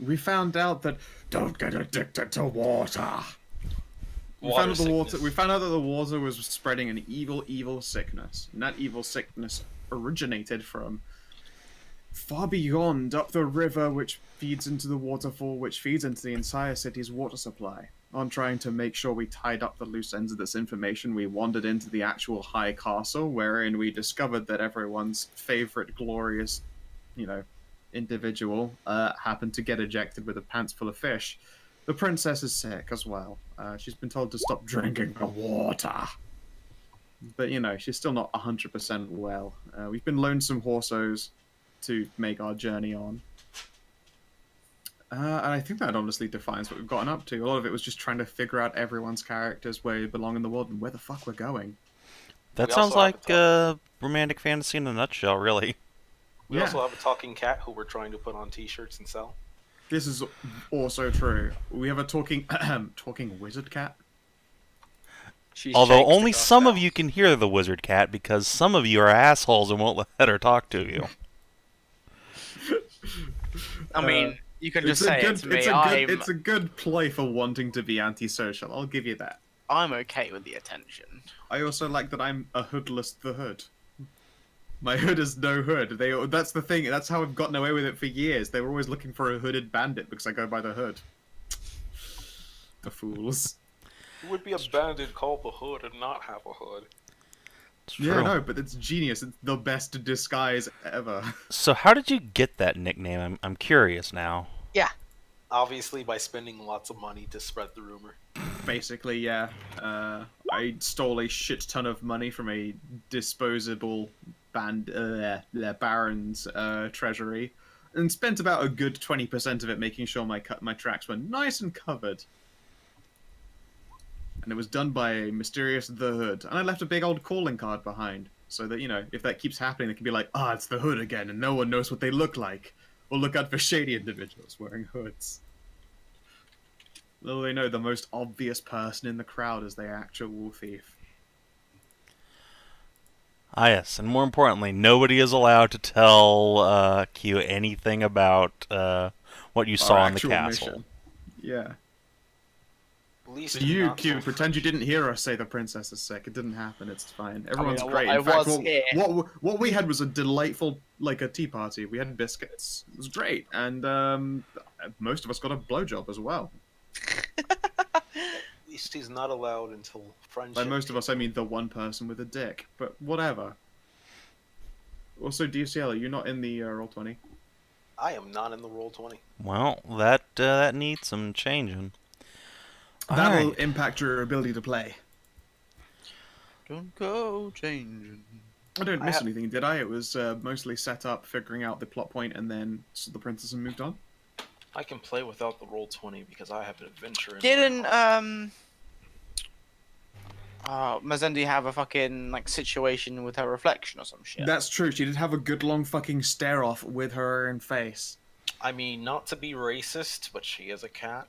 We found out that don't get addicted to water. We Water found out the water. sickness. We found out that the water was spreading an evil sickness, and that evil sickness originated from far beyond, up the river, which feeds into the waterfall, which feeds into the entire city's water supply. On trying to make sure we tied up the loose ends of this information, we wandered into the actual high castle, wherein we discovered that everyone's favorite glorious, individual happened to get ejected with a pants full of fish. The princess is sick as well. She's been told to stop drinking the water. But, she's still not 100% well. We've been loaned some horsos to make our journey on. And I think that honestly defines what we've gotten up to. A lot of it was just trying to figure out everyone's characters, where they belong in the world, and where the fuck we're going. That We sounds also have like a romantic fantasy in a nutshell, really. We Yeah. also have a talking cat who we're trying to put on T-shirts and sell. This is also true. We have a talking wizard cat. She Although shakes the only dog some of down. you can hear the wizard cat, because some of you are assholes and won't let her talk to you. I mean, you can just It's a say good, it to me. it's a good play for wanting to be antisocial. I'll give you that. I'm okay with the attention. I also like that I'm a hoodless the hood. My hood is no hood. That's the thing. That's how I've gotten away with it for years. They were always looking for a hooded bandit because I go by the hood. The fools. Who would be a bandit called the Hood and not have a hood? It's Yeah, true. no, but it's genius. It's the best disguise ever. So how did you get that nickname? I'm curious now. Obviously, by spending lots of money to spread the rumor. Basically, yeah. I stole a shit ton of money from a disposable baron's treasury, and spent about a good 20% of it making sure my tracks were nice and covered. And it was done by a mysterious The Hood. And I left a big old calling card behind, so that, if that keeps happening, it can be like, it's the Hood again, and no one knows what they look like. Or look out for shady individuals wearing hoods. Little they know, the most obvious person in the crowd is the actual thief. Ah, yes, and more importantly, nobody is allowed to tell Q anything about what you saw Our in the actual castle. mission. Yeah. At least So you, not Q, so pretend you didn't hear us say the princess is sick. It didn't happen. It's fine. Everyone's I great. I In fact, was here. what we had was a delightful, a tea party. We had biscuits. It was great, and most of us got a blowjob as well. At least he's not allowed until friendship. By most of us, I mean the one person with a dick. But whatever. Also, DCL, are you not in the Roll20? I am not in the Roll20. Well, that needs some changing. That'll Alright. impact your ability to play. Don't go changing. I don't miss anything, did I? It was mostly set up, figuring out the plot point, and then the princess and moved on. I can play without the Roll20 because I have an adventure. Didn't Mazendi have a fucking situation with her reflection or some shit? That's true. She did have a good long fucking stare off with her own face. I mean, not to be racist, but she is a cat.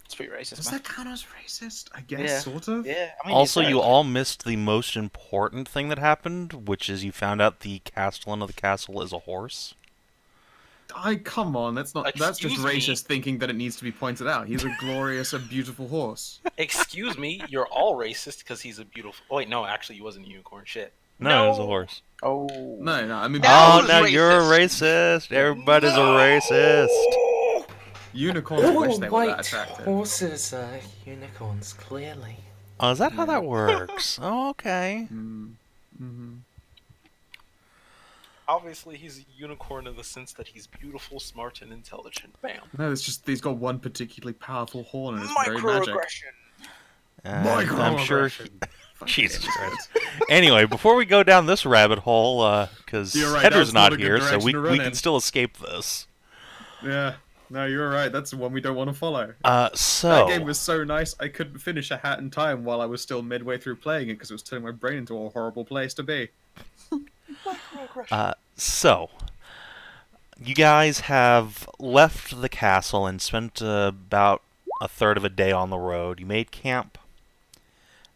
It's pretty racist, Does man. that count as racist? I guess, Yeah. sort of. Yeah, I mean, Also, it's you like- all missed the most important thing that happened, which is you found out the castellan of the castle is a horse. Come on, that's just Excuse me? racist thinking that it needs to be pointed out. He's a glorious and beautiful horse. Excuse me, you're all racist because he's a beautiful. Oh, wait, no, actually, he wasn't a unicorn. Shit. No, it was a horse. Oh. No, I mean, That Oh, was now you're a racist. Everybody's a racist. unicorns wish they were that attractive. horses are unicorns, clearly. Oh, is that how that works? Oh, okay. Mm-hmm. Obviously, he's a unicorn in the sense that he's beautiful, smart, and intelligent. Bam. No, it's just he's got one particularly powerful horn and it's very magic. Microaggression. I'm sure. Microaggression. Fucking Jesus idiot. Christ. Anyway, before we go down this rabbit hole, because You're right, Heather's that's not not a good here, so direction we to run can in. still escape this. Yeah, no, you're right. That's the one we don't want to follow. So That game was so nice, I couldn't finish A Hat in Time while I was still midway through playing it because it was turning my brain into a horrible place to be. So, you guys have left the castle and spent about a third of a day on the road. You made camp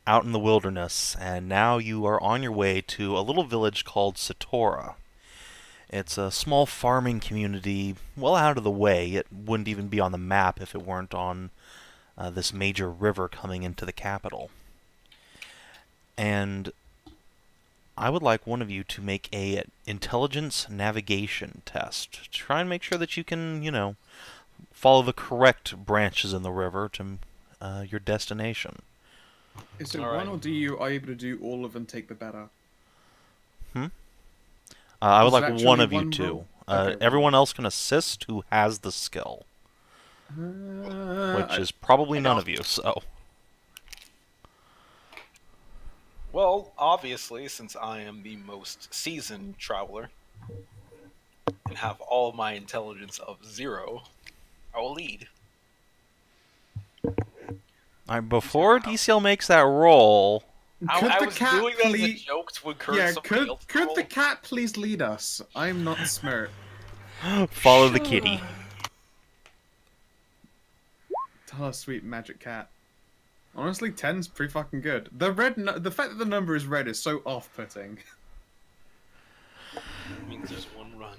out in the wilderness, and now you are on your way to a little village called Satora. It's a small farming community, well out of the way. It wouldn't even be on the map if it weren't on this major river coming into the capital. And I would like one of you to make a intelligence navigation test to try and make sure that you can, you know, follow the correct branches in the river to your destination. Is it All one, right. or are you able to do all of them take the better? I would Is like it one actually of you one to. roll? Okay, Everyone else can assist who has the skill, which is probably none of you, so... Well, obviously, since I am the most seasoned traveler and have all my intelligence of 0, I will lead. Alright, before DCL makes that roll... I was doing that as a joke to encourage Yeah, somebody else to could roll. the cat please lead us? I'm not smart. Follow the kitty. Tell us, sweet magic cat. Honestly, 10's pretty fucking good. The fact that the number is red is so off-putting. It means there's one run.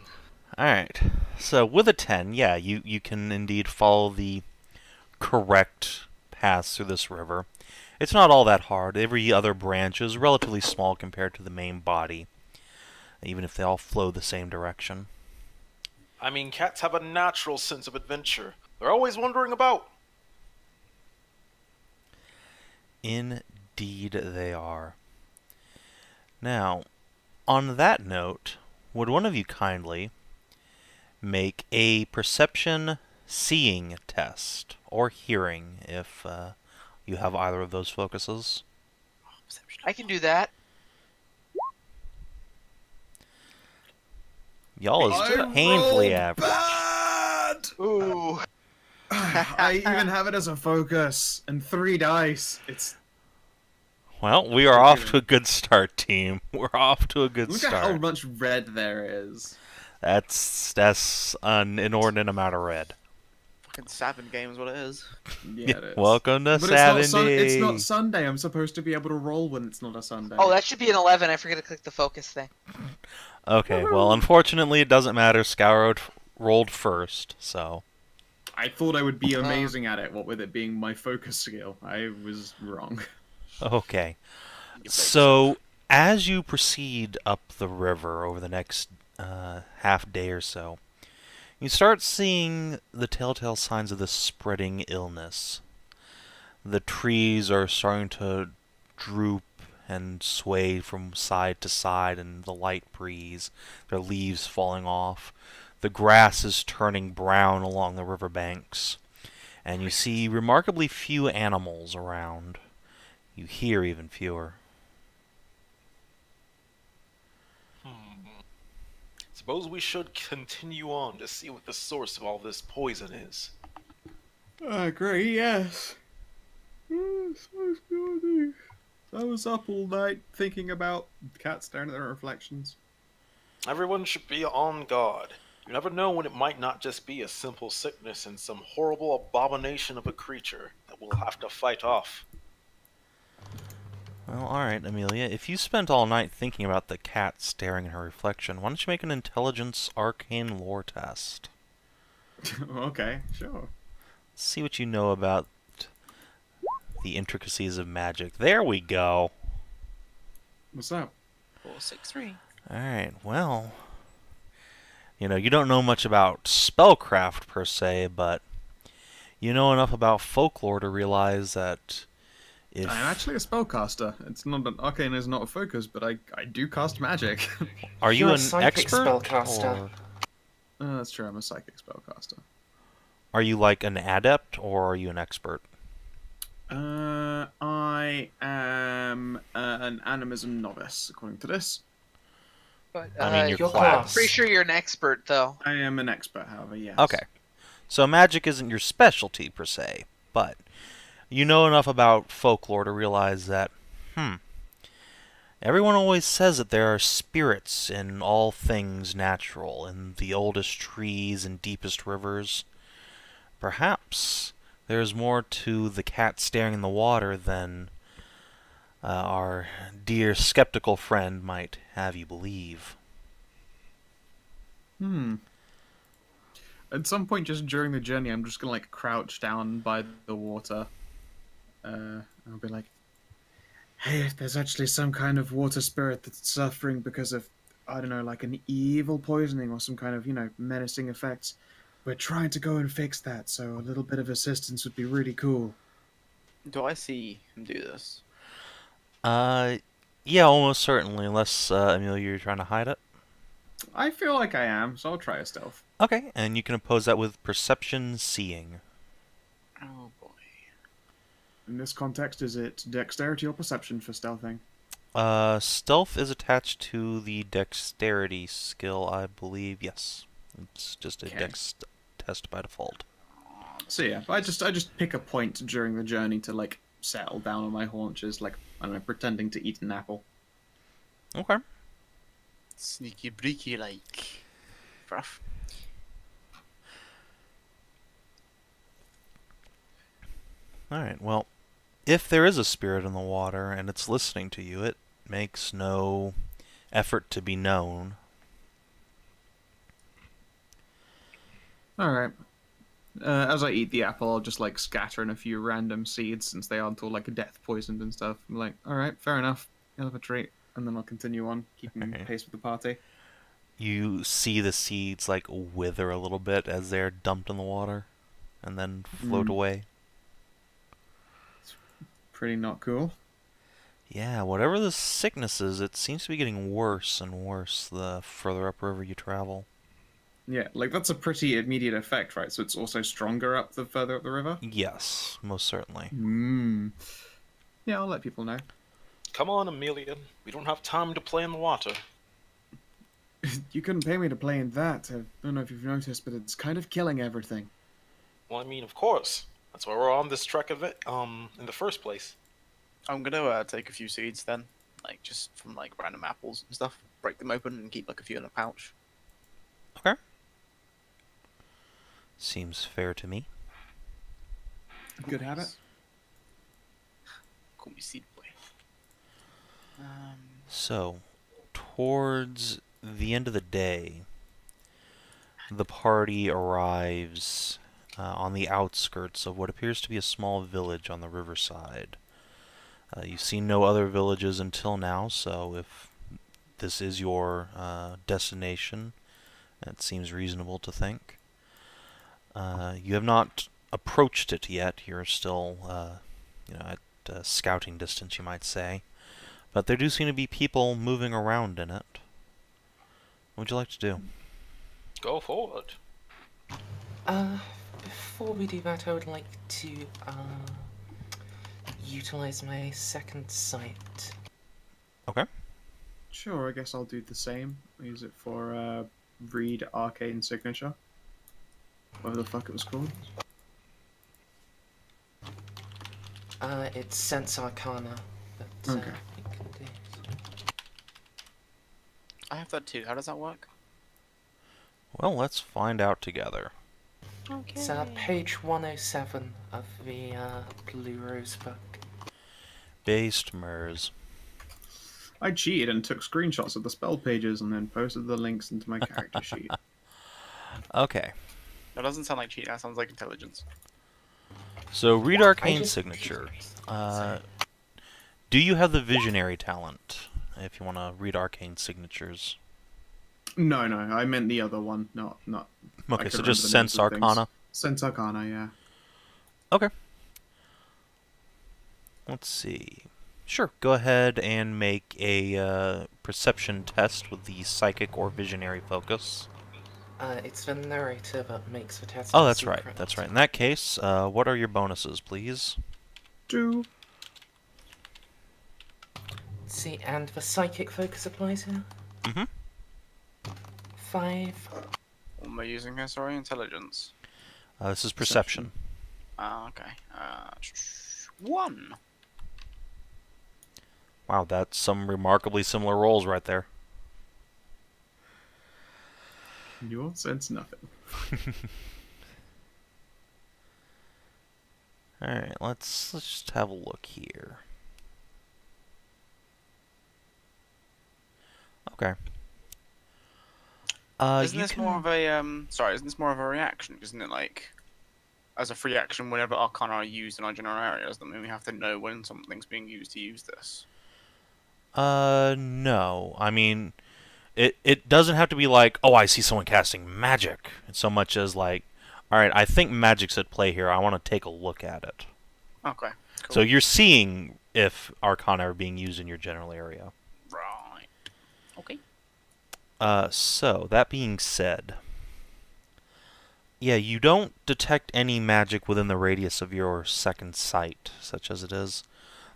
Alright, so with a 10, yeah, you can indeed follow the correct paths through this river. It's not all that hard. Every other branch is relatively small compared to the main body, even if they all flow the same direction. I mean, cats have a natural sense of adventure. They're always wandering about. Indeed they are. Now, on that note, would one of you kindly make a perception seeing test, or hearing, if you have either of those focuses? I can do that. Y'all is painfully average. Bad! Ooh. I even have it as a focus, and 3 dice. It's Well, we are off to a good start, team. We're off to a good look start. at how much red there is. That's an inordinate amount of red. Fucking Sav&D game is what it is. Yeah, it is. Welcome to But Sav&D. it's not Sunday. I'm supposed to be able to roll when it's not a Sunday. Oh, that should be an 11. I forget to click the focus thing. Okay, well, unfortunately, it doesn't matter. Scour rolled first, so... I thought I would be amazing at it, what with it being my focus skill. I was wrong. Okay. So, as you proceed up the river over the next half day or so, you start seeing the telltale signs of this spreading illness. The trees are starting to droop and sway from side to side in the light breeze, their leaves falling off. The grass is turning brown along the riverbanks, and you see remarkably few animals around. You hear even fewer. Suppose we should continue on to see what the source of all this poison is. I agree, yes. I was up all night thinking about cats staring at their reflections. Everyone should be on guard. You never know when it might not just be a simple sickness and some horrible abomination of a creature that we'll have to fight off. Well, alright, Amelia. If you spent all night thinking about the cat staring at her reflection, why don't you make an intelligence arcane lore test? Okay, sure. See what you know about the intricacies of magic. There we go. What's up? 463. Alright, well... You know, you don't know much about spellcraft per se, but you know enough about folklore to realize that if... I'm actually a spellcaster. It's not an arcane is not a focus, but I do cast magic. Are you You're a an psychic expert? spellcaster. Or That's true, I'm a psychic spellcaster. are you like an adept, or are you an expert? I am an animism novice, according to this. But, I mean, your your class. class. pretty sure you're an expert, though. I am an expert, however, yes. Okay. So magic isn't your specialty, per se, but you know enough about folklore to realize that, everyone always says that there are spirits in all things natural, in the oldest trees and deepest rivers. Perhaps there's more to the cat staring in the water than our dear skeptical friend might have you believe. Hmm. At some point, just during the journey, I'm just gonna like crouch down by the water. I'll be like, "Hey, if there's actually some kind of water spirit that's suffering because of, I don't know, like an evil poisoning or some kind of, menacing effects, we're trying to go and fix that. So a little bit of assistance would be really cool." Do I see him do this? Uh, yeah, almost certainly, unless, Amelia, you're trying to hide it. I feel like I am, so I'll try a stealth. Okay, and you can oppose that with perception seeing. Oh boy. In this context, is it dexterity or perception for stealthing? Stealth is attached to the dexterity skill, I believe. Yes, it's just a Okay. dex test by default. So yeah, I just pick a point during the journey to like settle down on my haunches, like I don't know, pretending to eat an apple. Okay. Sneaky breaky like. Rough. Alright, well, if there is a spirit in the water and it's listening to you, it makes no effort to be known. All right. As I eat the apple, I'll just like scatter in a few random seeds since they aren't all like death poisoned and stuff. I'm like, all right, fair enough. You'll have a treat, and then I'll continue on, keeping Okay. pace with the party. You see the seeds like wither a little bit as they're dumped in the water and then float away. Pretty not cool. Yeah, whatever the sickness is, it seems to be getting worse and worse the further upriver you travel. Yeah, like that's a pretty immediate effect, right? So it's also stronger up the further up the river. Yes, most certainly. Hmm. Yeah, I'll let people know. Come on, Amelia. We don't have time to play in the water. You couldn't pay me to play in that. I don't know if you've noticed, but it's kind of killing everything. Well, I mean, of course. That's why we're on this trek of it, in the first place. I'm gonna take a few seeds then, like just from like random apples and stuff. Break them open and keep like a few in a pouch. Okay. Seems fair to me. Good habit. Call me seed boy. So, towards the end of the day, the party arrives on the outskirts of what appears to be a small village on the riverside. You've seen no other villages until now, so if this is your destination, it seems reasonable to think. You have not approached it yet. You're still, at scouting distance, you might say. But there do seem to be people moving around in it. What would you like to do? Go forward. Before we do that, I would like to utilize my second sight. Okay. Sure, I guess I'll do the same. I'll use it for read arcane signature. Whatever the fuck it was called. It's Sense Arcana. But, Okay. you can do. I have that too. How does that work? Well, let's find out together. It's page 107 of the Blue Rose book. Based Mers. I cheated and took screenshots of the spell pages and then posted the links into my character sheet. Okay. That doesn't sound like cheating. That sounds like intelligence. So, read arcane just- signature. Do you have the visionary talent? If you want to read arcane signatures. No, I meant the other one, not. I Okay, could so remember just the sense names of things. arcana. Sense Arcana, yeah. Okay. Let's see. Sure, go ahead and make a perception test with the psychic or visionary focus. It's the narrator that makes the test. Oh, that's right. That's right. In that case, what are your bonuses, please? 2. See, and the psychic focus applies here. Mm-hmm. 5. What am I using here? Sorry, intelligence. This is perception. Okay. 1. Wow, that's some remarkably similar rolls right there. You'll sense nothing. Alright, let's just have a look here. Okay. Isn't You this can... more of a Sorry, isn't this more of a reaction? Isn't it like as a free action whenever Arcana are used in our general areas? That mean we have to know when something's being used to use this. No. I mean, it doesn't have to be like, oh, I see someone casting magic, so much as like, all right, I think magic's at play here. I want to take a look at it. Okay. Cool. So you're seeing if Arcana are being used in your general area. Right. Okay. So that being said, yeah, you don't detect any magic within the radius of your second sight, such as it is.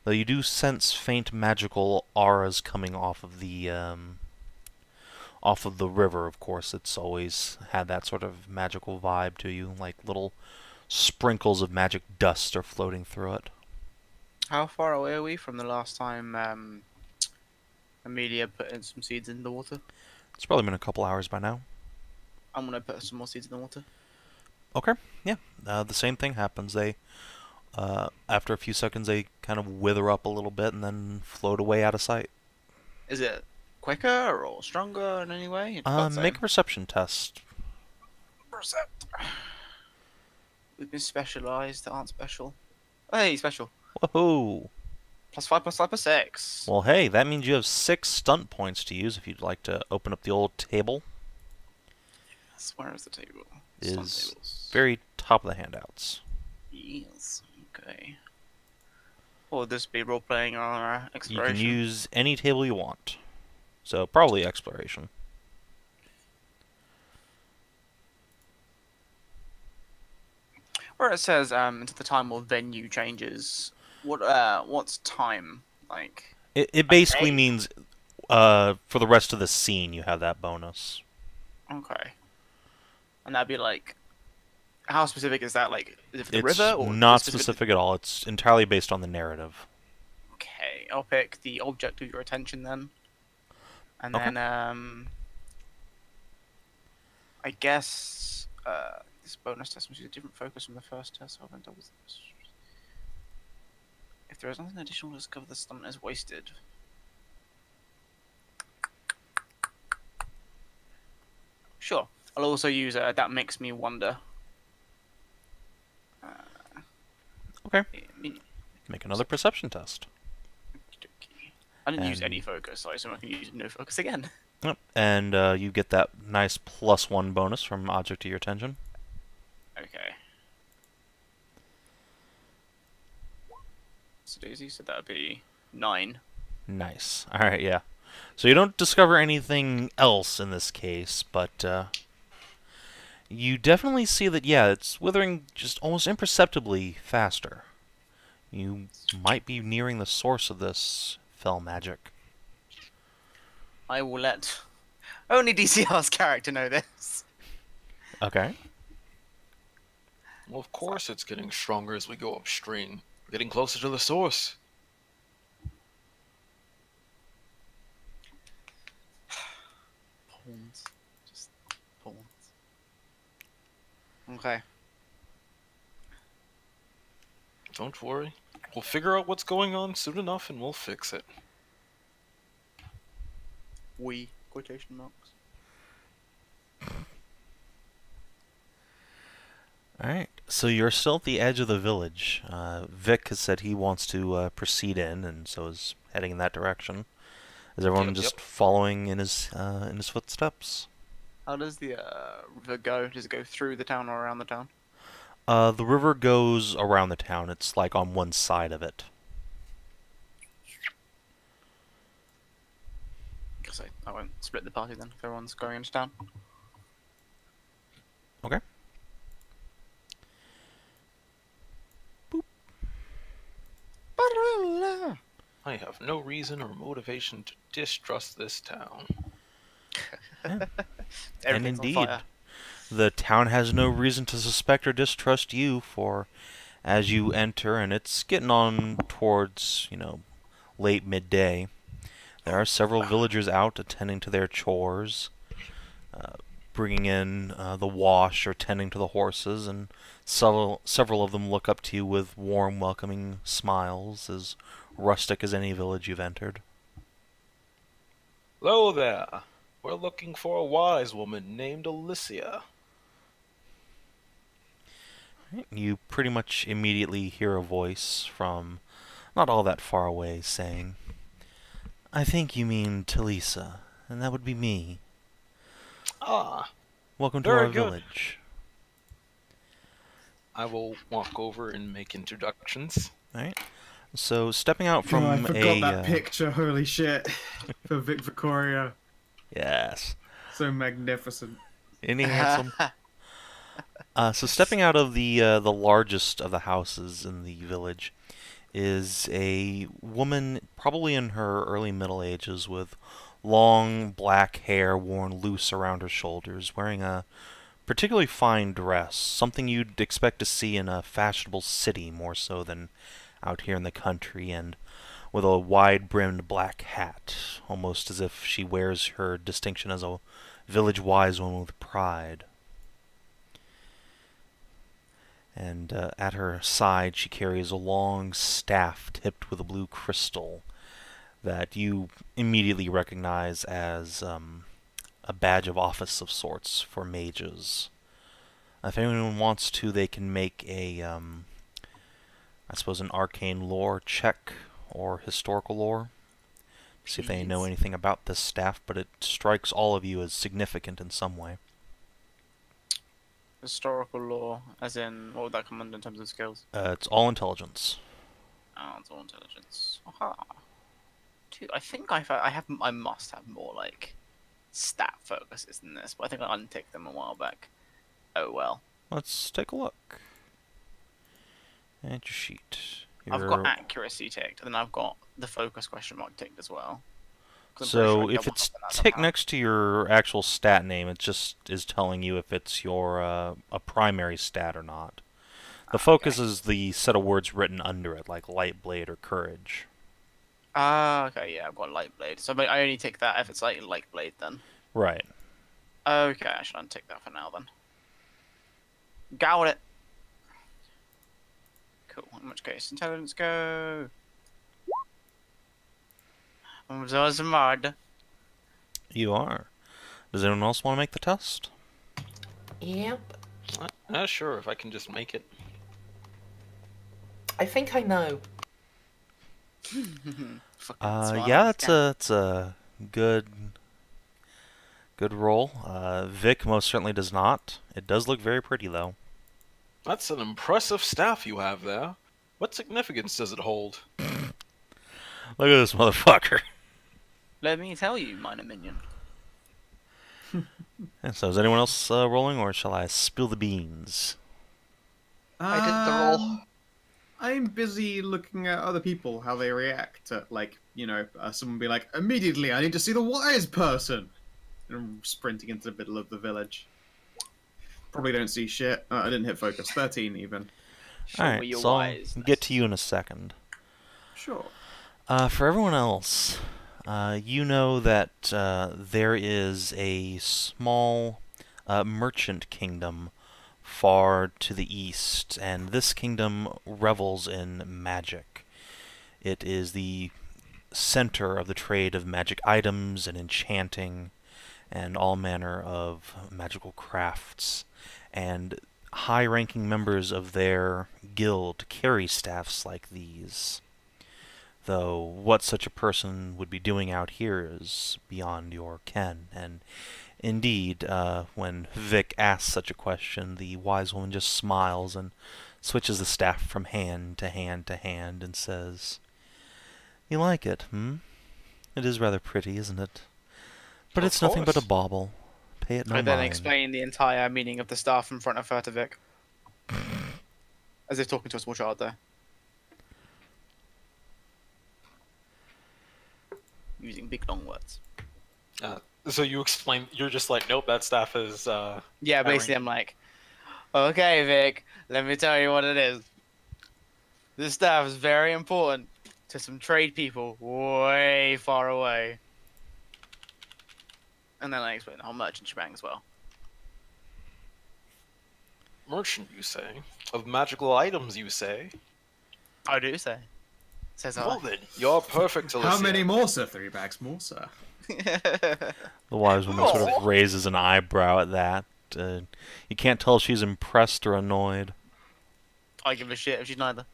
Though you do sense faint magical auras coming off of the river. Of course, it's always had that sort of magical vibe to you, like little sprinkles of magic dust are floating through it. How far away are we from the last time Amelia put in some seeds in the water? It's probably been a couple hours by now. I'm gonna put some more seeds in the water. Okay, yeah. The same thing happens. They, after a few seconds, they kind of wither up a little bit and then float away out of sight. Is it quicker or stronger in any way? It's about the Make a same. perception test. Percept. We've been specialised that aren't special. Hey, special. Whoa! +5 + 6. Well, hey, that means you have 6 stunt points to use if you'd like to open up the old table. Yes, where is the table? It Stunt is tables. very top of the handouts. Yes. Okay. Or would this be role playing or You exploration? can use any table you want. So, probably exploration. Where it says into the time or venue changes. What's time like? It basically Okay. means for the rest of the scene you have that bonus. Okay. And that'd be like, how specific is that? Like, is it for the It's river or not specific? specific at all. It's entirely based on the narrative. Okay, I'll pick the object of your attention then, and Okay. then I guess this bonus test must use a different focus from the first test. So I'll double this. If there is nothing additional to discover, the stunt is wasted. Sure. I'll also use that makes me wonder. Okay. I mean, Make another perception test. I didn't use And- any focus, so I assume I can use no focus again. Yep. And you get that nice +1 bonus from object to your attention. Okay. So Daisy said that would be 9. Nice. Alright, yeah. So you don't discover anything else in this case, but you definitely see that, yeah, it's withering just almost imperceptibly faster. You might be nearing the source of this fell magic. I will let only DCR's character know this. Okay. Well, of course it's getting stronger as we go upstream. We're getting closer to the source. Pawns. Just pawns. Okay. Don't worry. We'll figure out what's going on soon enough and we'll fix it. We quotation marks. Alright, so you're still at the edge of the village. Vic has said he wants to proceed in, and so is heading in that direction. Is everyone Yep, just yep. following in his footsteps? How does the river go? Does it go through the town or around the town? The river goes around the town. It's like on one side of it. Guess I won't split the party then if everyone's going into town. Okay. I have no reason or motivation to distrust this town. And Everything's on indeed, fire. the town has no reason to suspect or distrust you, for as you enter, and it's getting on towards, late midday, there are several villagers out attending to their chores, bringing in the wash or tending to the horses, and several of them look up to you with warm, welcoming smiles, as rustic as any village you've entered. Hello there. We're looking for a wise woman named Alicia. You pretty much immediately hear a voice from not all that far away saying, I think you mean Talisa, and that would be me. Ah, Welcome to very our good. village. I will walk over and make introductions. Alright. So, stepping out from I forgot that a... picture. Holy shit! For Vic Vicoria, Yes. so magnificent. Any handsome? So stepping out of the largest of the houses in the village is a woman, probably in her early middle ages, with long black hair worn loose around her shoulders, wearing a particularly fine dress, something you'd expect to see in a fashionable city more so than out here in the country, and with a wide-brimmed black hat, almost as if she wears her distinction as a village wise woman with pride. And at her side she carries a long staff tipped with a blue crystal that you immediately recognize as a badge of office of sorts for mages. If anyone wants to, they can make a, I suppose, an arcane lore check or historical lore. See if they know anything about this staff, but it strikes all of you as significant in some way. Historical lore, as in, what would that come under in terms of skills? It's all intelligence. Oh, it's all intelligence. Aha. Dude, I think I must have more, like, stat focuses than this, but I think I unticked them a while back. Oh well. Let's take a look. And your sheet. I've got accuracy ticked, and then I've got the focus question mark ticked as well. So if it's ticked next to your actual stat name, it just is telling you if it's your a primary stat or not. The focus is the set of words written under it, like light blade or courage. Ah, okay, yeah, I've got light blade. So I only tick that if it's like light blade then. Right. Okay, I should untick that for now then. Got it. Cool. In which case, intelligence go. I'm mad. You are. Does anyone else want to make the test? Yep. Not sure if I can just make it. I think I know. Yeah, it's a good roll. Vic most certainly does not. It does look very pretty though. That's an impressive staff you have there. What significance does it hold? Look at this motherfucker. Let me tell you, minor minion. And so, is anyone else rolling, or shall I spill the beans? I did the roll. I'm busy looking at other people, how they react to, like, you know, someone be like, immediately, I need to see the wise person! And I'm sprinting into the middle of the village. Probably don't see shit. I didn't hit focus. 13 even. Alright, so I'll get to you in a second. Sure. For everyone else, you know that there is a small merchant kingdom far to the east, and this kingdom revels in magic. It is the center of the trade of magic items and enchanting and all manner of magical crafts, and high-ranking members of their guild carry staffs like these. Though what such a person would be doing out here is beyond your ken, and indeed, when Vic asks such a question, the wise woman just smiles and switches the staff from hand to hand to hand and says, "You like it, hmm? It is rather pretty, isn't it? But it's nothing but a bauble. Pay it no mind." I then explain the entire meaning of the staff in front of her to Vic. As if talking to a small child there. Using big long words. So you explain, you're just like, nope, that staff is, Yeah, basically I'm like, okay, Vic, let me tell you what it is. This staff is very important to some trade people way far away. And then I explain the whole merchant shebang as well. merchant, you say? Of magical items, you say? I do say. Says I. Well then, you're perfect, Alicia. How many more, sir? 3 bags more, sir. The wise woman sort of raises an eyebrow at that. You can't tell if she's impressed or annoyed. I give a shit if she's neither.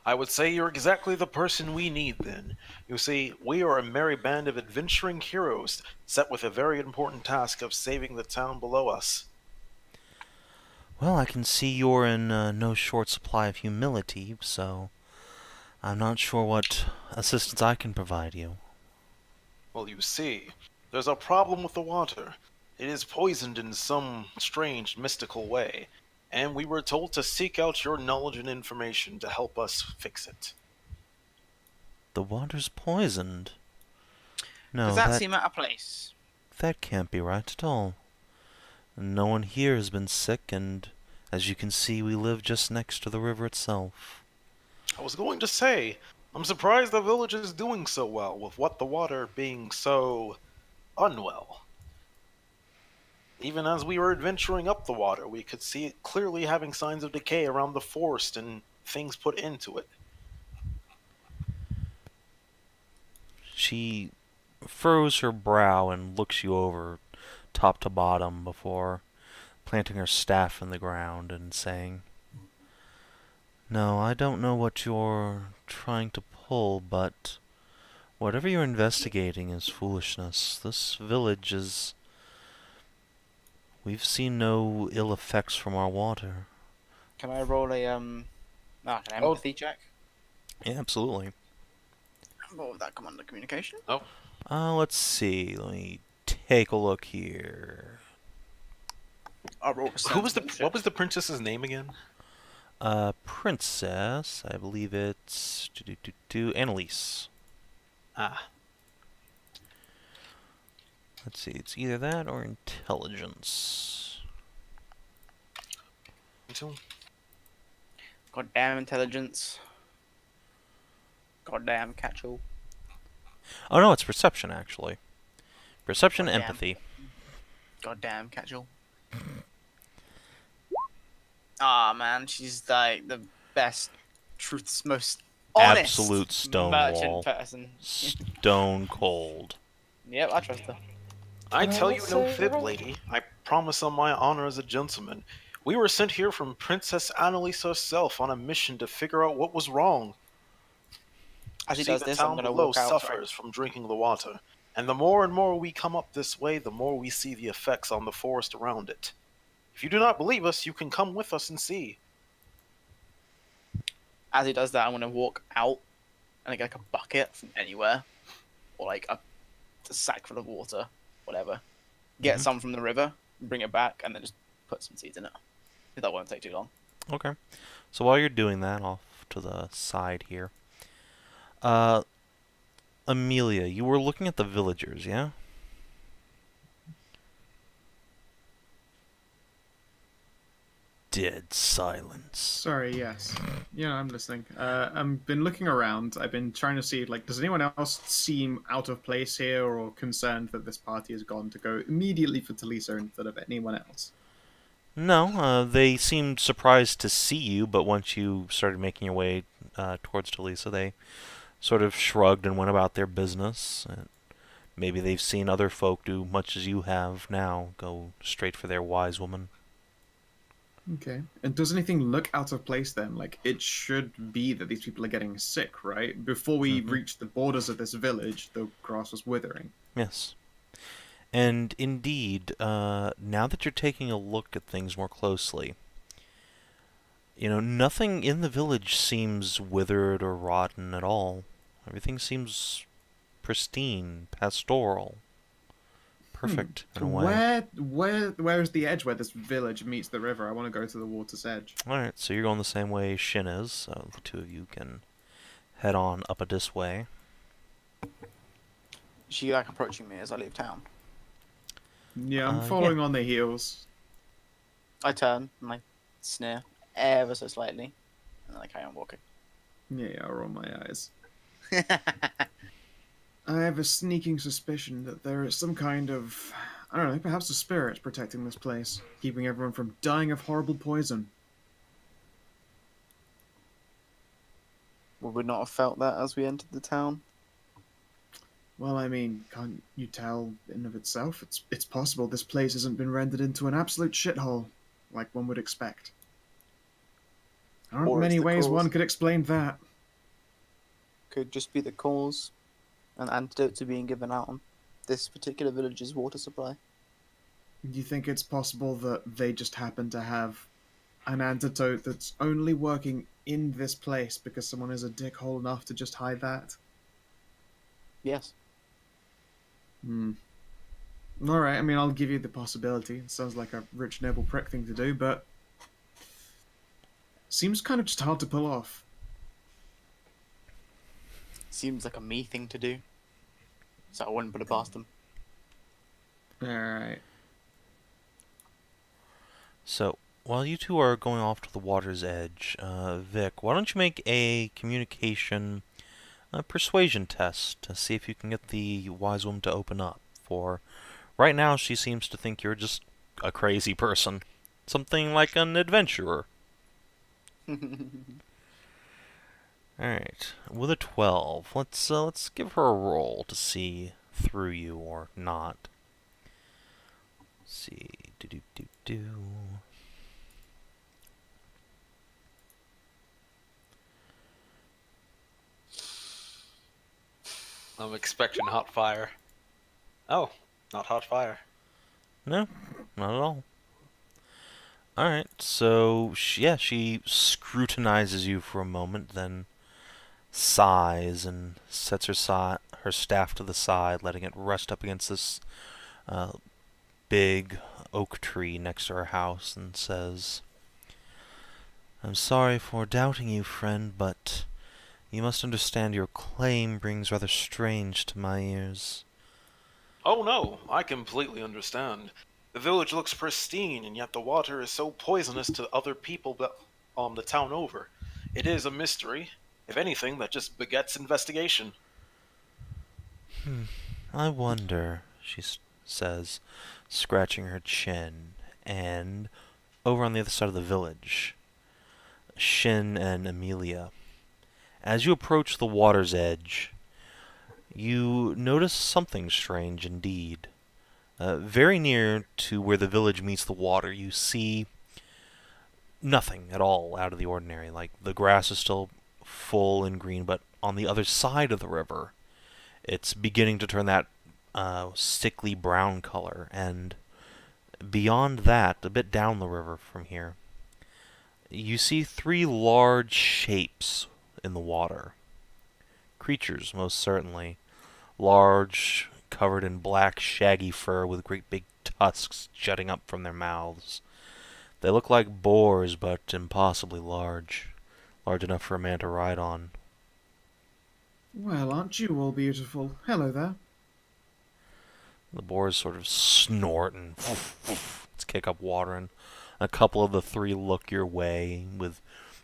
I would say you're exactly the person we need then. You see, we are a merry band of adventuring heroes set with a very important task of saving the town below us. Well, I can see you're in no short supply of humility, so I'm not sure what assistance I can provide you. Well, you see, there's a problem with the water. It is poisoned in some strange, mystical way, and we were told to seek out your knowledge and information to help us fix it. The water's poisoned. No, Does that seem out of place? that can't be right at all. No one here has been sick, and as you can see, we live just next to the river itself. I was going to say, I'm surprised the village is doing so well with what the water being so unwell. Even as we were adventuring up the water, we could see it clearly having signs of decay around the forest and things put into it. She furrows her brow and looks you over top to bottom before planting her staff in the ground and saying, "No, I don't know what you're trying to pull, but whatever you're investigating is foolishness. This village is... We've seen no ill effects from our water." Can I roll a empathy check? Yeah, absolutely. What would that come under communication? Let's see. Let me take a look here. I'll roll a What was the princess's name again? Princess, I believe it's Annalise. Ah. Let's see, it's either that or intelligence. Goddamn intelligence. Goddamn catch-all. Oh no, it's perception actually. Perception, Goddamn. empathy. Goddamn catch-all. Ah man, she's like the best, truth's most honest Absolute Stonewall. merchant person. Stone cold. Yep, I trust her. I tell you no say fib, right. lady. I promise on my honor as a gentleman. We were sent here from Princess Annalise herself on a mission to figure out what was wrong. As he See, does the this, I'm town gonna below walk out. suffers from drinking the water, and the more and more we come up this way, the more we see the effects on the forest around it. If you do not believe us, you can come with us and see. As he does that, I'm gonna walk out and get like a bucket from anywhere, or like a sack full of water, whatever. Get some from the river, bring it back, and then just put some seeds in it. That won't take too long. Okay. So while you're doing that, off to the side here. Amelia, you were looking at the villagers, yeah? Dead silence. Sorry, yes. Yeah, I'm listening. I've been looking around. I've been trying to see, like, does anyone else seem out of place here or concerned that this party has gone to go immediately for Talisa instead of anyone else? No, they seemed surprised to see you, but once you started making your way towards Talisa, they sort of shrugged and went about their business. Maybe they've seen other folk do much as you have now, go straight for their wise woman. Okay. And does anything look out of place then? Like, it should be that these people are getting sick, right? Before we reached the borders of this village, the grass was withering. Yes. And indeed, now that you're taking a look at things more closely, you know, nothing in the village seems withered or rotten at all. Everything seems pristine, pastoral, perfect in a way. Where is the edge where this village meets the river? I want to go to the water's edge. Alright, so you're going the same way Shin is, so the two of you can head on up a this way. She like approaching me as I leave town. Yeah, I'm following on their heels. I turn and I sneer ever so slightly, and then I carry on walking. Yeah, I roll my eyes. I have a sneaking suspicion that there is some kind of, I don't know, perhaps a spirit protecting this place, keeping everyone from dying of horrible poison. Would we not have felt that as we entered the town? Well, I mean, can't you tell in of itself? It's possible this place hasn't been rendered into an absolute shithole, like one would expect. There aren't Or it's many the ways cause. one could explain that. Could just be the cause, an antidote to being given out on this particular village's water supply. Do you think it's possible that they just happen to have an antidote that's only working in this place because someone is a dickhole enough to just hide that? Yes. Hmm. Alright, I mean, I'll give you the possibility. It sounds like a rich, noble prick thing to do, but seems kind of just hard to pull off. Seems like a me thing to do. So I wouldn't put it past them. Alright. So, while you two are going off to the water's edge, Vic, why don't you make a communication persuasion test to see if you can get the wise woman to open up. For right now, she seems to think you're just a crazy person. Something like an adventurer. Alright, with a 12, let's give her a roll to see through you or not. Let's see, do. I'm expecting hot fire. Oh, not hot fire. No, not at all. Alright, so, she scrutinizes you for a moment, then sighs and sets her staff to the side, letting it rest up against this big oak tree next to her house, and says, "I'm sorry for doubting you, friend, but you must understand your claim rings rather strange to my ears." Oh no, I completely understand. The village looks pristine, and yet the water is so poisonous to other people the town over. It is a mystery. If anything, that just begets investigation. I wonder, she says, scratching her chin, and over on the other side of the village, Shin and Amelia. As you approach the water's edge, you notice something strange indeed. Very near to where the village meets the water, you see nothing at all out of the ordinary. Like, the grass is still full and green, but on the other side of the river, it's beginning to turn that sickly brown color, and beyond that, a bit down the river from here, you see 3 large shapes in the water. Creatures, most certainly. Large, covered in black, shaggy fur with great big tusks jutting up from their mouths. They look like boars, but impossibly large. Large enough for a man to ride on. Well, aren't you all beautiful? Hello there. The boars sort of snort and let's kick up water, and a couple of the 3 look your way with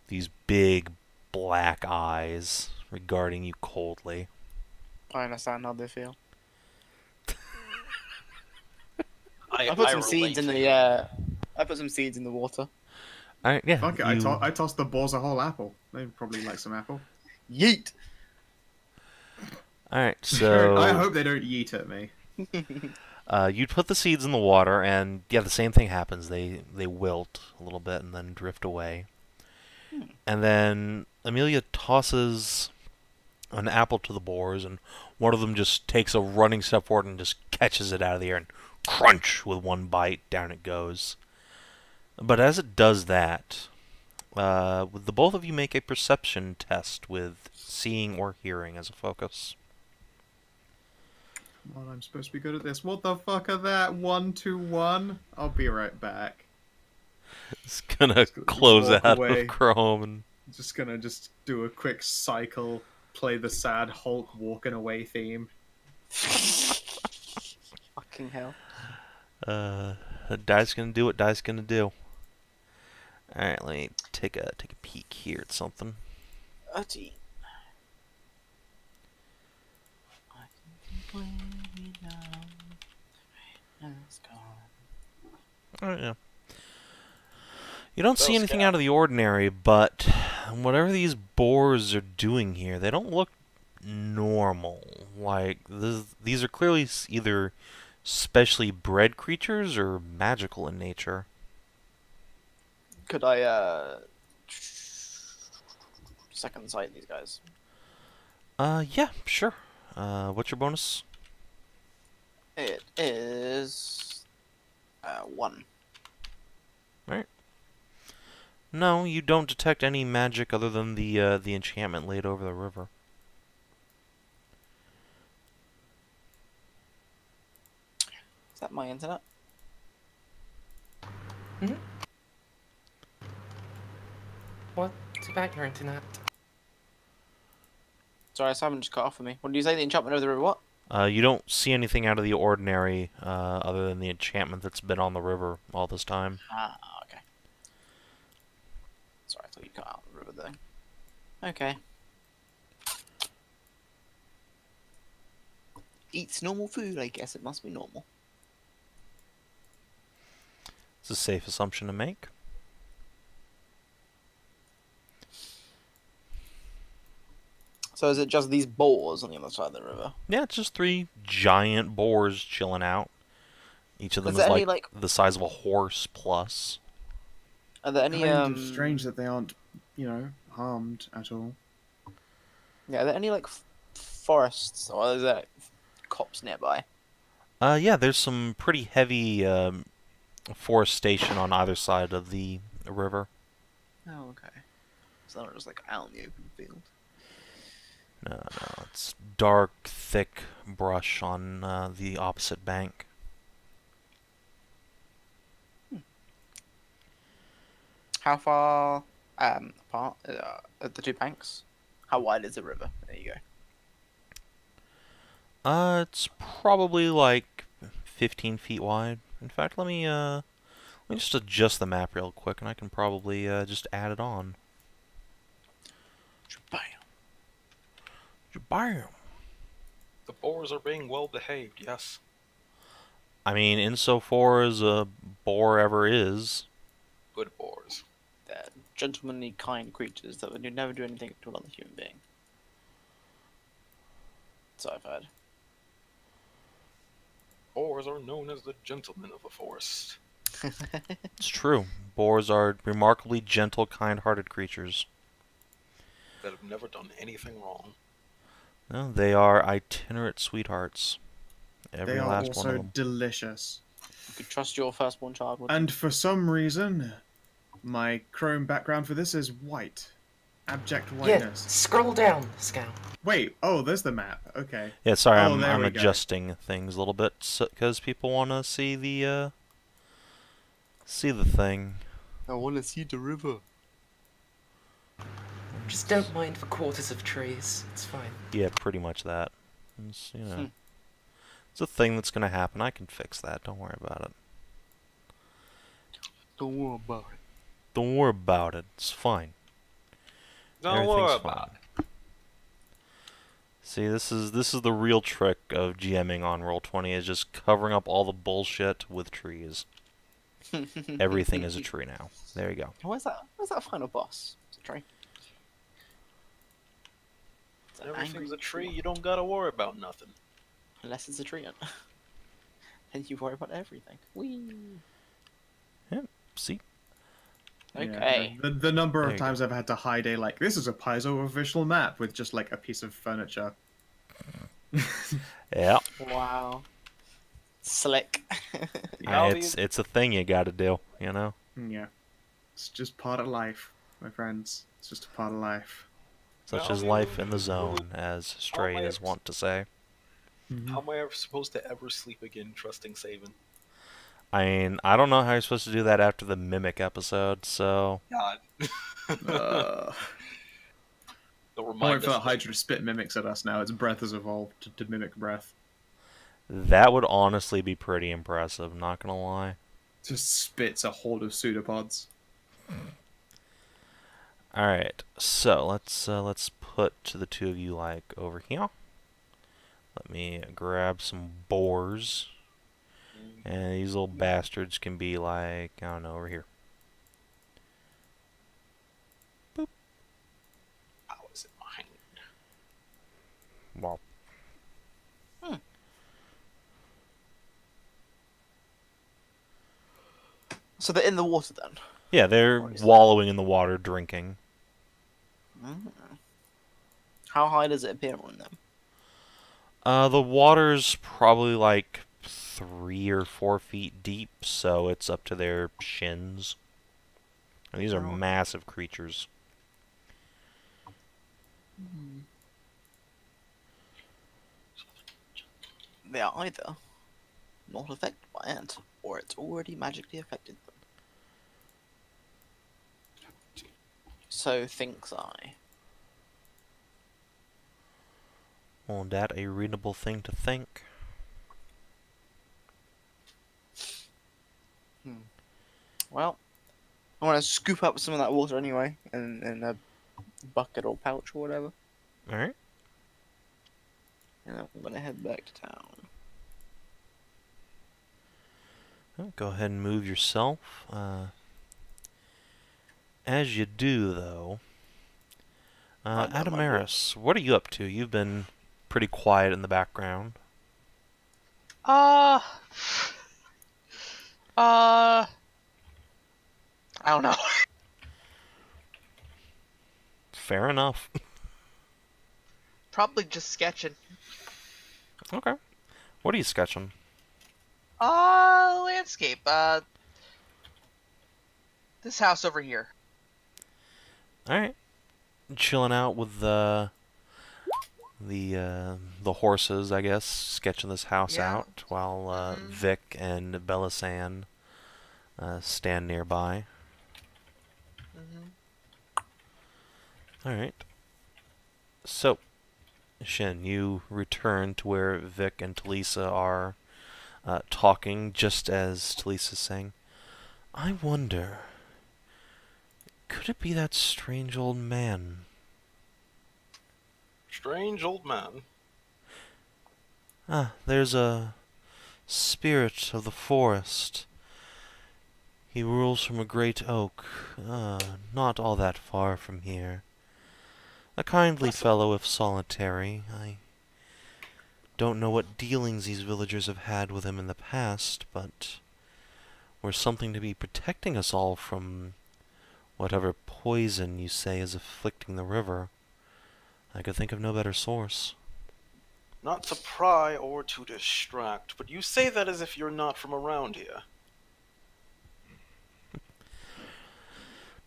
these big black eyes regarding you coldly. I understand how they feel. I I put some relate seeds in to the you. I put some seeds in the water. Alright, yeah. Fuck it, I tossed the boars a whole apple. They'd probably like some apple. Yeet. Alright, so I hope they don't yeet at me. you put the seeds in the water, and yeah, the same thing happens. They wilt a little bit and then drift away. And then Amelia tosses an apple to the boars, and one of them just takes a running step forward and just catches it out of the air, and crunch, with one bite, down it goes. But as it does that, would the both of you make a perception test with seeing or hearing as a focus? Come on, I'm supposed to be good at this. What the fuck are that? 1, 2, 1? I'll be right back. It's gonna Just close walk out away. of Chrome and Just gonna do a quick cycle, play the sad Hulk walking away theme. Fucking hell. Dice gonna do what Dice gonna do. Alright, let me take a peek here at something. Oh, gee. I can play me now. It's gone. Alright, yeah. You don't see Those anything guys. out of the ordinary, but whatever these boars are doing here, they don't look normal. Like, these are clearly either specially bred creatures or magical in nature. Could I second sight these guys? Yeah, sure. What's your bonus? It is 1. Right. No, you don't detect any magic other than the enchantment laid over the river. Is that my internet? Hmm? What's about your internet? Sorry, Simon just cut off for me. What did you say? The enchantment over the river? What? You don't see anything out of the ordinary other than the enchantment that's been on the river all this time. Ah, okay. Sorry, I thought you cut out the river thing. Okay. Eats normal food, I guess it must be normal. It's a safe assumption to make. So is it just these boars on the other side of the river? Yeah, it's just 3 giant boars chilling out. Each of them Is is there any, like the size of a horse plus. Are there any Kind of strange that they aren't, harmed at all. Yeah, are there any like forests or is there like, copse nearby? Yeah, there's some pretty heavy forestation on either side of the river. Oh, okay. So they're not just like out in the open field. No, it's dark, thick brush on the opposite bank. How far apart are the two banks? How wide is the river? There you go. It's probably like 15 feet wide. In fact, let me just adjust the map real quick, and I can probably just add it on. Bam. Bam! The boars are being well behaved, yes. I mean, insofar as a boar ever is. Good boars. They're gentlemanly, kind creatures that would never do anything to another human being. So I've heard. Boars are known as the gentlemen of the forest. It's true. Boars are remarkably gentle, kind-hearted creatures. That have never done anything wrong. No, they are itinerant sweethearts. Every They are last one of also them. delicious. You could trust your firstborn child. Would And for some reason, my Chrome background for this is white. Abject Yeah, whiteness. scroll down, Scout. Wait, there's the map. Okay. Yeah, sorry, Oh, I'm there we go. adjusting things a little bit because people want to see the thing. I want to see the river. Just don't mind the quarters of trees. It's fine. Yeah, pretty much that. It's, it's a thing that's gonna happen. I can fix that. Don't worry about it. Don't worry about it. Don't worry about it. It's fine. Don't worry about it. See, this is the real trick of GMing on Roll20 is just covering up all the bullshit with trees. Everything is a tree now. There you go. Where's that final boss? It's a tree. It's an Everything's angry a tree, you don't gotta worry about nothing. Unless it's a tree. Then you worry about everything. Whee! See? Okay. Yeah, the number There of you times I've had to hide this is a piezo official map with just like a piece of furniture. Yeah. Wow. Slick. It's a thing you gotta do, you know? Yeah. It's just part of life, my friends. It's just a part of life. Such Well, is life in the zone, as Stray is wont to say. How am I ever supposed to ever sleep again trusting Sav&D? I mean, I don't know how you're supposed to do that after the Mimic episode, so... God. They'll They'll wait remind for that us. Hydra spit mimics at us now. Its breath has evolved to mimic breath. That would honestly be pretty impressive, not gonna lie. Just spits a horde of pseudopods. Alright, so let's put the two of you over here. Let me grab some boars. And these little bastards can be I don't know, over here. Boop. Powers in mind. So they're in the water then. Yeah, they're Or is- wallowing in the water, drinking. How high does it appear on them? The water's probably like 3 or 4 feet deep, so it's up to their shins. And these are Oh. massive creatures. They are either not affected by it, or it's already magically affected them. So thinks I. Well, that a reasonable thing to think. Well, I want to scoop up some of that water anyway, in a bucket or pouch or whatever. Alright. And I'm gonna head back to town. Well, go ahead and move yourself. As you do, though, I know my Adamaris, what are you up to? You've been pretty quiet in the background. I don't know. Fair enough. Probably just sketching. Okay. What are you sketching? Landscape. This house over here. Alright. Chilling out with the horses, I guess, sketching this house Yeah. out while Mhm. Vic and Belisan stand nearby. Alright. So, Shin, you return to where Vic and Talisa are talking, just as Talisa's saying, I wonder, could it be that strange old man? Strange old man. Ah, there's a spirit of the forest. He rules from a great oak, not all that far from here. A kindly fellow, if solitary. I don't know what dealings these villagers have had with him in the past, but were something to be protecting us all from whatever poison you say is afflicting the river, I could think of no better source. Not to pry or to distract, but you say that as if you're not from around here.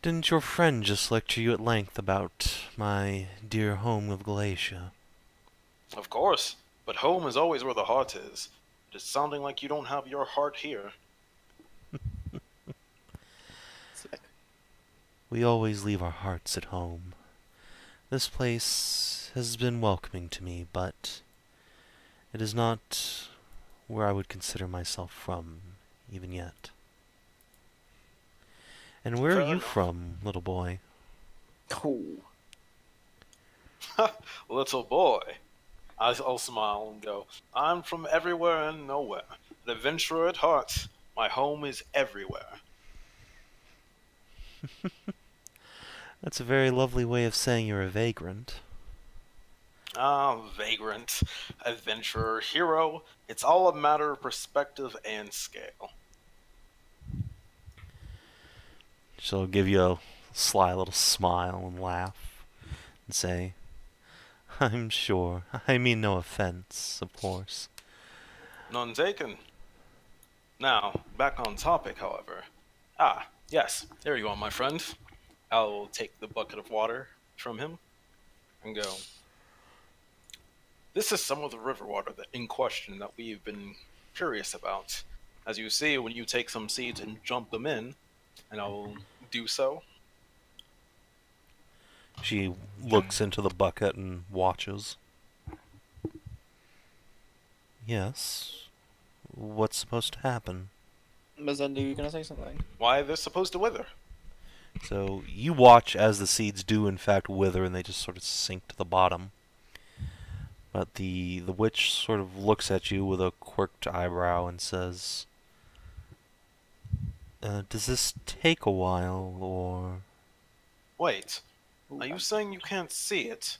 Didn't your friend just lecture you at length about my dear home of Galatia? Of course, but home is always where the heart is. It is sounding like you don't have your heart here. Sick. We always leave our hearts at home. This place has been welcoming to me, but it is not where I would consider myself from, even yet. And where Fair are you enough. from, little boy? Cool. Little boy. I'll smile and go, I'm from everywhere and nowhere. An adventurer at heart. My home is everywhere. That's a very lovely way of saying you're a vagrant. Ah, vagrant, adventurer, hero. It's all a matter of perspective and scale. She'll give you a sly little smile and laugh and say, I'm sure. I mean no offense, of course. None taken. Now, back on topic, however. Ah, yes, there you are, my friend. I will take the bucket of water from him and go. This is some of the river water in question that we've been curious about. As you see, when you take some seeds and jump them in, and I will do so. She looks into the bucket and watches. Yes. What's supposed to happen? Mazendu, you gonna say something? Why, they're supposed to wither. So you watch as the seeds do in fact wither and they just sort of sink to the bottom. But the witch sort of looks at you with a quirked eyebrow and says, does this take a while, or... Wait, are you saying you can't see it?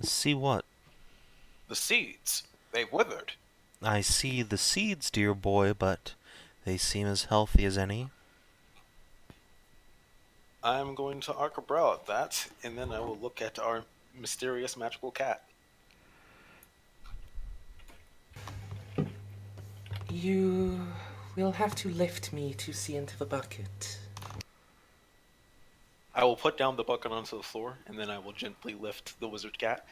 See what? The seeds. They've withered. I see the seeds, dear boy, but they seem as healthy as any. I'm going to arc a brow at that, and then I will look at our mysterious magical cat. You will have to lift me to see into the bucket. I will put down the bucket onto the floor, and then I will gently lift the wizard cat.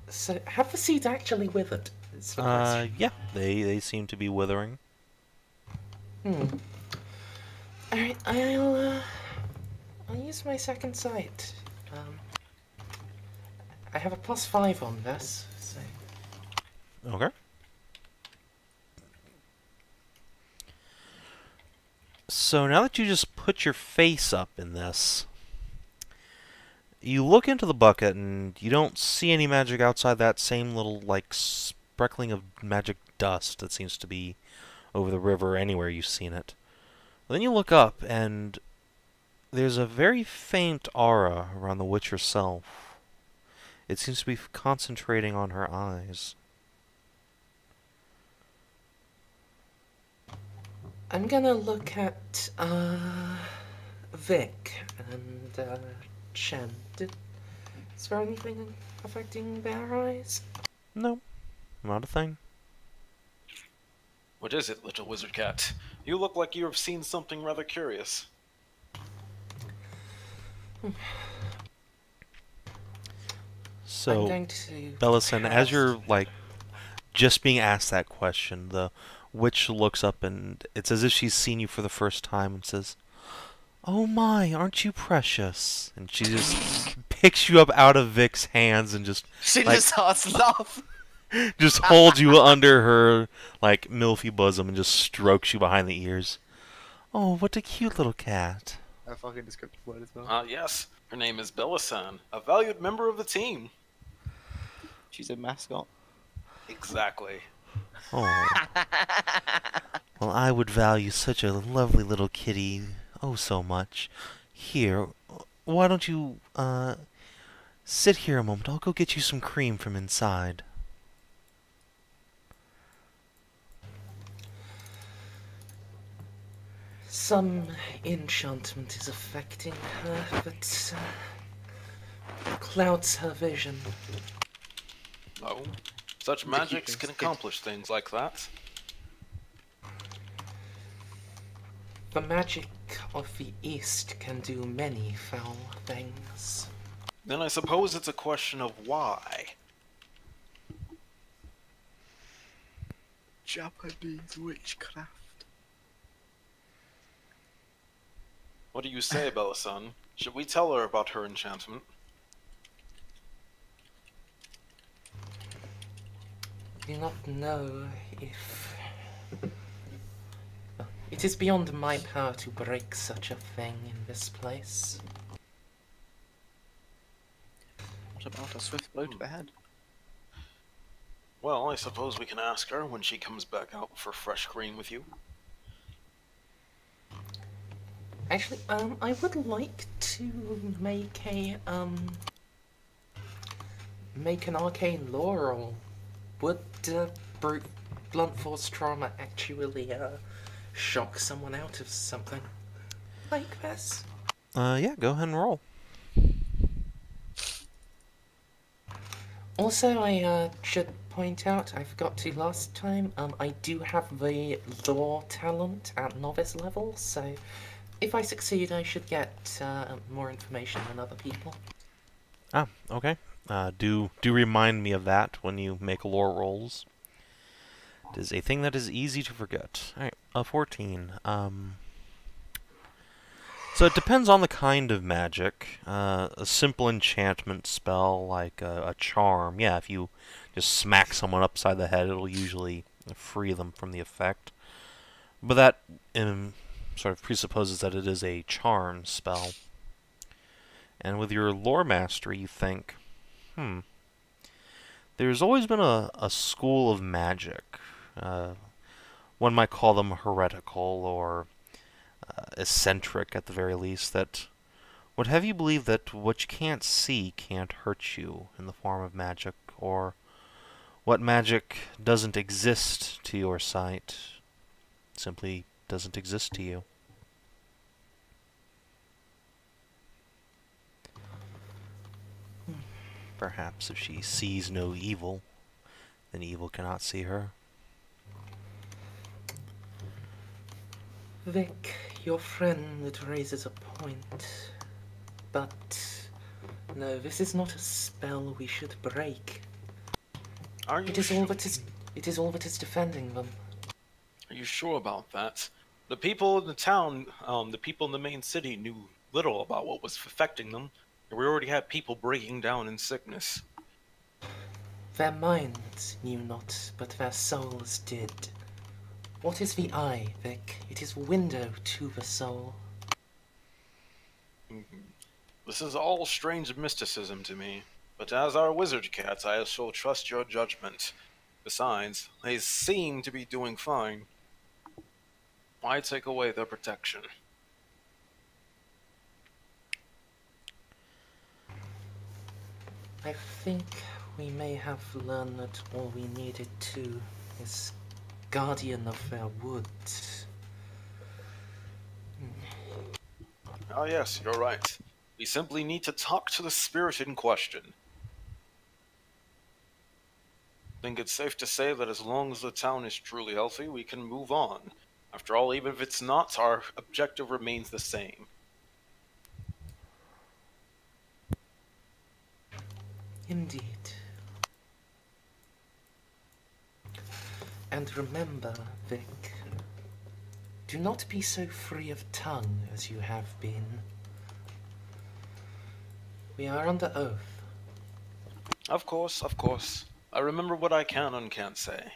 So, have the seeds actually withered? Is the question. Yeah, they seem to be withering. Alright, I'll use my second sight. I have a +5 on this, so... Okay. So now that you just put your face up in this, you look into the bucket and you don't see any magic outside that same little, like, sprinkling of magic dust that seems to be over the river anywhere you've seen it. But then you look up and there's a very faint aura around the witch herself. It seems to be concentrating on her eyes. I'm gonna look at, Vic and, Chen. Is there anything affecting their eyes? No, not a thing. What is it, little wizard cat? You look like you have seen something rather curious. So, I'm going to Bellison, as cast- you're, like, just being asked that question, the witch looks up and it's as if she's seen you for the first time and says, "Oh my, aren't you precious?" And she just picks you up out of Vic's hands and just She like, just starts laughing. just holds you under her, like, milfy bosom and just strokes you behind the ears. "Oh, what a cute little cat." A fucking descriptive word as well. Yes. Her name is Belisan, a valued member of the team. She's a mascot. Exactly. Oh. Well, I would value such a lovely little kitty oh so much. Here, why don't you, sit here a moment. I'll go get you some cream from inside. Some enchantment is affecting her, but clouds her vision. Oh. Such magics can accomplish things like that. The magic of the East can do many foul things. Then I suppose it's a question of why. Japanese witchcraft. What do you say, Belisan? Should we tell her about her enchantment? I do not know if... It is beyond my power to break such a thing in this place. What about a swift blow to the head? Well, I suppose we can ask her when she comes back out for fresh cream with you. Actually, I would like to make an arcane lore roll. Would blunt force trauma actually shock someone out of something like this? Yeah, go ahead and roll. Also, I should point out, I forgot to last time, I do have the lore talent at novice level, so if I succeed, I should get more information than other people. Ah, okay. Do remind me of that when you make lore rolls. It is a thing that is easy to forget. Alright, 14. So it depends on the kind of magic. A simple enchantment spell like a charm, yeah, if you just smack someone upside the head, it'll usually free them from the effect. But that sort of presupposes that it is a charm spell. And with your lore mastery, you think, there's always been a school of magic. One might call them heretical or eccentric at the very least, that would have you believe that what you can't see can't hurt you in the form of magic, or what magic doesn't exist to your sight simply doesn't exist to you. Perhaps if she sees no evil, then evil cannot see her. Vic, your friend raises a point. But no, this is not a spell we should break. Are you It is sure? all that is defending them. Are you sure about that? The people in the town, the people in the main city knew little about what was affecting them. And we already had people breaking down in sickness. Their minds knew not, but their souls did. What is the eye, Vic? It is window to the soul. This is all strange mysticism to me, but as our wizard cats, I shall trust your judgment. Besides, they seem to be doing fine. Why take away their protection? I think we may have learned that all we needed to is guardian of their woods. Ah yes, you're right. We simply need to talk to the spirit in question. I think it's safe to say that as long as the town is truly healthy, we can move on. After all, even if it's not, our objective remains the same. Indeed. And remember, Vic, do not be so free of tongue as you have been. We are under oath. Of course, of course. I remember what I can and can't say.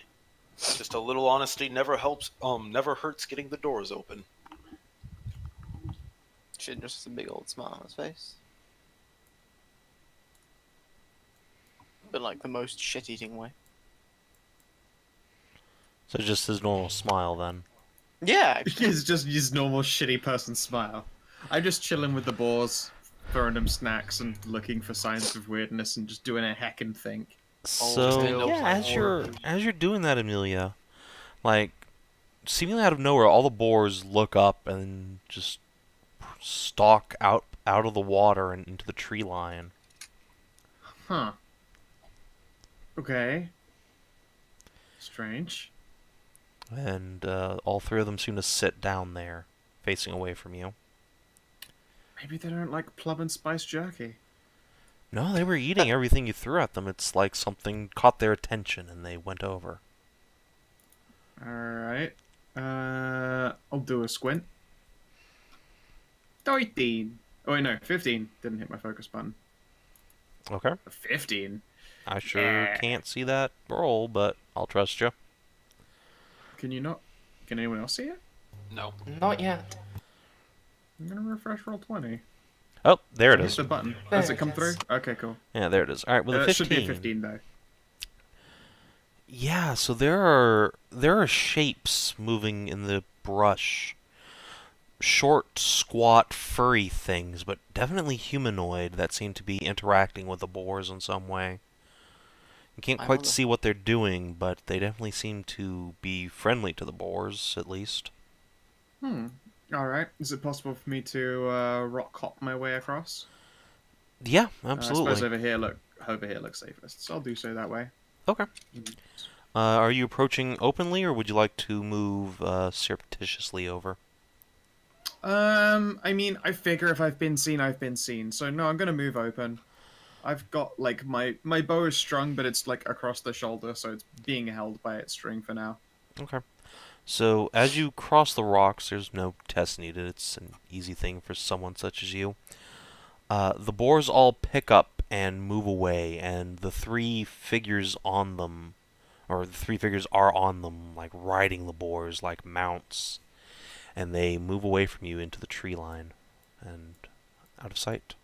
Just a little honesty never hurts getting the doors open. Shit, just a big old smile on his face. But like the most shit-eating way. So just his normal smile then. Yeah, actually. It's just his normal shitty person smile. I'm just chilling with the boars, throwing them snacks and looking for signs of weirdness and just doing a heckin' think. So yeah, as you're doing that, Amelia, like seemingly out of nowhere, all the boars look up and just stalk out of the water and into the tree line. Huh. Okay. Strange. And all three of them seem to sit down there, facing away from you. Maybe they don't like plum and spice jerky. No, they were eating everything you threw at them. It's like something caught their attention and they went over. Alright. I'll do a squint. 13. Oh wait, no, 15. Didn't hit my focus button. Okay. 15? I sure can't see that roll, but I'll trust you. Can you not? Can anyone else see it? No. Not yet. I'm gonna refresh roll 20. Oh, there it Hit is. the button. There Does it it come is. through? Okay, cool. Yeah, there it is. All right, with a 15. It should be a 15 though. Yeah, so there are shapes moving in the brush. Short, squat, furry things, but definitely humanoid that seem to be interacting with the boars in some way. You can't quite see what they're doing, but they definitely seem to be friendly to the boars, at least. Alright. Is it possible for me to rock hop my way across? Yeah, I absolutely. suppose over here looks safest, so I'll do so that way. Okay. Are you approaching openly, or would you like to move surreptitiously over? I mean, I figure if I've been seen, I've been seen. So no, I'm gonna move open. I've got like my bow is strung, but it's like across the shoulder, so it's being held by its string for now. Okay. So as you cross the rocks, there's no test needed. It's an easy thing for someone such as you. The boars all pick up and move away, and the three figures on them, or the three figures are on them, like riding the boars like mounts. And they move away from you into the tree line and out of sight.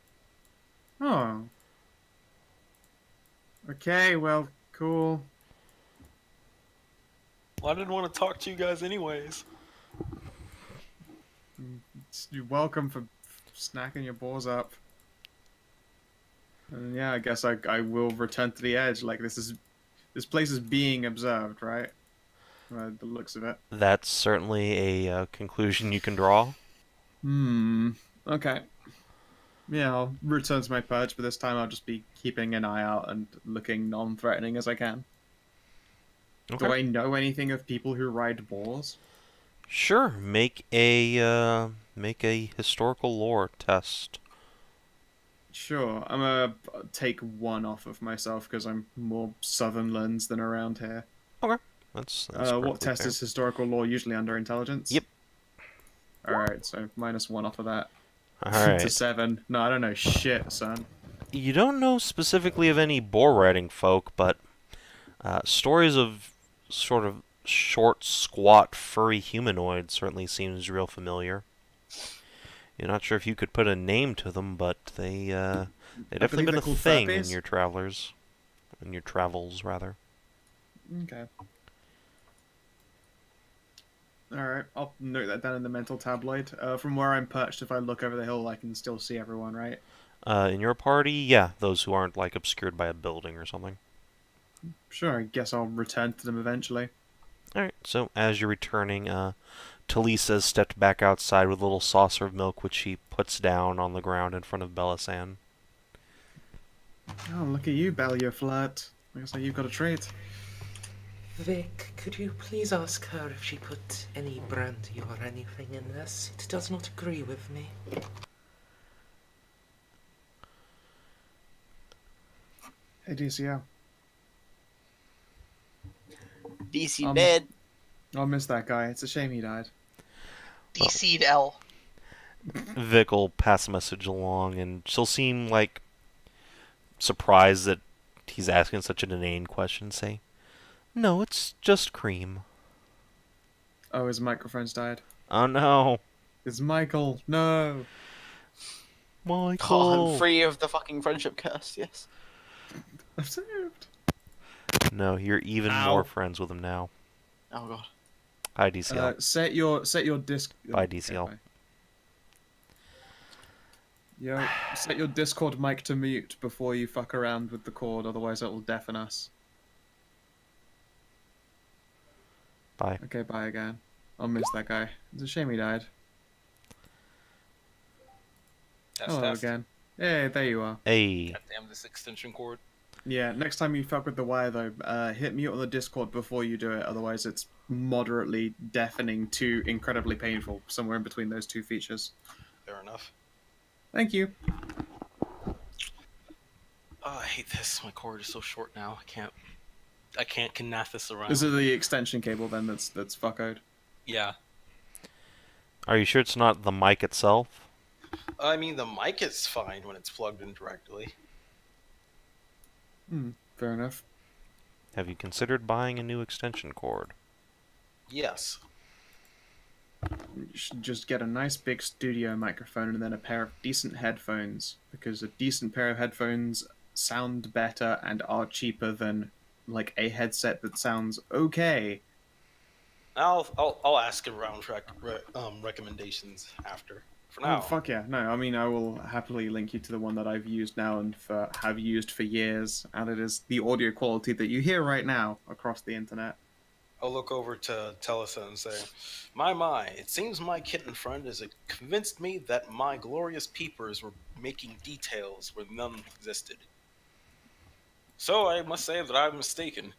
Oh. Okay, well, cool. Well, I didn't want to talk to you guys anyways. You're welcome for snacking your balls up. And yeah, I guess I will return to the edge. Like this place is being observed, right? By the looks of it. That's certainly a conclusion you can draw. Okay. Yeah, I'll return to my perch, but this time I'll just be keeping an eye out and looking non-threatening as I can. Okay. Do I know anything of people who ride boars? Sure. Make a historical lore test. Sure, I'm gonna take one off of myself because I'm more southern lands than around here. Okay. That's What perfectly test fair. is historical law usually under intelligence? Yep. Alright, so -1 off of that. All to right. 7. No, I don't know shit, son. You don't know specifically of any boar riding folk, but stories of sort of short, squat, furry humanoids certainly seems real familiar. You're not sure if you could put a name to them, but they definitely believe been they're a called thing furbies. in your travels rather. Okay. Alright, I'll note that down in the mental tabloid. From where I'm perched, if I look over the hill, I can still see everyone, right? In your party, yeah, those who aren't like obscured by a building or something. Sure, I guess I'll return to them eventually. Alright, so as you're returning, Talisa has stepped back outside with a little saucer of milk, which she puts down on the ground in front of Bellasan. Oh, look at you, Ballier Flirt. Looks like you've got a treat. Vic, could you please ask her if she put any brandy or anything in this? It does not agree with me. Hey, DCO. DC dead. I'll miss that guy. It's a shame he died. DC'd L. Vic will pass a message along, and she'll seem like surprised that he's asking such an inane question. Say, "No, it's just cream." Oh, his microphone's died. Oh no, It's Michael. No. Oh, Michael! I'm free of the fucking friendship curse, yes. I've saved. No, you're even Ow. more friends with him now. Oh god. Hi, DCL. Set your disc. Bye, DCL. bye. Yo, set your Discord mic to mute before you fuck around with the cord, otherwise it will deafen us. Bye. Okay, bye again. I'll miss that guy. It's a shame he died. Hello again. Hey, there you are. Hey. God damn this extension cord. Yeah, next time you fuck with the wire though, hit mute on the Discord before you do it, otherwise it's moderately deafening to incredibly painful, somewhere in between those two features. Fair enough. Thank you. Oh, I hate this. My cord is so short now. I can't knath this around. Is it the extension cable then that's fuckoed? Yeah. Are you sure it's not the mic itself? I mean, the mic is fine when it's plugged in directly. Fair enough. Have you considered buying a new extension cord? Yes. You should just get a nice big studio microphone and then a pair of decent headphones, because a decent pair of headphones sound better and are cheaper than like a headset that sounds okay. I'll ask around recommendations after. For now. Oh fuck yeah! No, I mean I will happily link you to the one that I've used now and have used for years, and it is the audio quality that you hear right now across the internet. I'll look over to Telesa and say, My, it seems my kitten friend has convinced me that my glorious peepers were making details where none existed. So I must say that I'm mistaken.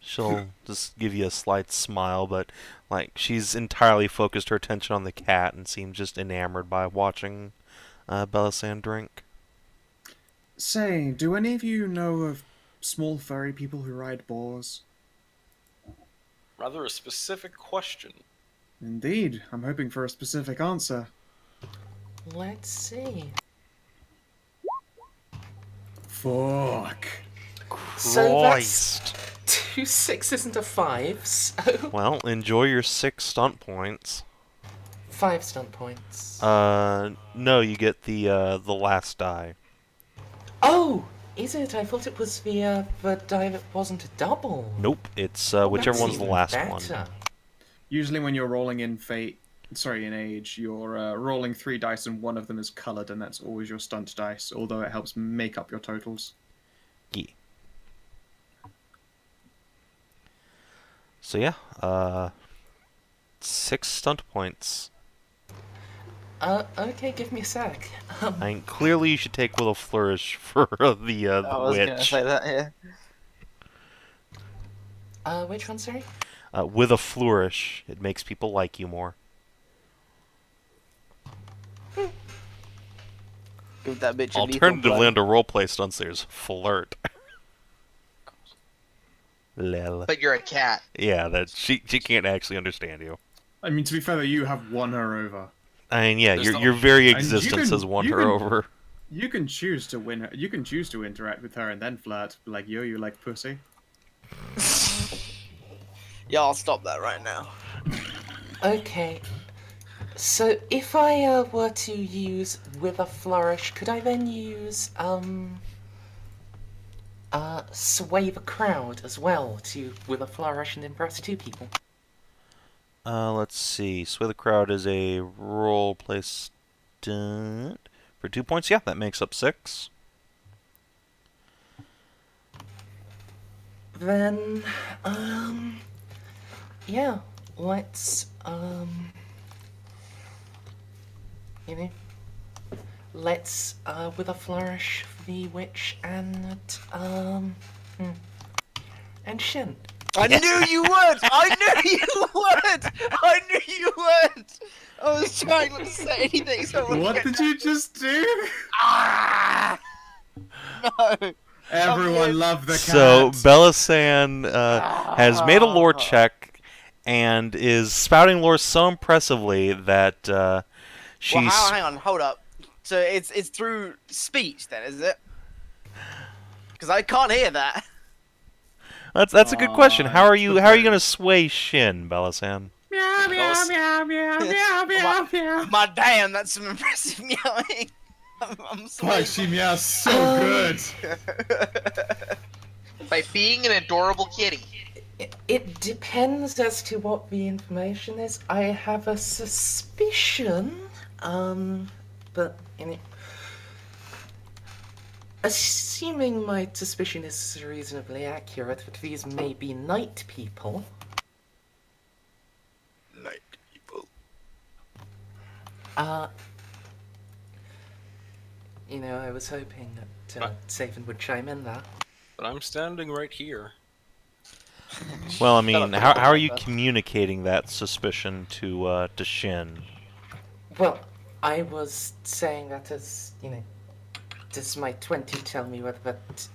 She'll just give you a slight smile, but like she's entirely focused her attention on the cat and seems just enamored by watching Bellasan drink. Say, do any of you know of small furry people who ride boars? Rather a specific question. Indeed, I'm hoping for a specific answer. Let's see. Fuck. So that's Christ. 2 6s and a 5, so Well, enjoy your 6 stunt points. 5 stunt points. No, you get the last die. Oh, is it? I thought it was the die that wasn't a double. Nope, it's Oh, whichever that's one's the even last better. one. Usually when you're rolling in in age, you're rolling 3 dice and one of them is coloured, and that's always your stunt dice, although it helps make up your totals. Yeah. So yeah, 6 stunt points. Okay, give me a sec. I mean, clearly you should take Will Flourish for the I was witch. gonna say that, yeah. Which one, sorry? With a flourish, it makes people like you more. Give that bitch a lethal Alternatively, blow. under roleplay stunts, there's flirt. Lel. But you're a cat. Yeah, that she can't actually understand you. I mean, to be fair, though, you have won her over. I mean, yeah, There's your very And you existence can- has won you her can- over. You can choose to win her. You can choose to interact with her and then flirt. Like, yo, you like pussy? Yeah, I'll stop that right now. Okay. So if I were to use with a flourish, could I then use sway the crowd as well to with a flourish and impress 2 people? Let's see. Sway the crowd is a roleplay stunt for 2 points. Yeah, that makes up 6. Then yeah, let's you know, let's with a flourish the witch and Shin. I knew you would! I knew you would! I knew you would! I was trying not to say anything so What did you just do? Ah! No! Everyone loved the cat. So Bellasan has made a lore check and is spouting lore so impressively that she's. Well, hang on, hold up. So it's through speech then, is it? Because I can't hear that. That's a good question. How are you going to sway Shin, Bellasan? Meow, meow, meow, meow, meow, meow, meow. My damn, that's some impressive meowing. I'm sorry. Fuck, she meows so good. By being an adorable kitty. It depends as to what the information is. I have a suspicion, but you know, assuming my suspicion is reasonably accurate, that these may be night people. Night people. You know, I was hoping that Sav&D would chime in there. But I'm standing right here. Well, I mean, how are you communicating that suspicion to Shin? Well, I was saying that as, you know, does my 20 tell me whether that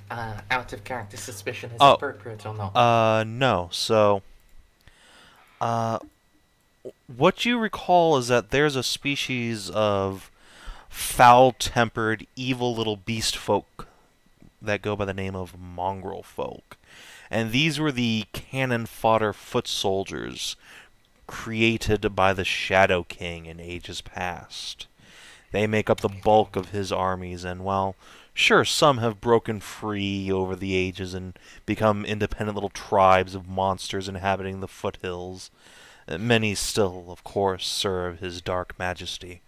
out of character suspicion is appropriate or not? No. So, what you recall is that there's a species of foul-tempered, evil little beast folk that go by the name of mongrel folk. And these were the cannon fodder foot soldiers created by the Shadow King in ages past. They make up the bulk of his armies, and while sure, some have broken free over the ages and become independent little tribes of monsters inhabiting the foothills, many still, of course, serve his dark majesty.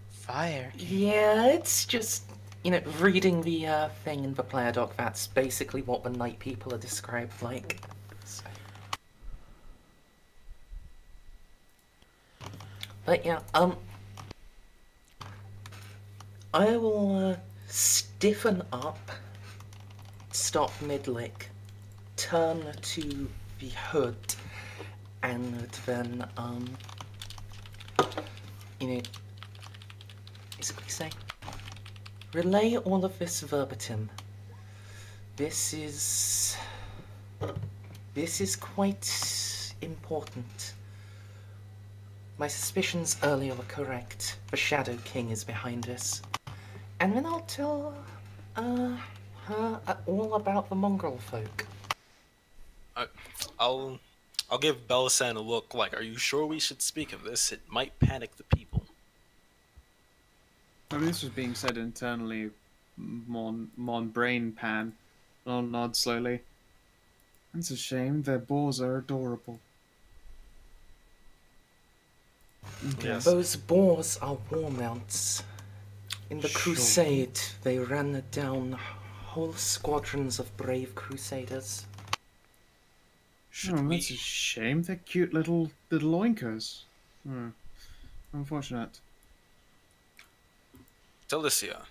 Fire. Yeah, it's just, you know, reading the thing in the player doc, that's basically what the night people are described like. So. But yeah, I will stiffen up, stop mid-lick, turn to the hood, and then, you know, basically say, relay all of this verbatim. This is quite important. My suspicions earlier were correct. The Shadow King is behind this. And then I'll tell her all about the mongrel folk. I'll give Bellasan a look like, are you sure we should speak of this? It might panic the people. I mean, this was being said internally. Mon brain pan. I'll nod slowly. It's a shame. Their boars are adorable. Okay. Yes. Those boars are war mounts. In the Sure. crusade, they ran down whole squadrons of brave crusaders. Should that's a we? shame. They're cute little oinkers. Hmm. Unfortunate. Delicia,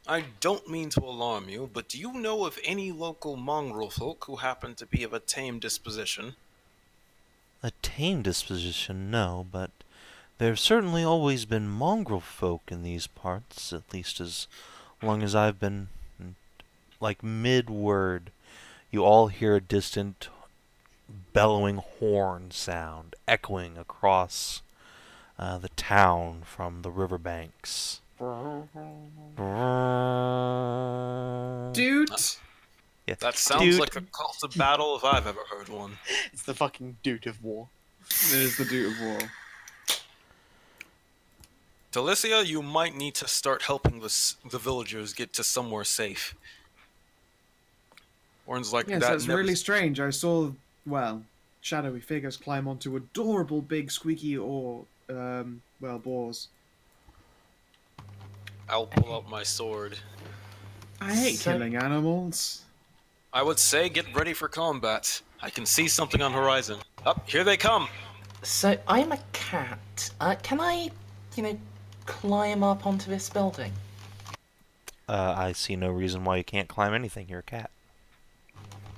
I don't mean to alarm you, but do you know of any local mongrel folk who happen to be of a tame disposition? A tame disposition, no, but there have certainly always been mongrel folk in these parts, at least as long as I've been. Like mid-word, you all hear a distant bellowing horn sound echoing across the town from the riverbanks. Dude! Yeah. That sounds Dude. like a cult of battle if I've ever heard one. It's the fucking dude of war. It is the Dude of War. Delicia, you might need to start helping the villagers get to somewhere safe. Warren's like, Yes, that that's never... really strange. I saw, well, shadowy figures climb onto adorable big squeaky boars. I'll pull out my sword. I hate So- killing animals. I would say get ready for combat. I can see something on horizon. Up, here they come! So, I'm a cat. Can I, climb up onto this building? I see no reason why you can't climb anything. You're a cat.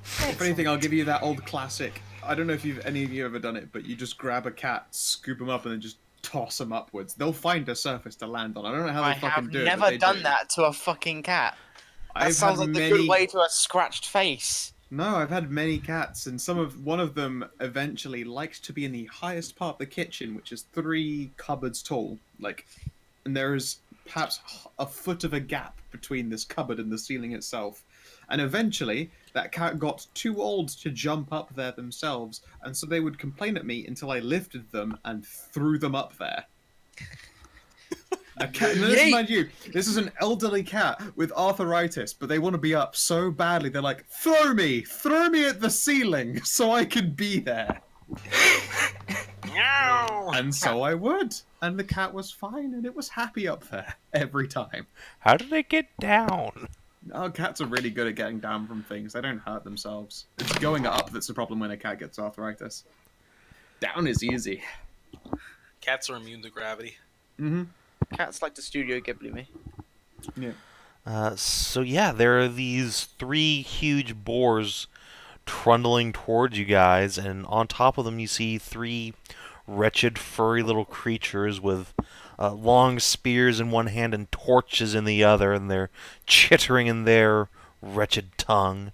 If anything, I'll give you that old classic. I don't know if any of you ever done it, but you just grab a cat, scoop them up, and then just toss them upwards. They'll find a surface to land on. I don't know how they I fucking have do it. never but they done do. that to a fucking cat. That I've sounds had like the many... good way to a scratched face. No, I've had many cats, and one of them eventually liked to be in the highest part of the kitchen, which is 3 cupboards tall. And there is perhaps a foot of a gap between this cupboard and the ceiling itself. And eventually, that cat got too old to jump up there themselves, and so they would complain at me until I lifted them and threw them up there. A cat, and this, mind you, this is an elderly cat with arthritis, but they want to be up so badly, they're like, throw me at the ceiling so I can be there. And so I would. And the cat was fine, and it was happy up there every time. How did it get down? Oh, cats are really good at getting down from things. They don't hurt themselves. It's going up that's the problem when a cat gets arthritis. Down is easy. Cats are immune to gravity. Mm-hmm. Cats like to Studio Ghibli me. Yeah. So yeah, there are these 3 huge boars trundling towards you guys, and on top of them you see 3 wretched, furry little creatures with long spears in one hand and torches in the other, and they're chittering in their wretched tongue.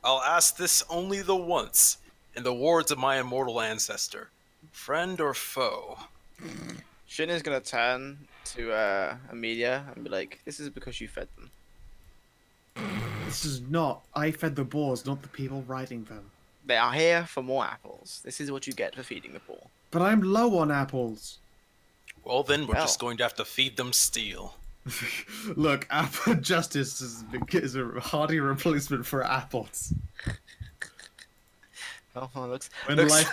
I'll ask this only the once, in the words of my immortal ancestor. Friend or foe? Shin is gonna turn to Amelia and be like, "This is because you fed them." This is not. I fed the boars, not the people riding them. They are here for more apples. This is what you get for feeding the poor. But I'm low on apples. Well then, we're Well. just going to have to feed them steel. Look, apple justice is a hearty replacement for apples. Oh, looks. When looks... life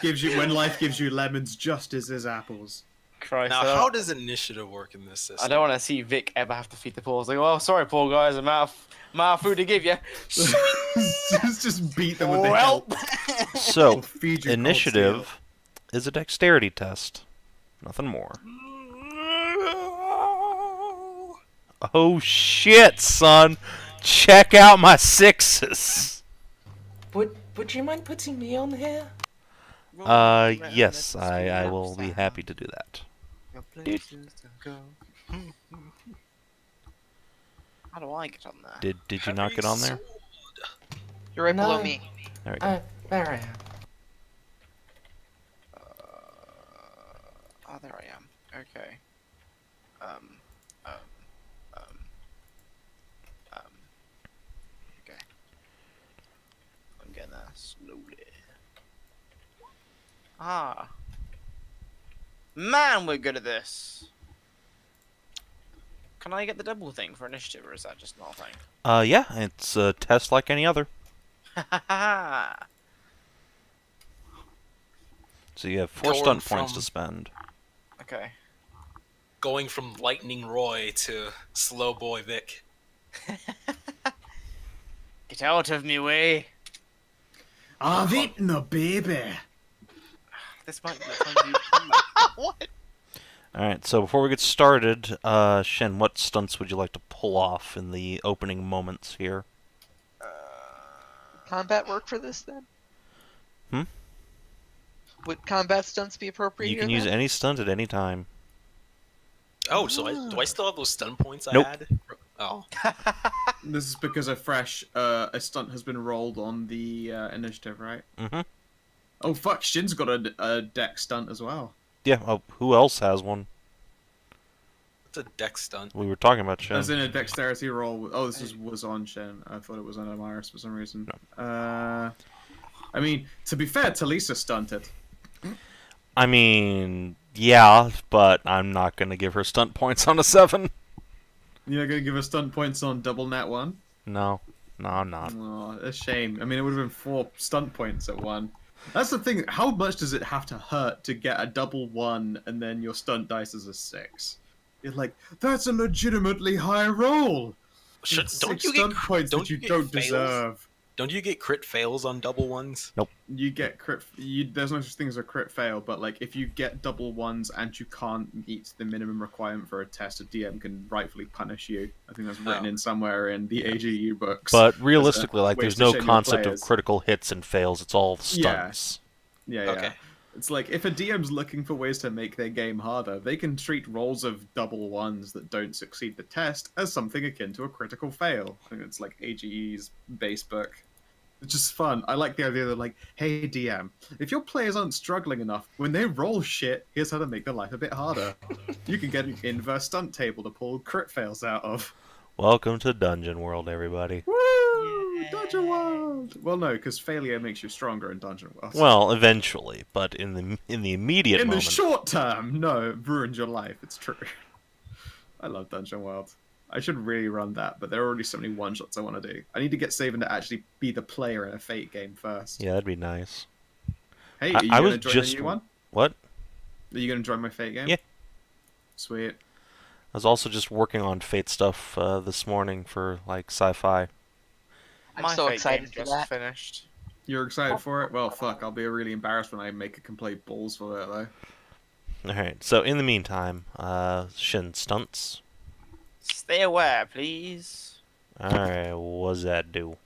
gives you lemons, justice is apples. Christ, Now, I don't- how does initiative work in this system? I don't want to see Vic ever have to feed the poor. It's like, well, sorry, poor guys, I'm out of food to give you. just beat them with the Well, hilt. So, Feed you cold initiative is a dexterity test. Nothing more. Oh shit, son! Check out my 6s! Would you mind putting me on here? Yes, I will be happy to do that. How do I get on there? Did you not get on there? You're right below No. me. There we go. There I am. Oh, there I am. Okay. Okay. I'm getting there slowly. Ah. Man, we're good at this. Can I get the double thing for initiative, or is that just not a thing? Yeah, it's a test like any other. Ha ha ha! So you have 4 Going stunt points from- to spend. Okay. Going from Lightning Roy to Slow Boy Vic. Get out of me way. I've eaten a baby. This might be the time you come back. What? Alright, so before we get started, Shen, what stunts would you like to pull off in the opening moments here? Combat work for this then? Hmm? Would combat stunts be appropriate You here can use then? any stunt at any time. Oh, so do I still have those stun points Nope. I had? Oh. This is because a stunt has been rolled on the initiative, right? Mm-hmm. Oh fuck, Shin's got a deck stunt as well. Yeah, who else has one? It's a dex stunt. We were talking about Shen. As in a dexterity roll. Oh, was on Shin. I thought it was on Amaris for some reason. No. I mean, to be fair, Talisa stunted. I mean, yeah, but I'm not going to give her stunt points on a 7. You're not gonna give her stunt points on double nat 1? No, I'm not. Oh, a shame. I mean, it would have been 4 stunt points at 1. That's the thing. How much does it have to hurt to get a double 1 and then your stunt dice is a 6? You're like, that's a legitimately high roll. It's Don't 6 you stunt get points don't that you you get don't fails? deserve. Don't you get crit fails on double ones? You get crit. There's no such thing as a crit fail, but like if you get double 1s and you can't meet the minimum requirement for a test, a DM can rightfully punish you. I think that's written in somewhere in the AGU books. But realistically, like, ways there's to no shame your concept of players. critical hits and fails. It's all stunts. Yeah. Okay. It's like if a DM's looking for ways to make their game harder, they can treat rolls of double 1s that don't succeed the test as something akin to a critical fail. I think it's like AGE's base book. It's just fun. I like the idea that, like, hey DM, if your players aren't struggling enough, when they roll shit, here's how to make their life a bit harder. You can get an inverse stunt table to pull crit fails out of. Welcome to Dungeon World, everybody. Woo! Dungeon World! Well, no, because failure makes you stronger in Dungeon World. Well, eventually, but in the immediate in the moment, short term, no, it ruined your life. It's true. I love Dungeon World. I should really run that, but there are already so many one-shots I want to do. I need to get Sav&D to actually be the player in a Fate game first. yeah, that'd be nice. Hey, I are you going was to join just- the new one? What? Are you going to join my Fate game? Yeah. Sweet. I was also just working on Fate stuff this morning for, like, sci-fi. I'm My so fate excited game for just that. finished. You're excited for it? Well, fuck, I'll be really embarrassed when I make a complete balls for it, though. Alright, so in the meantime, Shin stunts. Stay aware, please. Alright, what does that do?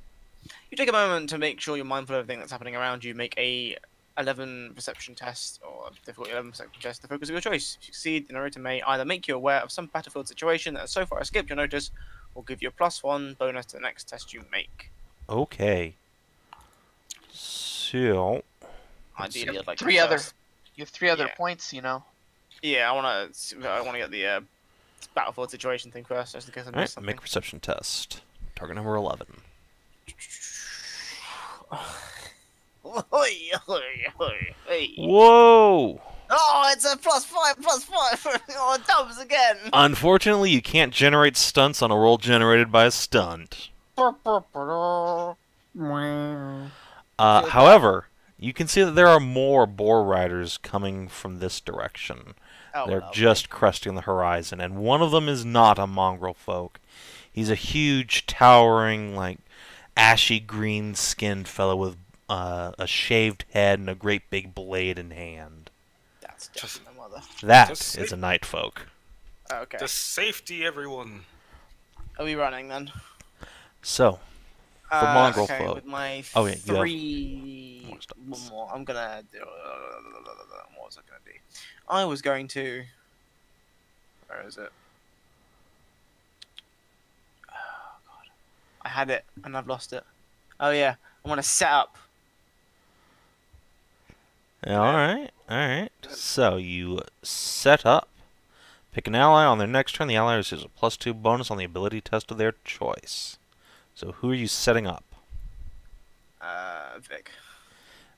You take a moment to make sure you're mindful of everything that's happening around you. Make a 11 perception test or a difficult 11 perception test. The focus of your choice. If you succeed, the narrator may either make you aware of some battlefield situation that has so far escaped your notice, or give you a +1 bonus to the next test you make. Okay. So, Ideally, I'd like Three to other. first- You have 3 other Yeah. points, you know. Yeah, I want to get the battlefield situation thing first, just in case I miss alright, something. make a perception test. Target number 11. Whoa! Oh, it's a +5. Oh, dubs again. Unfortunately, you can't generate stunts on a roll generated by a stunt. However, you can see that there are more boar riders coming from this direction. Oh, They're well, just cresting the horizon, and one of them is not a mongrel folk. He's a huge, towering, like, ashy green-skinned fellow with a shaved head and a great big blade in hand. That's just my mother. That Just is a night folk. Okay. To safety, everyone. Are we running then? So, for mongrel okay, folk. with my Oh, yeah, you have 3... more stunts. One more. I'm gonna do... What was I gonna do? I was going to... Where is it? Oh, God. I had it, and I've lost it. Oh, yeah. I want to set up. Alright. So, you set up. Pick an ally on their next turn. The ally receives a +2 bonus on the ability test of their choice. So, who are you setting up? Vic.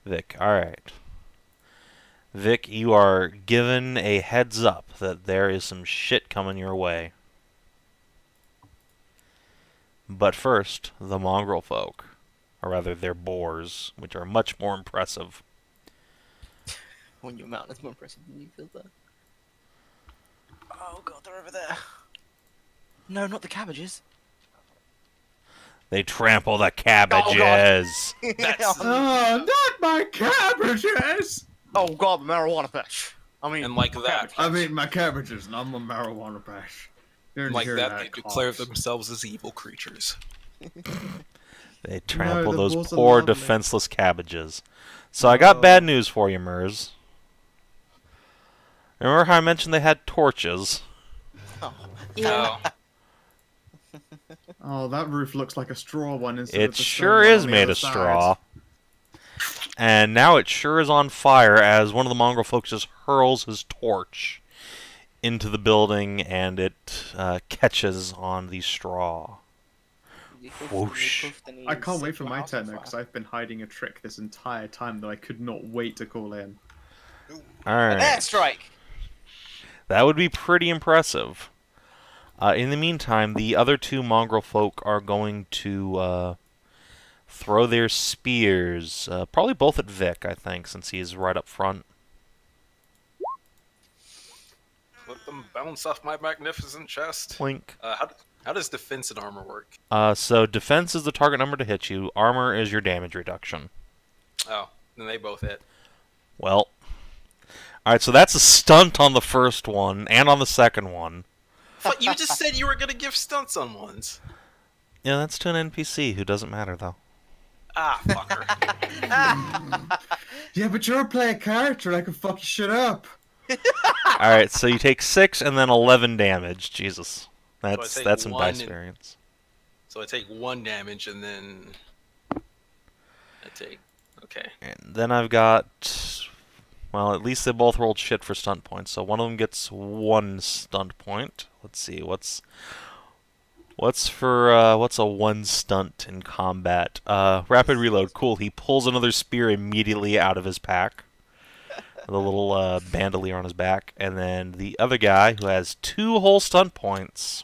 Vic, alright. Vic, you are given a heads up that there is some shit coming your way. But first, the mongrel folk. Or rather, their boars, which are much more impressive. When your mountain is more impressive than you feel that. Oh, God, they're over there. No, not the cabbages. They trample the cabbages. Oh, not my cabbages! Oh god, the marijuana patch. I mean, And like that, I mean, my cabbages, not my marijuana patch. Didn't like hear that, they declare cops. themselves as evil creatures. They trample the those bulls are poor, lovely. defenseless cabbages. So I got bad news for you, Mers. Remember how I mentioned they had torches? Yeah. Oh, that roof looks like a straw one instead It of the sure stone one is on the made other of side. straw. And now it sure is on fire as one of the mongrel folks just hurls his torch into the building and it catches on the straw. Whoosh. I can't wait for my turn though, because I've been hiding a trick this entire time that I could not wait to call in. Alright. Airstrike! That would be pretty impressive. In the meantime, the other two mongrel folk are going to throw their spears, probably both at Vic, I think, since he's right up front. Let them bounce off my magnificent chest. Blink. How does defense and armor work? So defense is the target number to hit you. Armor is your damage reduction. Oh, then they both hit. Well, alright, so that's a stunt on the first one, and on the second one. But you just said you were gonna give stunts on ones. Yeah, that's to an NPC who doesn't matter, though. Ah, fucker. Yeah, but you're a player character, I can fuck your shit up. Alright, so you take 6 and then 11 damage. Jesus. That's take some one dice and- variance. So I take 1 damage and then I take. Okay. And then I've got... Well, at least they both rolled shit for stunt points, so one of them gets 1 stunt point. Let's see, what's a 1 stunt in combat? Rapid reload, cool. He pulls another spear immediately out of his pack. The little bandolier on his back. And then the other guy, who has 2 whole stunt points,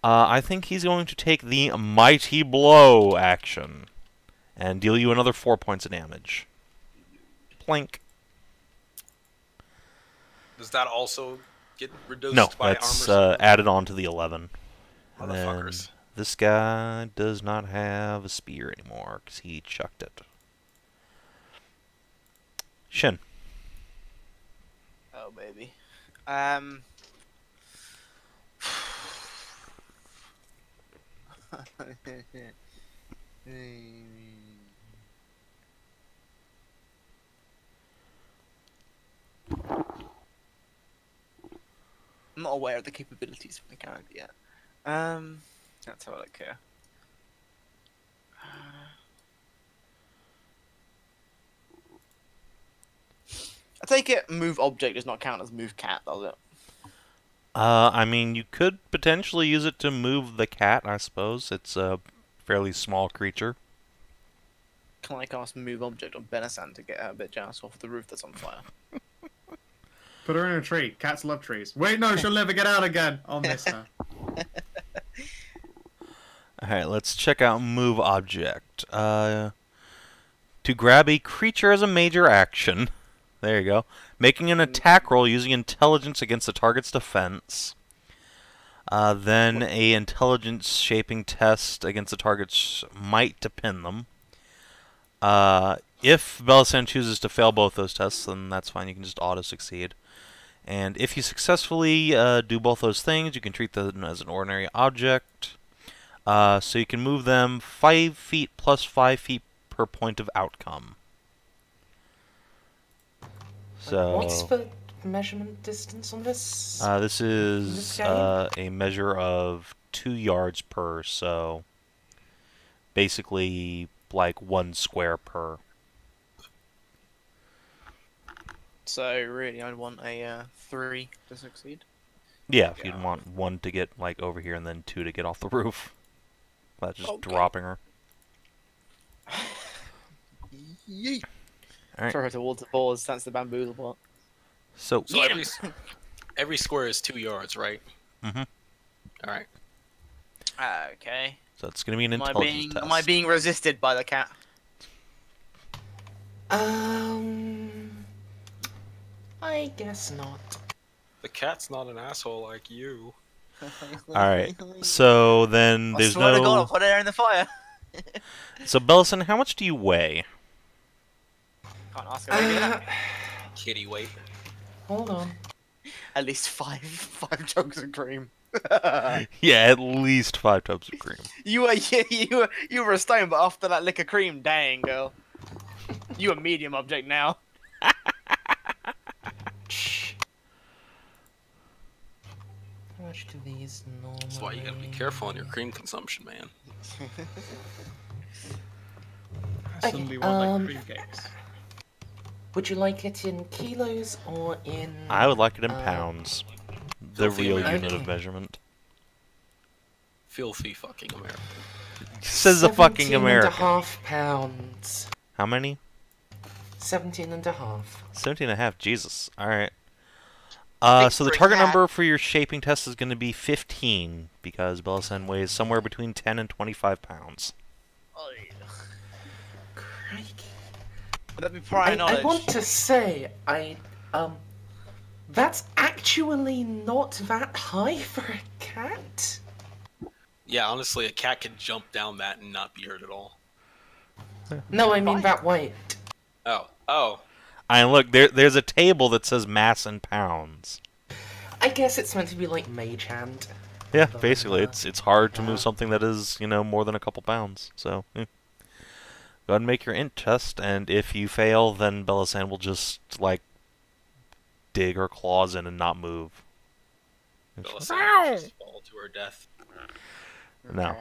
I think he's going to take the Mighty Blow action and deal you another 4 points of damage. Plink. Does that also get reduced No, by that's armor? added on to the 11. And then Motherfuckers. this guy does not have a spear anymore because he chucked it. Shin. Oh, baby. I'm not aware of the capabilities of the character yet. Let's have a look here. I take it move object does not count as move cat, does it? I mean, you could potentially use it to move the cat, I suppose. It's a fairly small creature. Can I cast move object on Benasan to get her bitch ass off the roof that's on fire? Put her in a tree. Cats love trees. Wait, no, she'll never get out again. I'll miss her. Alright, let's check out move object. To grab a creature as a major action. There you go. Making an attack roll using intelligence against the target's defense. Then a intelligence shaping test against the target's might to pin them. If Belisan chooses to fail both those tests, then that's fine. You can just auto-succeed. And if you successfully do both those things, you can treat them as an ordinary object. So you can move them 5 feet plus 5 feet per point of outcome. So What's the measurement distance on this? this is this game? a measure of 2 yards per, so basically like 1 square per. So really, I'd want a 3 to succeed. Yeah, if you'd want 1 to get like over here and then 2 to get off the roof. That's just Okay. dropping her. Yeet. Alright. Throw her towards the balls. That's the bamboozle part. So So every square is 2 yards, right? Mhm. All right. Okay. So it's going to be an Am intelligence test. am I being resisted by the cat? I guess not. The cat's not an asshole like you. Alright, so then I there's swear to God, I'll no... put it in the fire. So, Bellison, how much do you weigh? Can't ask her that. Kitty weight. Hold on. At least five jugs of cream. Yeah, at least 5 tubs of cream. You were a stone, but after that lick of cream, dang girl. You a medium object now. How much do these normally... That's why you gotta be careful on your cream consumption, man. I suddenly want like cream cakes. Would you like it in kilos or in... I would like it in pounds. The Filthy real American. unit of measurement. Filthy fucking American. Says the fucking American. 17.5 pounds. How many? 17.5. 17.5, Jesus. Alright. Big So the for a target cat. number for your shaping test is going to be 15, because Bellison weighs somewhere between 10 and 25 pounds. Oh, yeah. Crikey. Would that be prior I knowledge? want to say, that's actually not that high for a cat. Yeah, honestly, a cat could jump down that and not be hurt at all. No, I mean that weight. Oh. And look, there's a table that says mass in pounds. I guess it's meant to be like mage hand. Yeah, But, basically, it's hard to yeah. move something that is, more than a couple pounds. So, go ahead and make your int test, and if you fail, then Bellison will just, dig her claws in and not move. Bellison will just fall to her death. No,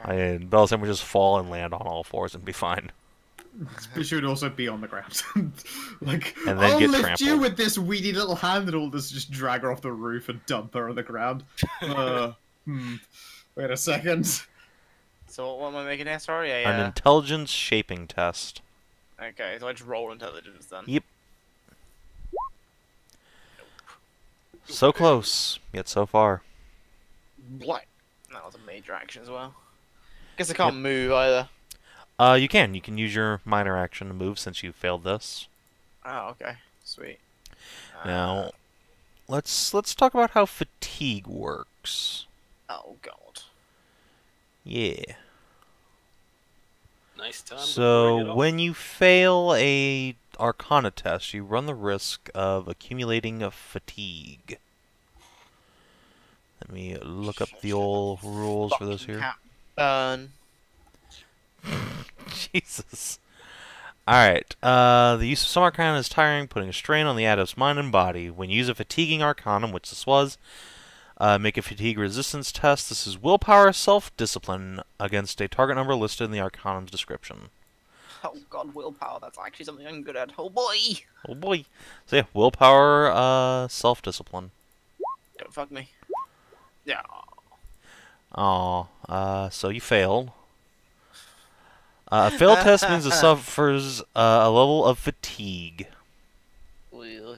Bellison will just fall and land on all fours and be fine. It should also be on the ground. Like, And then I'll get lift trampled. you with this weedy little hand, and all this just drag her off the roof and dump her on the ground. Wait a second. So what am I making here? Sorry, An intelligence shaping test. Okay, so I just roll intelligence then. Yep. So close, yet so far. What? That was a major action as well. Guess I can't move either. You can use your minor action to move since you failed this. Oh, okay. Sweet. Now, let's talk about how fatigue works. Oh, God. Yeah. Nice time. to bring it So, up. when you fail a Arcana test, you run the risk of accumulating a fatigue. Let me look up the old rules for this here. Cat burn. Jesus. Alright, the use of some Arcana is tiring, putting a strain on the Adept's mind and body. When you use a fatiguing Arcanum, which this was, make a fatigue resistance test. This is willpower self-discipline against a target number listed in the Arcanum's description. Oh, God, willpower. That's actually something I'm good at. Oh, boy. Oh boy. So yeah, willpower, self-discipline. Don't fuck me. Yeah. Aw, so you failed. A failed test means it suffers a level of fatigue.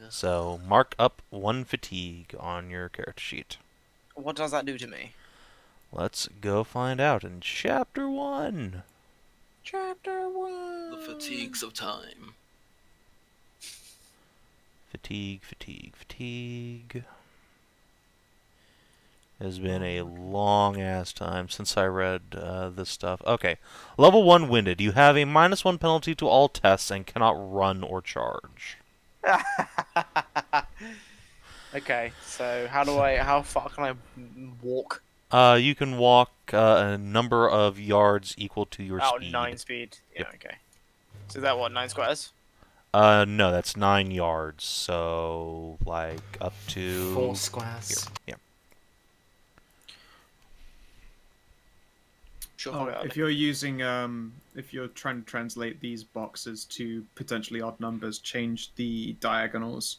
So mark up 1 fatigue on your character sheet. What does that do to me? Let's go find out in Chapter 1. Chapter 1. The fatigues of time. Fatigue, fatigue, fatigue. It has been a long-ass time since I read this stuff. Okay. Level 1 winded. You have a -1 penalty to all tests and cannot run or charge. Okay, so how far can I walk? You can walk a number of yards equal to your Oh, speed. 9 speed. Yeah, Yep. okay. So is that what, 9 squares? No, that's 9 yards. So, up to... 4 squares. Here. Yeah. Sure. Oh, if you're using, if you're trying to translate these boxes to potentially odd numbers, change the diagonals.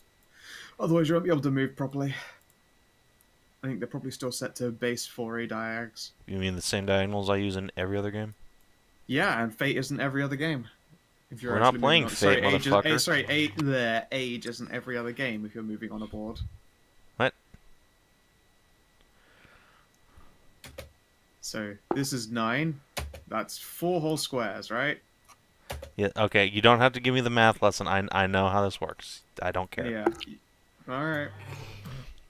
Otherwise, you won't be able to move properly. I think they're probably still set to base 4A diags. You mean the same diagonals I use in every other game? Yeah, and Fate isn't every other game. If you're We're not actually playing moving on... Fate, sorry, motherfucker. Age isn't every other game if you're moving on a board. What? So, this is 9. That's 4 whole squares, right? Yeah, okay, you don't have to give me the math lesson. I know how this works. I don't care. Yeah. Alright.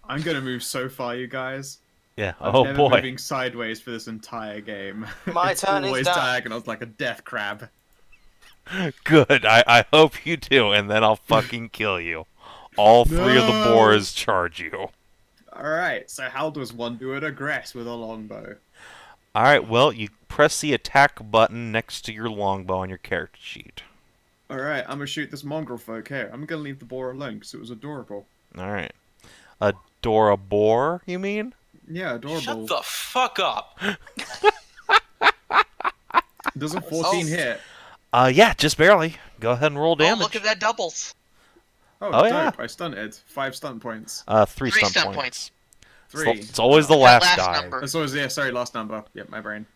I'm gonna move so far, you guys. Yeah. I'm Oh never boy. moving sideways for this entire game. My It's turn is always done. diagonals like a death crab. Good. I hope you do, and then I'll fucking kill you. All three of the No! boars charge you. Alright, so how does one do an aggress with a longbow? Alright, well, you press the attack button next to your longbow on your character sheet. Alright, I'm gonna shoot this mongrel folk here. I'm gonna leave the boar alone because it was adorable. Alright. Adorable, you mean? Yeah, adorable. Shut the fuck up. Does a 14 hit? Yeah, just barely. Go ahead and roll Oh, damage. look at that doubles. Oh, Oh, dope. yeah. I stunted. 5 stun points. Three Three stunt stunt points. Three. It's always the That last last die. number. That's always, yeah, sorry, last number. Yep, my brain.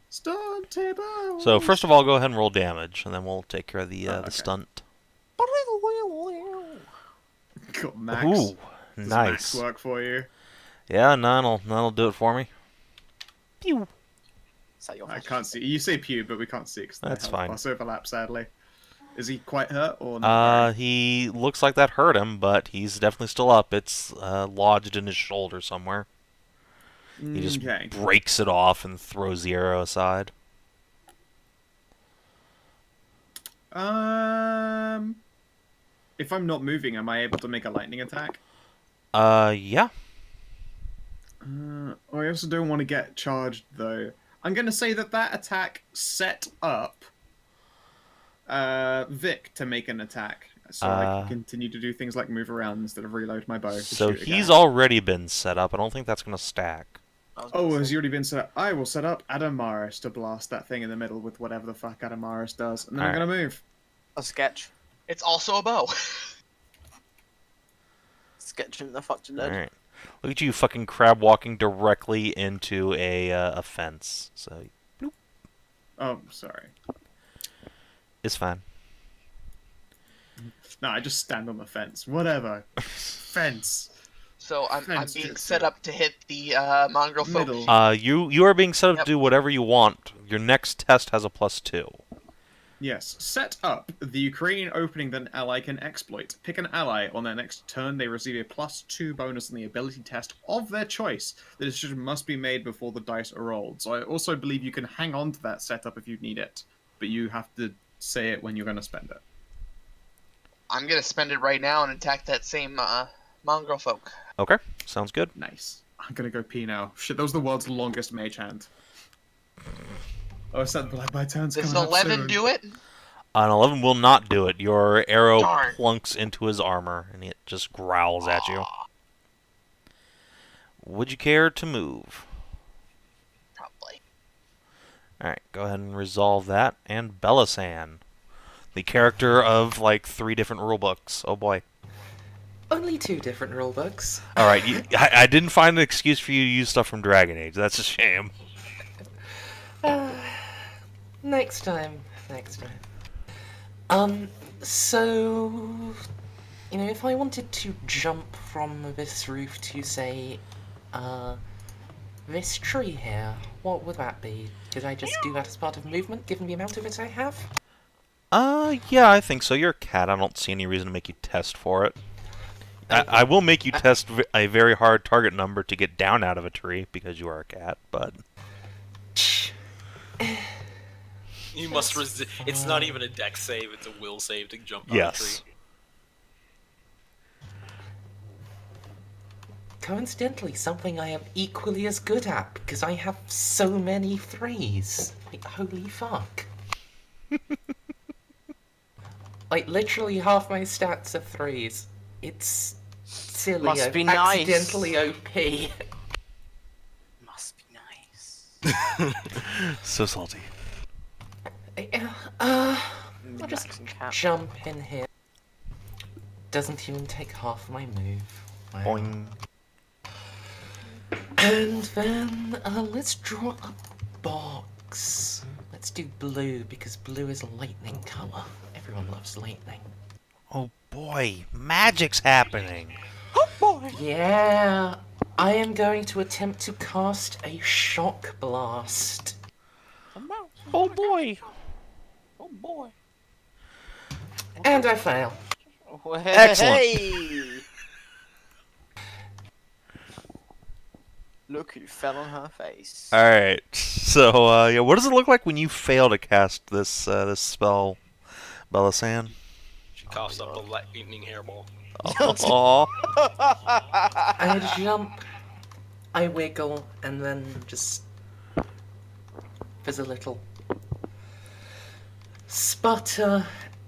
Stun table! So first of all, go ahead and roll damage, and then we'll take care of the okay. stunt. Got Max. Ooh, Does nice. Max work for you? Yeah, nine'll do it for me. Pew. Is that your I can't see. You say pew, but we can't see because That's fine. Us overlap, sadly. Is he quite hurt or not? He looks like that hurt him, but he's definitely still up. It's lodged in his shoulder somewhere. He just Okay. breaks it off and throws the arrow aside. If I'm not moving, am I able to make a lightning attack? Yeah. I also don't want to get charged, though. I'm going to say that attack set up Vic to make an attack. So I can continue to do things like move around instead of reload my bow. So he's already been set up. I don't think that's going to stack. Oh, has he already been set up? I will set up Adamaris to blast that thing in the middle with whatever the fuck Adamaris does. And then I'm going to move. A sketch. It's also a bow. Sketch him the fuck to dead. Alright. Look at you fucking crab walking directly into a fence. So, bloop. Oh, sorry. It's fine. No, I just stand on the fence. Whatever. Fence. So I'm Fence being just set up to hit the mongrel folk. Middle. You are being set up Yep. to do whatever you want. Your next test has a +2. Yes. Set up. The Ukrainian opening that an ally can exploit. Pick an ally. On their next turn, they receive a +2 bonus on the ability test of their choice. The decision must be made before the dice are rolled. So I also believe you can hang on to that setup if you need it. But you have to say it when you're going to spend it. I'm gonna spend it right now and attack that same mongrel folk. Okay, sounds good. Nice. I'm going to go pee now. Shit, that was the world's longest mage hand. Oh, it's not like my turn's Does coming up 11 soon. do it? An 11 will not do it. Your arrow Darn. plunks into his armor, and it just growls at you. Would you care to move? Probably. Alright, go ahead and resolve that. And Bellasan, the character of, like, 3 different rulebooks. Oh boy. Only 2 different rulebooks. Alright, I didn't find an excuse for you to use stuff from Dragon Age. That's a shame. Next time. So, you know, if I wanted to jump from this roof to, say, this tree here, what would that be? Could I just do that as part of movement, given the amount of it I have? Yeah, I think so. You're a cat. I don't see any reason to make you test for it. I will make you test a very hard target number to get down out of a tree, because you are a cat, but... You must resist. It's not even a dex save, it's a will save to jump out of a Yes. tree. Coincidentally, something I am equally as good at, because I have so many 3s. Like, holy fuck. Like, literally half my stats are 3s. It's silly. Must I'm be nice. accidentally OP. Must be nice. So salty. I'll just Relaxing cat. jump in here. Doesn't even take half my move. Wow. Boing. And then, let's draw a box. Let's do blue, because blue is a lightning color. Everyone loves lightning. Oh boy, magic's happening. Yeah, I am going to attempt to cast a shock blast. Oh boy. Oh boy. And I fail. Excellent. Hey! Look who fell on her face. Alright, so, yeah, what does it look like when you fail to cast this, this spell, Belasan? She coughs up a lightning hairball. Aww. I jump, I wiggle, and then just... There's a little sputter,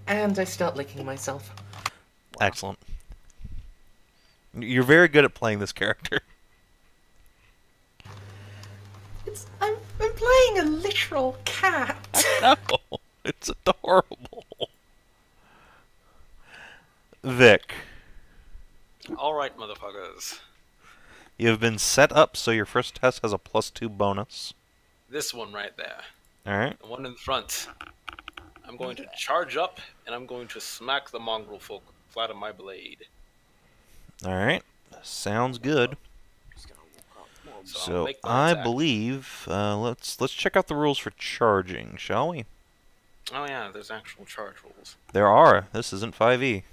and I start licking myself. Excellent. You're very good at playing this character. I'm playing a literal cat. No, it's adorable. Vic, Alright, motherfuckers. you have been set up so your first test has a +2 bonus. This one right there. Alright. The one in front. I'm going to charge up, and I'm going to smack the mongrel folk flat on my blade. Alright. Sounds good. I'll So make my I attack. believe let's check out the rules for charging, shall we? Oh yeah, there's actual charge rules. There are. This isn't 5e.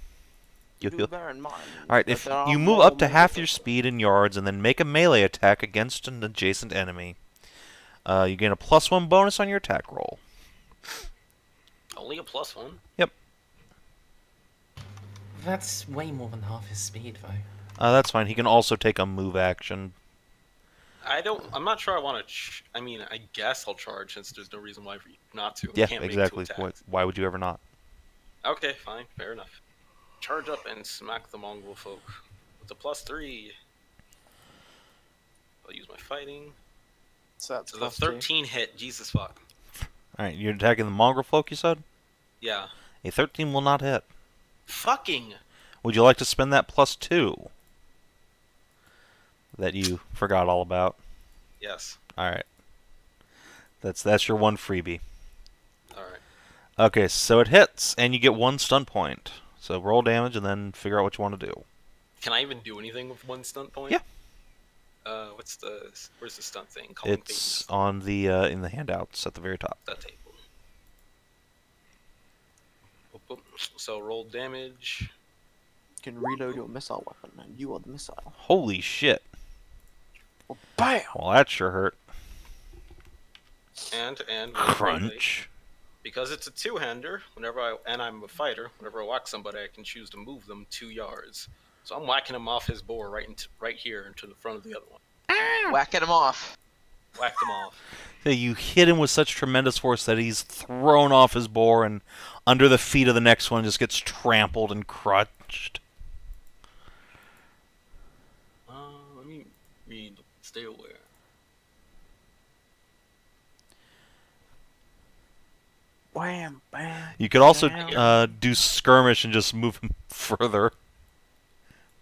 Do bear in mind. Alright, that if there are you move more up to half monsters. your speed in yards and then make a melee attack against an adjacent enemy, you gain a +1 bonus on your attack roll. Only a +1. That's way more than half his speed, though. That's fine. He can also take a move action. I'm not sure I want to. I mean, I guess I'll charge since there's no reason why for you not to. I Yeah, can't exactly. Make 2 attacks. Why would you ever not? Okay, fine, fair enough. Charge up and smack the mongrel folk with a +3. I'll use my fighting. So that's So the +2. 13 hit. Jesus fuck. Alright, you're attacking the mongrel folk, you said? Yeah. A 13 will not hit. Fucking. Would you like to spend that +2 that you forgot all about? Yes. Alright. That's your one freebie. All right. Okay, so it hits, and you get 1 stun point. So roll damage and then figure out what you want to do. Can I even do anything with 1 stunt point? Yeah. Where's the stunt thing? Calling It's things. on the in the handouts at the very top. That table. Boop, boop. So roll damage. You can reload your missile weapon, and you are the missile. Holy shit. Well, bam! Well, that sure hurt. And Crunch. because it's a 2-hander. And I'm a fighter. Whenever I whack somebody, I can choose to move them 2 yards. So I'm whacking him off his boar right here into the front of the other one. Whacking him off. Whacked him off. So you hit him with such tremendous force that he's thrown off his boar and under the feet of the next one just gets trampled and crushed. Let me read. Stay aware. Wham, bam. You could also Damn. do skirmish and just move him further.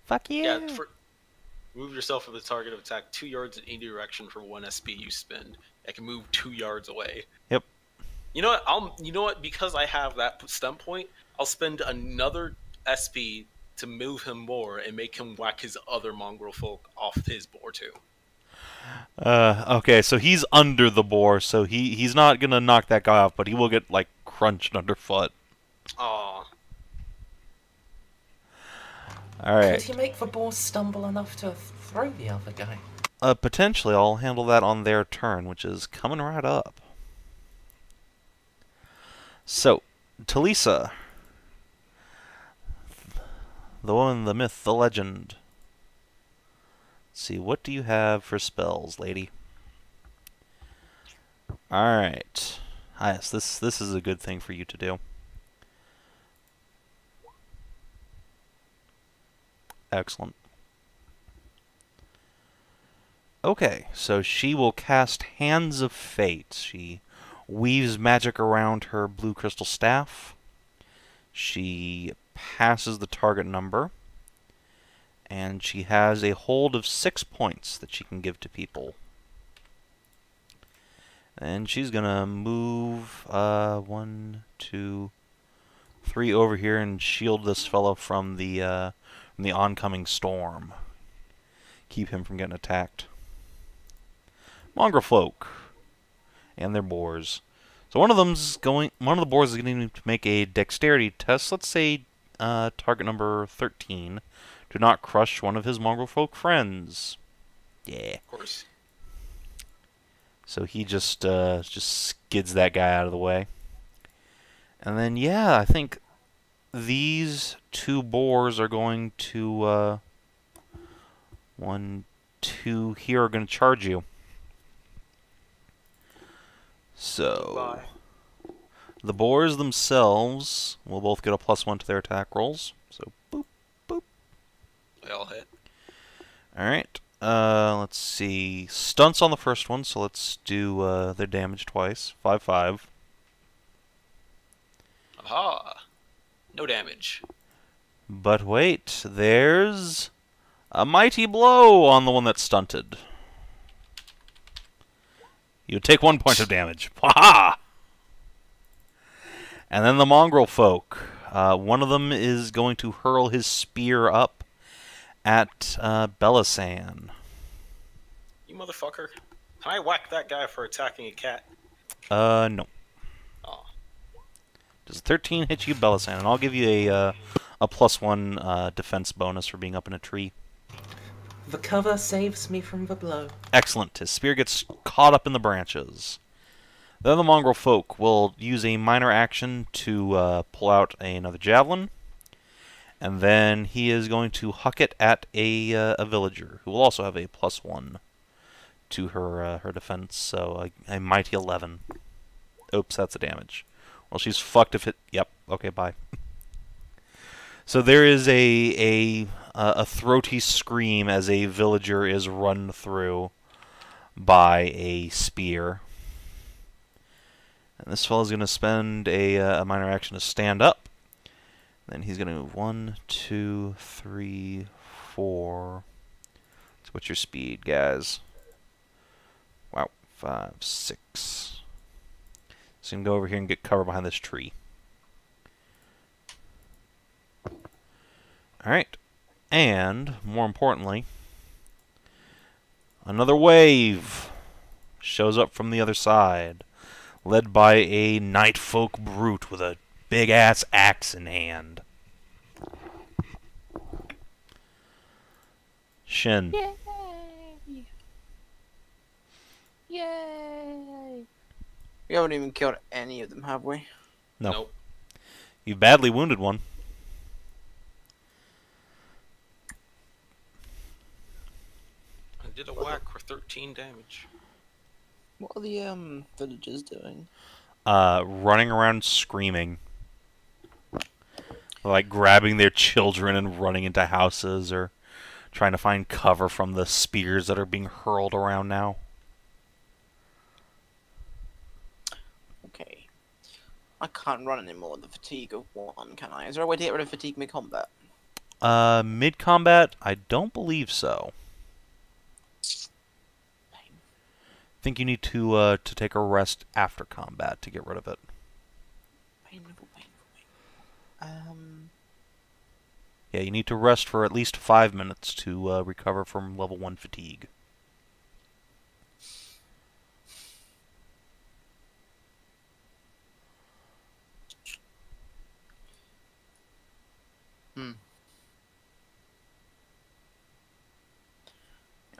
Fuck you. Yeah. Move yourself from the target of attack 2 yards in any direction for 1 SP you spend. I can move 2 yards away. Yep. You know what? You know what? Because I have that stunt point, I'll spend another SP to move him more and make him whack his other mongrel folk off his boar too. Okay, so he's under the boar, so he's not gonna knock that guy off, but he will get like crunched underfoot. Aw. Could Alright. he make the boar stumble enough to throw the other guy? Potentially, I'll handle that on their turn, which is coming right up. So, Talisa. The woman, the myth, the legend. Let's see, what do you have for spells, lady? Alright. Yes, this is a good thing for you to do. Excellent. Okay, so she will cast Hands of Fate. She weaves magic around her blue crystal staff. She passes the target number. And she has a hold of 6 points that she can give to people. And she's gonna move 1, 2, 3 over here and shield this fellow from the oncoming storm. Keep him from getting attacked. Mongrel folk and their boars. So one of the boars is going to make a dexterity test. Let's say target number 13. Do not crush one of his mongrel folk friends. Yeah. Of course. So he just skids that guy out of the way. And then, yeah, I think these two boars are going to... 1, 2 here are going to charge you. So... Bye. The boars themselves will both get a +1 to their attack rolls. So, boop, boop. They all hit. Alright. Let's see. Stunts on the first one, so let's do their damage twice. 5/5. Aha! No damage. But wait, there's a mighty blow on the one that's stunted. You take 1 point of damage. Ha! And then the mongrel folk. One of them is going to hurl his spear up at Belisan. You motherfucker. Can I whack that guy for attacking a cat? No. Oh. Does a 13 hit you, Belisan? And I'll give you a +1 defense bonus for being up in a tree. The cover saves me from the blow. Excellent. His spear gets caught up in the branches. Then the mongrel folk will use a minor action to pull out another javelin. And then he is going to huck it at a villager, who will also have a +1 to her defense. So a mighty 11. Oops, that's a damage. Well, she's fucked if it... Yep, okay, bye. So there is a throaty scream as a villager is run through by a spear. And this fellow's going to spend a minor action to stand up. Then he's going to move 1, 2, 3, 4. So what's your speed, guys? Wow, 5, 6. So you can go over here and get cover behind this tree. Alright. And, more importantly, another wave shows up from the other side, led by a night folk brute with a big-ass axe in hand. Shin. Yay! Yay! We haven't even killed any of them, have we? No. Nope. You badly wounded one. I did a whack for 13 damage. What are the villagers doing? Running around screaming. Like grabbing their children and running into houses, or trying to find cover from the spears that are being hurled around now. Okay. I can't run anymore with the fatigue of 1, can I? Is there a way to get rid of fatigue mid-combat? Mid-combat? I don't believe so. I think you need to take a rest after combat to get rid of it. Painful. Yeah, you need to rest for at least 5 minutes to recover from level 1 fatigue.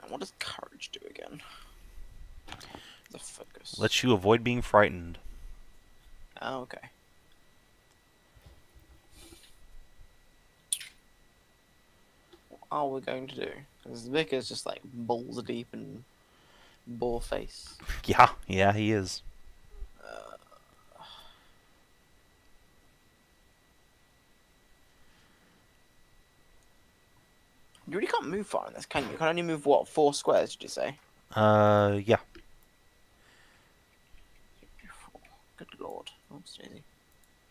What does courage do again? The focus. Lets you avoid being frightened. Oh, okay. What are we going to do? Because Vicar's just like balls deep and boar face. Yeah, he is. You really can't move far in this, can you? You can only move, what, 4 squares, did you say? Yeah. Good lord. Oops, daisy.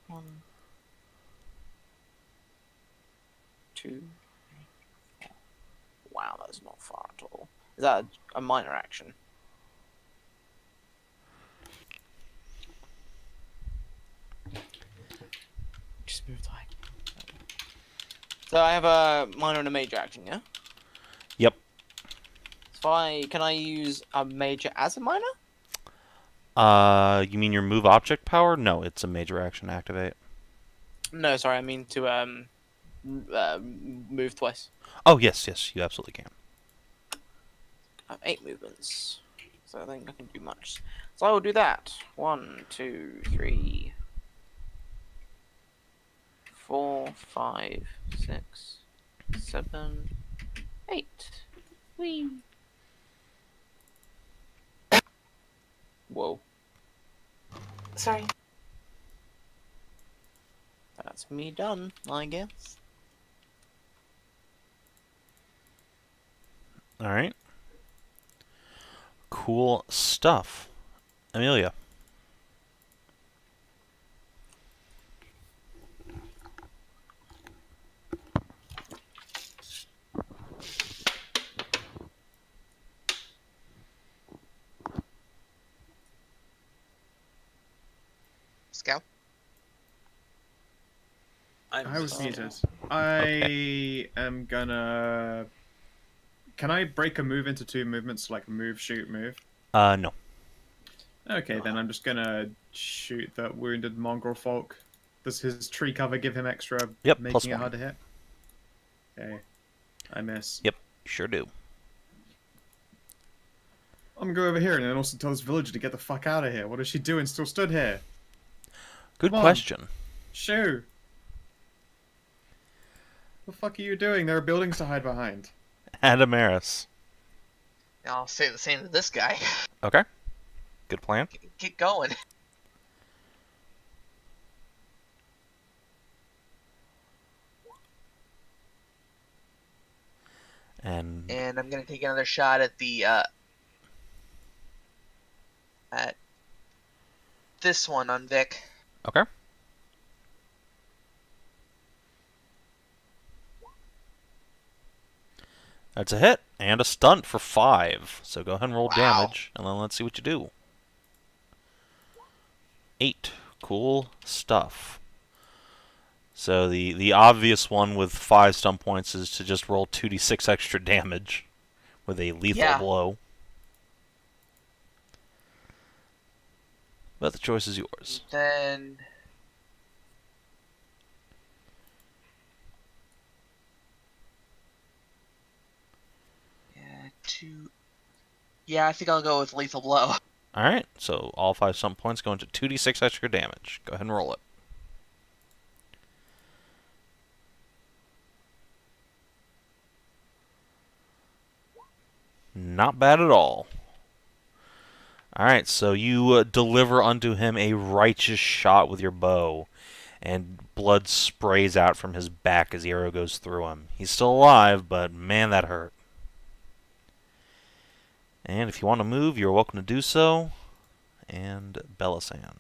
1, 2, 3, 4. Wow, that's not far at all. Is that a minor action? Just move the height. So I have a minor and a major action, yeah? Yep. So can I use a major as a minor? You mean your move object power? No, it's a major action activate. No, sorry, I mean to move twice. Oh, yes, you absolutely can. I have 8 movements. so I think I can do much. So I will do that. 1, 2, 3, 4, 5, 6, 7, 8. Whee! Whoa. Sorry. That's me done, I guess. Alright. Cool stuff. Amelia. Scout. I was muted. I am gonna. Can I break a move into 2 movements, like move, shoot, move? No. Okay, then I'm just gonna shoot that wounded mongrel folk. Does his tree cover give him extra, Yep, making it +1. hard to hit? Okay, I miss. Yep, you sure do. I'm gonna go over here and then also tell this villager to get the fuck out of here. What is she doing still stood here? Good Come on. question. Shoo! What the fuck are you doing? There are buildings to hide behind. Adamaris. I'll say the same to this guy. Okay. Good plan. Get going. And I'm gonna take another shot at the at this one on Vic. okay. That's a hit and a stunt for 5. So go ahead and roll Wow. damage, and then let's see what you do. 8. Cool stuff. So the obvious one with 5 stun points is to just roll 2d6 extra damage with a lethal blow. But the choice is yours. Then yeah, I think I'll go with lethal blow. Alright, so all 5 stun points go into 2d6 extra damage. Go ahead and roll it. Not bad at all. Alright, so you deliver unto him a righteous shot with your bow, and blood sprays out from his back as the arrow goes through him. He's still alive, but man, that hurt. And if you want to move, you're welcome to do so. And Belisan.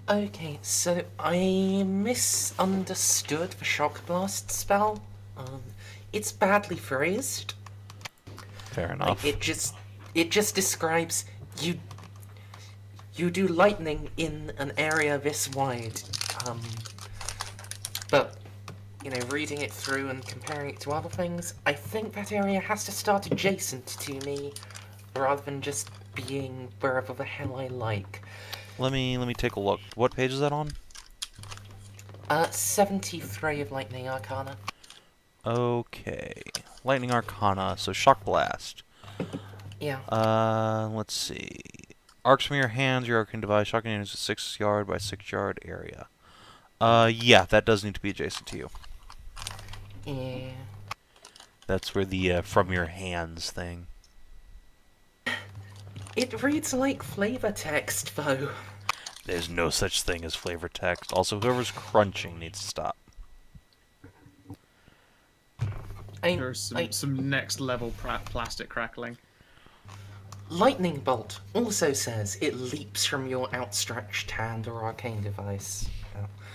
Okay, so I misunderstood the Shock Blast spell. It's badly phrased. Fair enough. Like, it just describes you do lightning in an area this wide. But you know, reading it through and comparing it to other things, I think that area has to start adjacent to me, rather than just being wherever the hell I like. Let me take a look. What page is that on? 73 of Lightning Arcana. Okay. Lightning Arcana, so Shock Blast. Yeah. Let's see. Arcs from your hands, your arcane device. Shocking is a 6 yard by 6 yard area. Yeah, that does need to be adjacent to you. Yeah. That's where the from your hands thing. It reads like flavor text, though. There's no such thing as flavor text. Also, whoever's crunching needs to stop. There's some next level plastic crackling. Lightning Bolt also says it leaps from your outstretched hand or arcane device.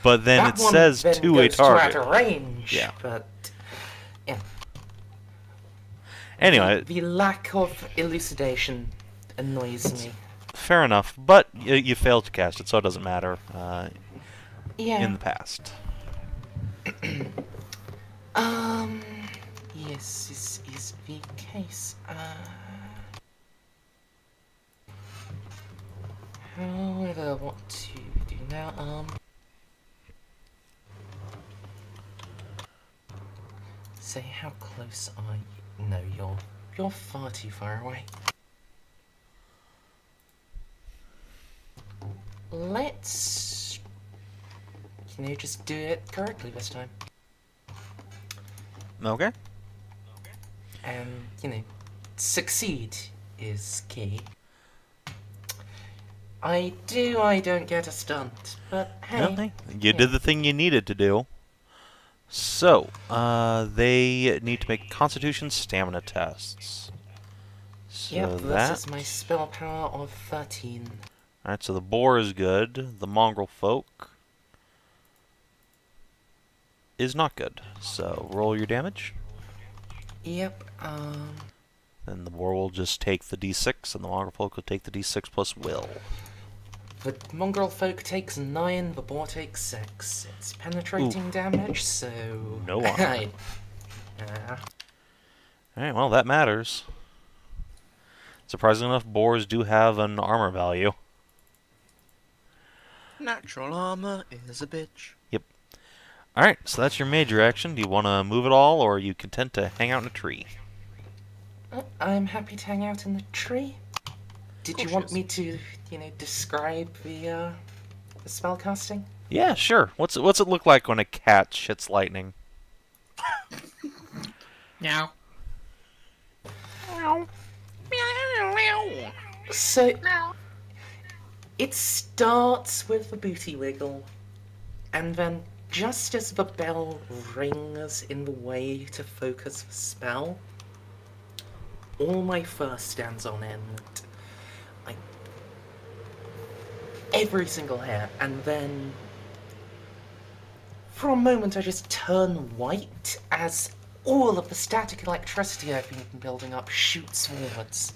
But then That it one says then to a goes target. To out of range, Yeah. But yeah. Anyway, The lack of elucidation annoys me. fair enough. But you failed to cast it, so it doesn't matter. Yeah. In the past. Yes, this is the case. However, what to do now? Say how close are you? No, you're You're far too far away. Let's, just do it correctly this time. Okay. And, succeed is key. I don't get a stunt, but hey. Okay. You did the thing you needed to do. So, they need to make Constitution stamina tests. So Yep, this is my spell power of 13. Alright, so the boar is good. The mongrel folk is not good. So, roll your damage. Yep, Then the boar will just take the d6, and the mongrel folk will take the d6 plus will. The mongrel folk takes 9, the boar takes 6. It's penetrating damage, so... No armor. Alright, well, that matters. Surprisingly enough, boars do have an armor value. Natural armor is a bitch. Yep. Alright, so that's your major action. Do you want to move at all, or are you content to hang out in a tree? I'm happy to hang out in the tree. Did you want me to, describe the spellcasting? Yeah, sure. What's it look like when a cat shits lightning? Meow. So, it starts with the booty wiggle, and then just as the bell rings in the way to focus the spell, all my fur stands on end. Like, every single hair, and then for a moment I just turn white as all of the static electricity I've been building up shoots forwards.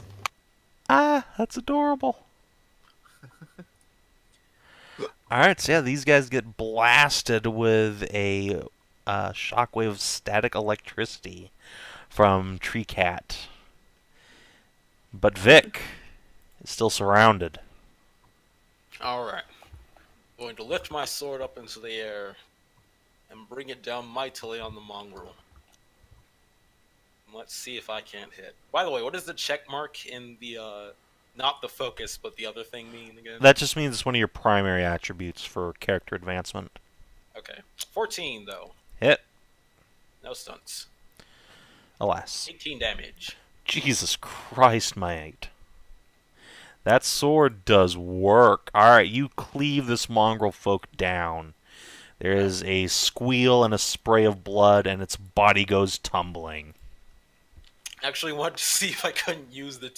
Ah, that's adorable. Alright, so yeah, these guys get blasted with a shockwave of static electricity from Tree Cat. But Vic is still surrounded. Alright. Going to lift my sword up into the air and bring it down mightily on the mongrel. Let's see if I can't hit. By the way, what does the check mark in the, not the focus, but the other thing mean again? That just means it's one of your primary attributes for character advancement. Okay. 14, though. Hit. No stunts. Alas. 18 damage. Jesus Christ, mate. That sword does work. Alright, you cleave this mongrel folk down. There is a squeal and a spray of blood, and its body goes tumbling. Actually wanted to see if I couldn't use the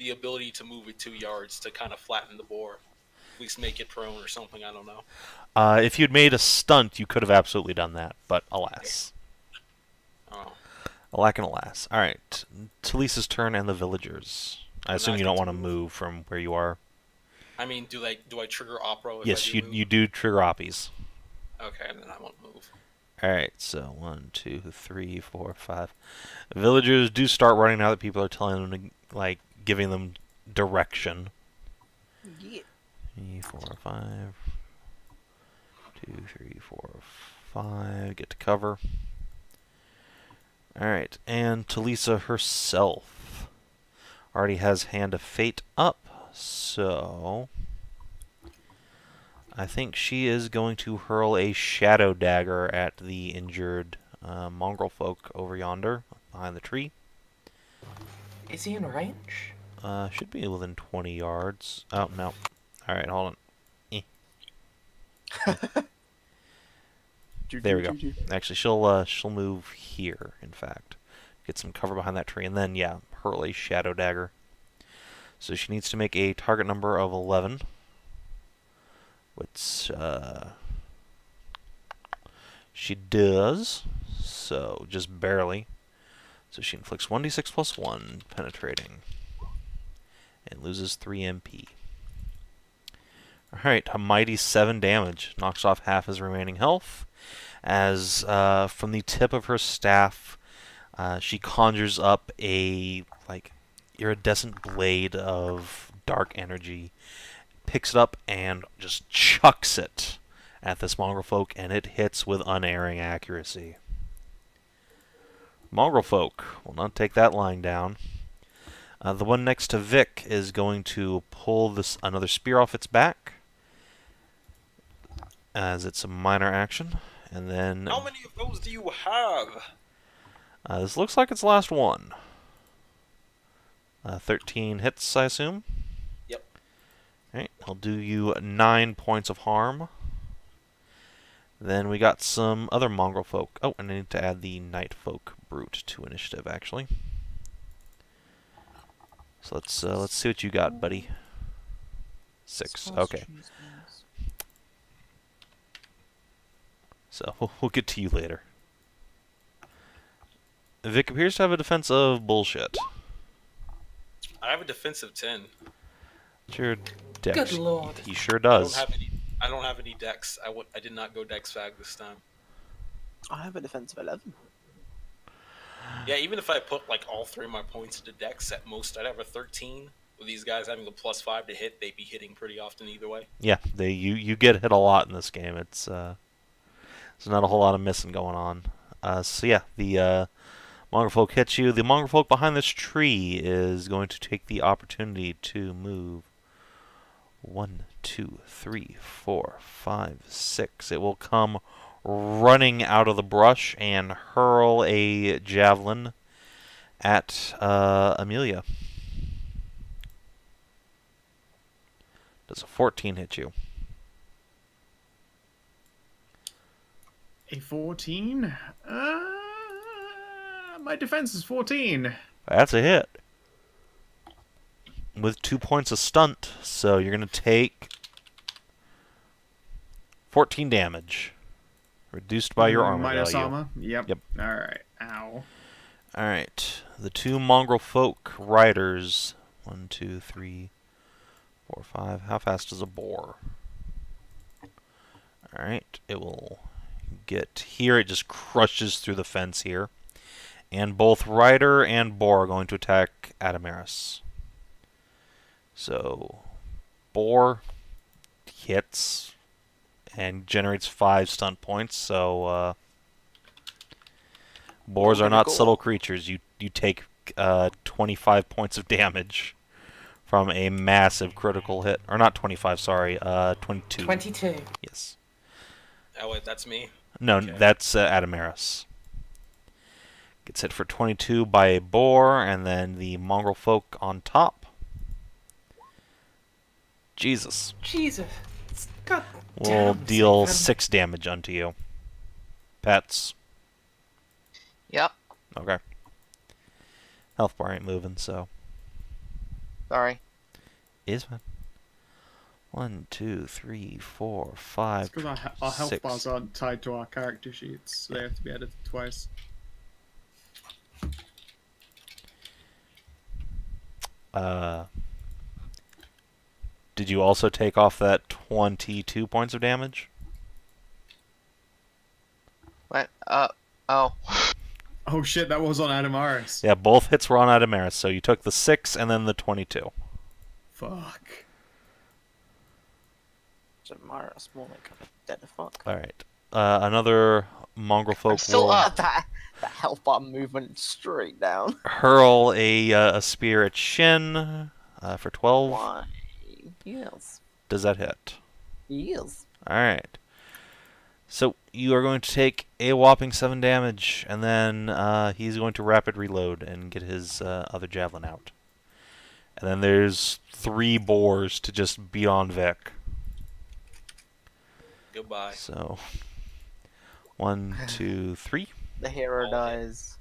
ability to move it 2 yards to kind of flatten the boar. At least make it prone or something, I don't know. If you'd made a stunt, you could have absolutely done that, but alas. Oh. Alack and alas. Alright, Talisa's turn and the villagers. I assume you don't want to move from where you are. I mean, do I trigger opera if Yes, I do move? you do trigger oppies. Okay, then I won't move. Alright, so 1, 2, 3, 4, 5. Villagers do start running now that people are telling them to, like, giving them direction. Yeah. 3, 4, 5. 2, 3, 4, 5. Get to cover. Alright, and Talisa herself already has Hand of Fate up, so I think she is going to hurl a Shadow Dagger at the injured mongrel folk over yonder, behind the tree. Is he in range? Should be within 20 yards. Oh, no. Alright, hold on. There we go. Actually, she'll move here, in fact. Get some cover behind that tree, and then, yeah, hurl a Shadow Dagger. So she needs to make a target number of 11. Which, she does. So, just barely. So she inflicts 1d6 plus 1, penetrating. And loses 3 MP. Alright, a mighty 7 damage. Knocks off half his remaining health. As from the tip of her staff, she conjures up a iridescent blade of dark energy, picks it up and just chucks it at this mongrel folk, and it hits with unerring accuracy. Mongrel folk will not take that lying down. The one next to Vic is going to pull another spear off its back, as it's a minor action, and then How many of those do you have? this looks like its last one. 13 hits, I assume. Yep. Alright, I'll do you 9 points of harm. Then we got some other mongrel folk. Oh, and I need to add the night folk brute to initiative, actually. So let's see what you got, buddy. 6. Okay. So we'll get to you later. Vic appears to have a defense of bullshit. I have a defensive 10. What's your dex? Good lord. He sure I don't does. have any. I don't have any dex. I did not go dex fag this time. I have a defensive 11. Yeah, even if I put like all 3 of my points into dex, at most I'd have a 13. With these guys having a +5 to hit, they'd be hitting pretty often either way. Yeah, you get hit a lot in this game. It's there's not a whole lot of missing going on. So yeah, the mongrel folk hits you. The mongrel folk behind this tree is going to take the opportunity to move 1, 2, 3, 4, 5, 6. It will come running out of the brush and hurl a javelin at Amelia. Does a 14 hit you? A 14? My defense is 14. That's a hit. With 2 points of stunt, so you're going to take 14 damage. Reduced by your armor Minus value. armor? Yep. Yep. Alright. Ow. Alright. The 2 mongrel folk riders. 1, 2, 3, 4, 5. How fast is a boar? Alright. It will get here. It just crushes through the fence here. And both rider and boar are going to attack Adamaris. So, boar hits and generates 5 stunt points. So, boars are not subtle creatures. You take 25 points of damage from a massive critical hit. Or not 25, sorry, 22. 22. Yes. Oh wait, that's me. No, Okay. that's Adamaris. Gets hit for 22 by a boar, and then the mongrel folk on top. Jesus. Jesus. God Will damn, deal Sam. 6 damage unto you. Pets. Yep. Okay. Health bar ain't moving, so. Sorry. Is fine. 1, 2, 3, 4, 5. Because our health 6. bars aren't tied to our character sheets, so they have to be edited twice. Did you also take off that 22 points of damage? What? Oh. Oh shit, that was on Adamaris. Yeah, both hits were on Adamaris, so you took the 6 and then the 22. Fuck. Adamaris, more like a dead fuck. Alright. Another mongrel folk still will up. That health bar movement straight down. hurl a spear at Shin for 12. Why? Yes. Does that hit? Yes. Alright. So you are going to take a whopping 7 damage, and then he's going to rapid reload and get his other javelin out. And then there's 3 boars to just beat on Vic. Goodbye. So 1, 2, 3. The hero All dies.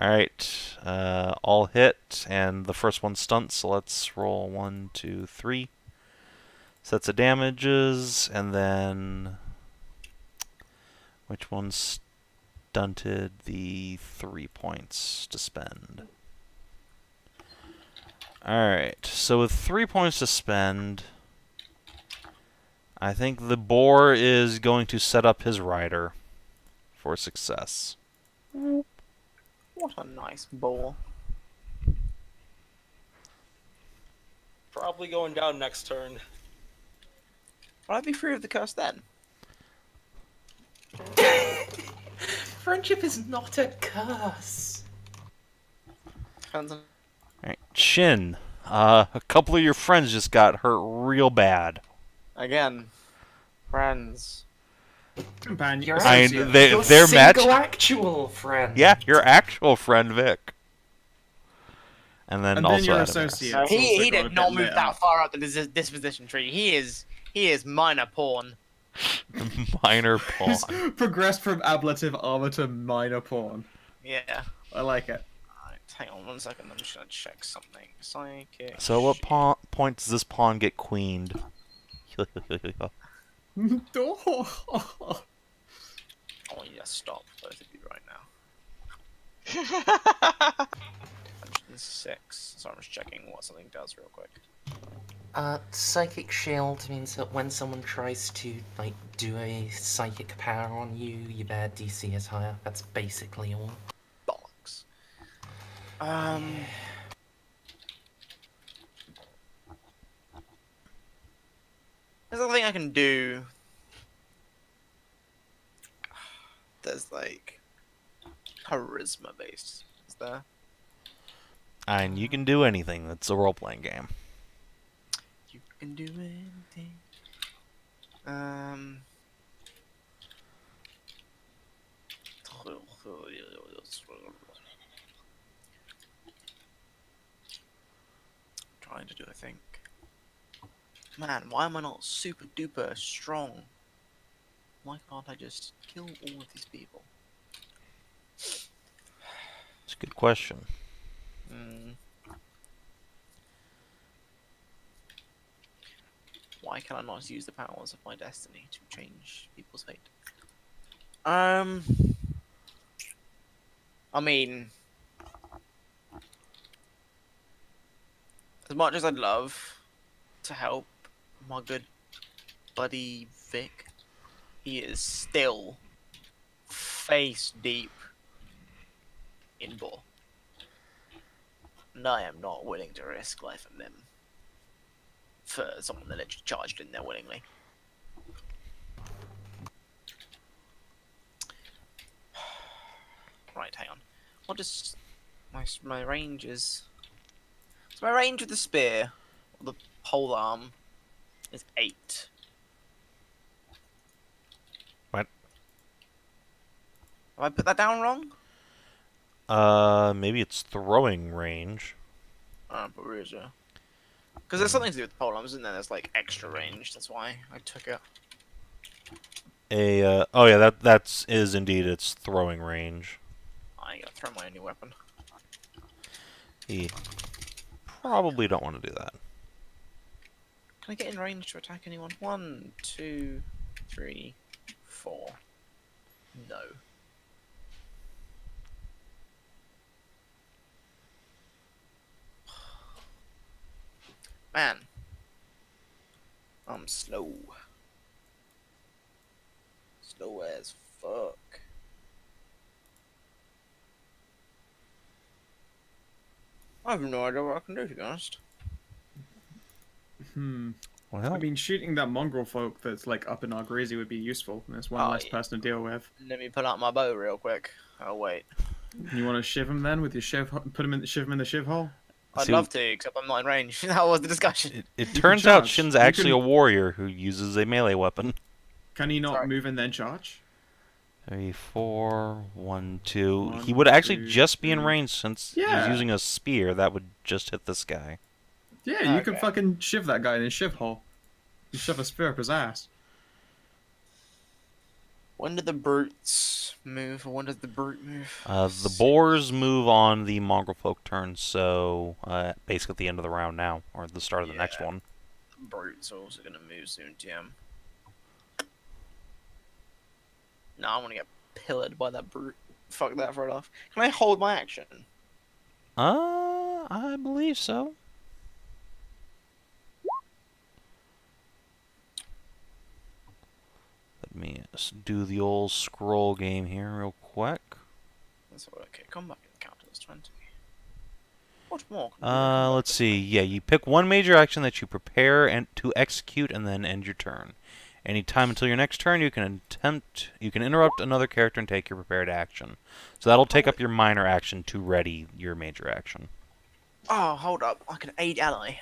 Alright. All hit, and the first one stunts, so let's roll 1, 2, 3. Sets of damages, and then which one stunted? The 3 points to spend. Alright, so with 3 points to spend, I think the boar is going to set up his rider for success. What a nice boar. Probably going down next turn. Will I be free of the curse then? Friendship is not a curse. Alright, Shin. A couple of your friends just got hurt real bad. Again, friends. Companion. You're associate. Your They're single actual friend. Yeah, your actual friend Vic. And then And also then your Adam. associate. No, It's also he got a did bit not move lit that up. far up the disposition tree. He is minor pawn. Minor pawn. He's progressed from ablative armor to minor pawn. Yeah. I like it. Alright, hang on 1 second. I'm just gonna check something. Psychic. So what point does this pawn get queened? Oh. I want you to stop, both of you, right now. 106. So I'm just checking what something does real quick. Psychic shield means that when someone tries to, like, do a psychic power on you, their DC is higher. That's basically all. Bollocks. There's nothing I can do. There's like charisma based. Is there? And you can do anything. It's a role-playing game. You can do anything. Trying to do a thing. Man, why am I not super duper strong? Why can't I just kill all of these people? It's a good question. Why can I not use the powers of my destiny to change people's fate? I mean, as much as I'd love to help my good buddy Vic, he is still face deep in Boar. And I am not willing to risk life and limb for someone that literally charged in there willingly. Right, hang on. What does my range is? So my range with the spear, or the pole arm, is 8. What? Have I put that down wrong? Maybe it's throwing range. But where is it? Because there's something to do with the pole arms, isn't there? There's like extra range. That's why I took it. Oh yeah, that is indeed its throwing range. I gotta throw my new weapon. You probably don't want to do that. Can I get in range to attack anyone? 1, 2, 3, 4. No. Man. I'm slow. Slow as fuck. I have no idea what I can do, to be honest. Well, I mean, shooting that mongrel folk that's like up in our greasy would be useful. There's one less person to deal with. Let me pull out my bow real quick. Oh wait. You want to shiv him then with your shiv? Put him in, shiv him in the shiv hole. I'd love to, except I'm not in range. That was the discussion. It turns out charge. Shin's You actually can- a warrior who uses a melee weapon. Can he not Sorry. move and then charge? 3, 4, 1, 2. One, He would actually 2, just be in 3. range since Yeah. he's using a spear. That would just hit this guy. Yeah, you can Okay. fucking shiv that guy in his shiv hole. You shove a spear up his ass. When did the brutes move, or when does the brute move? The boars move on the mongrel folk turn, so basically at the end of the round now, or the start of the next Yeah. one. Brute's also gonna move soon, TM. No, I want to get pillared by that brute. Fuck that right off. Can I hold my action? I believe so. Let me do the old scroll game here real quick. That's okay. Come back and count as 20. What more? can we do? Come back Let's to- see. Yeah, you pick one major action that you prepare and to execute, and then end your turn. Any time until your next turn, you can interrupt another character and take your prepared action. So that'll take up your minor action to ready your major action. Oh, hold up. I can aid ally.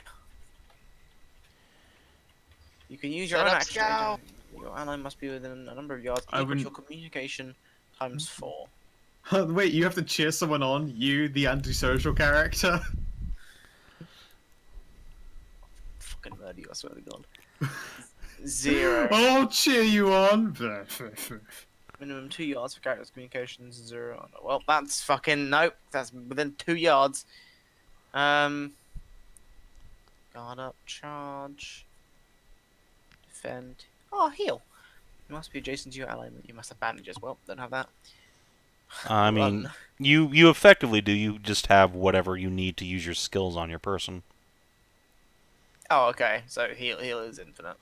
You can use your own Let's action. go. Your ally must be within a number of yards I equal to your wouldn't- communication times 4. Wait, you have to cheer someone on? You, the antisocial character? Fucking murder you, I swear to God. 0. I'll cheer you on! Minimum 2 yards for characters' communications, 0. Oh, no. Well, that's fucking... Nope. That's within 2 yards. Guard up, charge. Defend. Oh, heal. You must be adjacent to your ally. You must have bandages. Well, don't have that. I mean, you effectively do. You just have whatever you need to use your skills on your person. Oh, okay. So heal is infinite.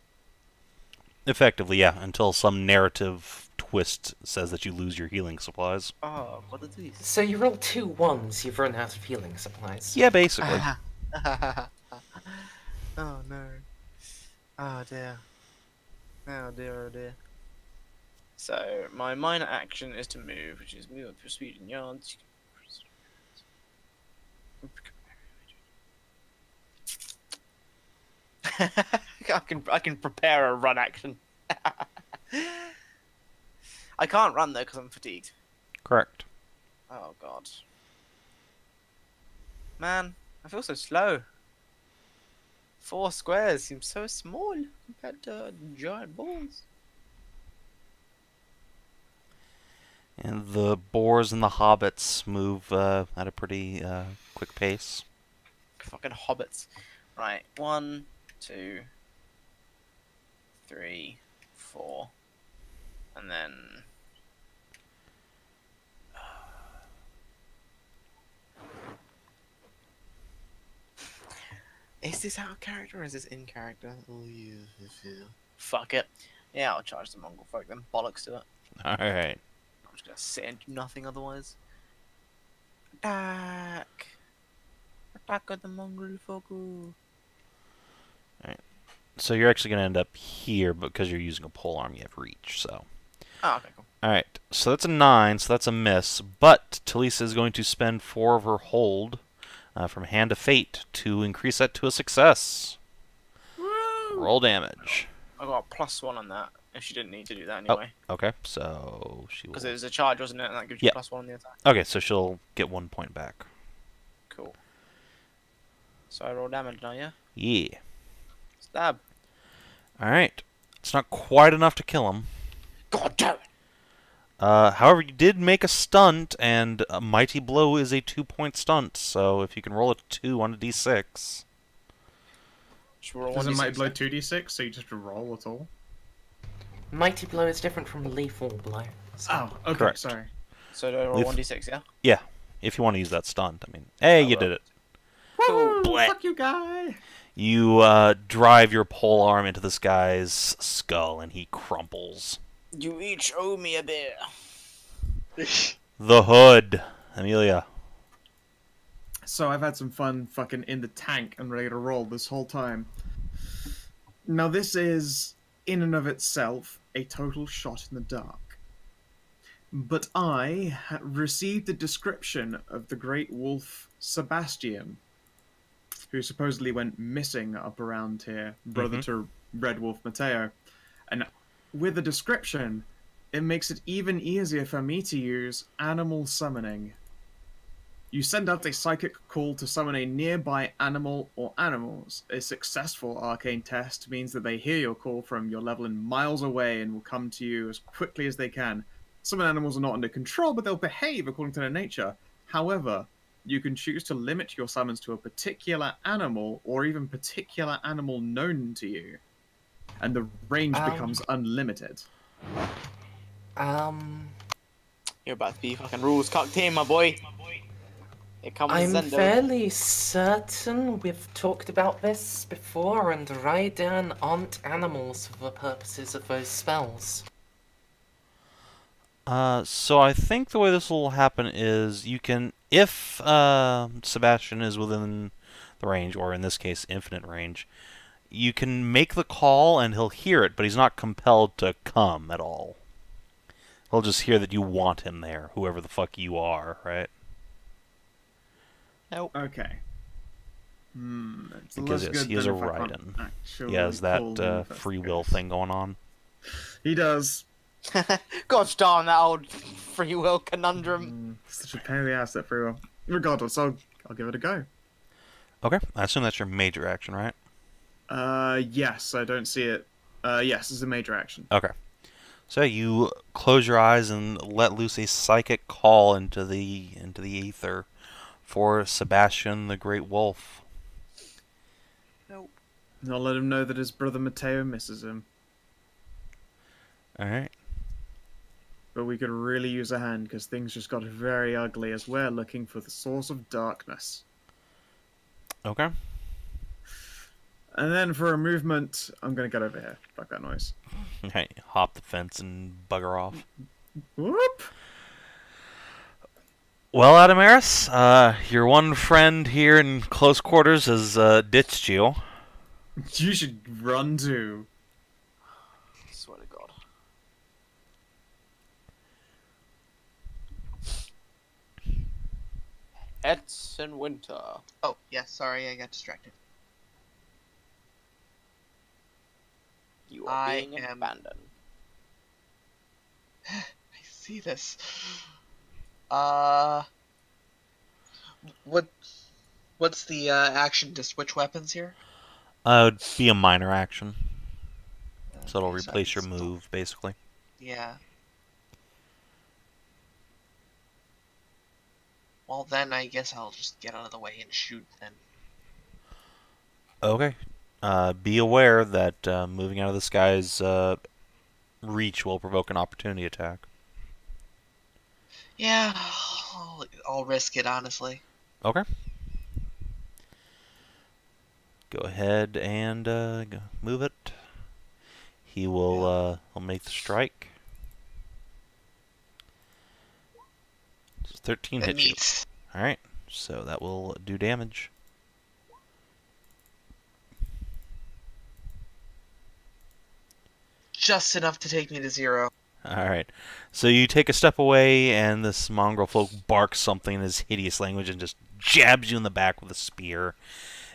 Effectively, yeah, until some narrative twist says that you lose your healing supplies. Oh, what are these? So you roll 2 1s, you've run out of healing supplies. Yeah, basically. Oh no. Oh dear. Oh dear, oh dear. So, my minor action is to move, which is move up your speed in yards. I can prepare a run action. I can't run though because I'm fatigued. Correct. Oh god. Man, I feel so slow. 4 squares seems so small compared to giant balls. And the boars and the hobbits move at a pretty quick pace. Fucking hobbits. Right, 1, 2, 3, 4, and then. Is this out of character or is this in character? Oh yeah, fuck it. Yeah, I'll charge the Mongol folk then. Bollocks to it. Alright. I'm just gonna sit and do nothing otherwise. Attack! Attack at the Mongol folk. So you're actually going to end up here because you're using a pole arm. You have reach, so. Oh, okay, cool. Alright, so that's a 9, so that's a miss. But Talisa is going to spend 4 of her hold from Hand of Fate to increase that to a success. Woo! Roll damage. I got a +1 on that. If she didn't need to do that anyway. Okay, so she will... Because it was a charge, wasn't it? And that gives you Yeah. +1 on the attack. Okay, so she'll get 1 point back. Cool. So I roll damage now, yeah? Yeah. Stab. Alright. It's not quite enough to kill him. God damn it! However, you did make a stunt, and a Mighty Blow is a 2-point stunt, so if you can roll a 2 on a d6... Should we roll Doesn't 1d6 Mighty Blow then? 2d6, so you just roll at all? Mighty Blow is different from Lethal Blow. So. Oh, okay, Correct. sorry. So do I roll Leaf- 1d6, yeah? Yeah, if you want to use that stunt. I mean, hey, you well. did it. Woo! Blech. Fuck you, guy! You drive your pole arm into this guy's skull, and he crumples. You each owe me a beer. The Hood, Amelia. So I've had some fun fucking in the tank and ready to roll this whole time. Now this is, in and of itself, a total shot in the dark. But I received a description of the great wolf Sebastian, who supposedly went missing up around here, brother to Red Wolf Mateo. And with the description, it makes it even easier for me to use animal summoning. You send out a psychic call to summon a nearby animal or animals. A successful arcane test means that they hear your call from your level and miles away and will come to you as quickly as they can. Some animals are not under control, but they'll behave according to their nature. However, you can choose to limit your summons to a particular animal or even particular animal known to you. And the range becomes unlimited. You're about to be fucking rules cocked in, my boy. Here comes I'm Zendo. fairly certain we've talked about this before, and Raidan aren't animals for the purposes of those spells. So I think the way this will happen is you can, if Sebastian is within the range, or in this case, infinite range, you can make the call and he'll hear it, but he's not compelled to come at all. He'll just hear that you want him there, whoever the fuck you are, right? Nope. Okay. It's Because less yes, good he is than a if I can't Raiden. actually He has call him that first free will case. thing going on. He does. Gosh darn that old free will conundrum. Such a pain in the ass, that free will. Regardless, I'll give it a go. Okay, I assume that's your major action, right? Yes, I don't see it. Yes, it's a major action. Okay. So you close your eyes and let loose a psychic call into the ether for Sebastian the Great Wolf. Nope. I'll let him know that his brother Mateo misses him. Alright. But we could really use a hand, because things just got very ugly as we're looking for the source of darkness. Okay. And then for a movement, I'm going to get over here. Fuck that noise. Okay, hop the fence and bugger off. Whoop! Well, Adamaris, your one friend here in close quarters has ditched you. You should run too. Swear to God. It's in winter. Oh, yeah, sorry, I got distracted. You are I being am- abandoned. I see this. What's the action to switch weapons here? It'd be a minor action. So it'll Okay, so I replace your can still- move, basically. Yeah. Well, then I guess I'll just get out of the way and shoot then. Okay. Be aware that moving out of this guy's reach will provoke an opportunity attack. Yeah, I'll risk it, honestly. Okay. Go ahead and move it. He will he'll make the strike. 13 hits you. Neat. Alright, so that will do damage. Just enough to take me to 0. Alright, so you take a step away, and this mongrel folk barks something in his hideous language and just jabs you in the back with a spear.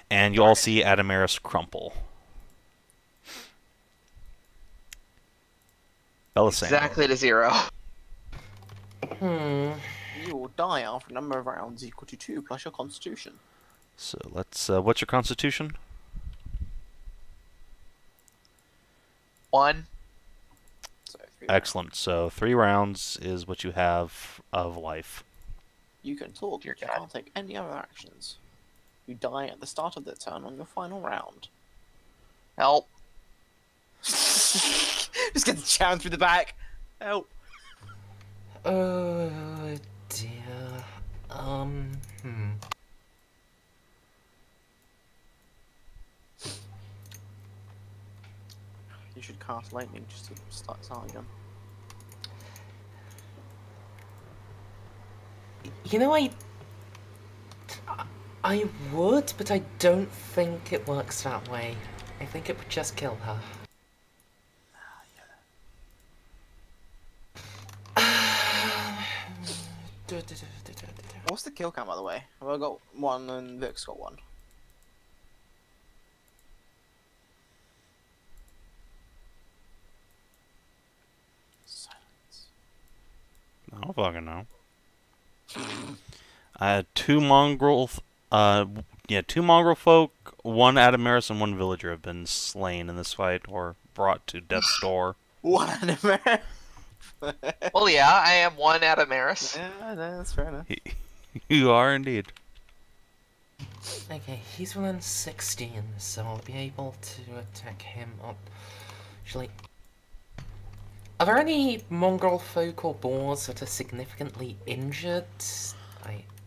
And you all see Adamaris crumple. Belisandre. Exactly to 0. You will die after a number of rounds equal to 2 plus your constitution. So let's. What's your constitution? 1. So 3 Excellent. So 3 rounds is what you have of life. You can talk, Dear you God. can't take any other actions. You die at the start of the turn on your final round. Help. Just gets jammed through the back. Help. Oh dear. You should cast lightning just to start again. You know, I would, but I don't think it works that way. I think it would just kill her. What's the kill count, by the way? Have I got 1 and Vic's got 1? Silence. I don't fucking know. I had 2 mongrel. Yeah, 2 mongrel folk, 1 Adamaris, and 1 villager have been slain in this fight or brought to death's door. 1 anime. Well, yeah, I am 1 Adamaris. Yeah, that's fair enough. You are indeed. Okay, he's within 16, so I'll be able to attack him up. Actually, are there any mongrel folk or boars that are significantly injured?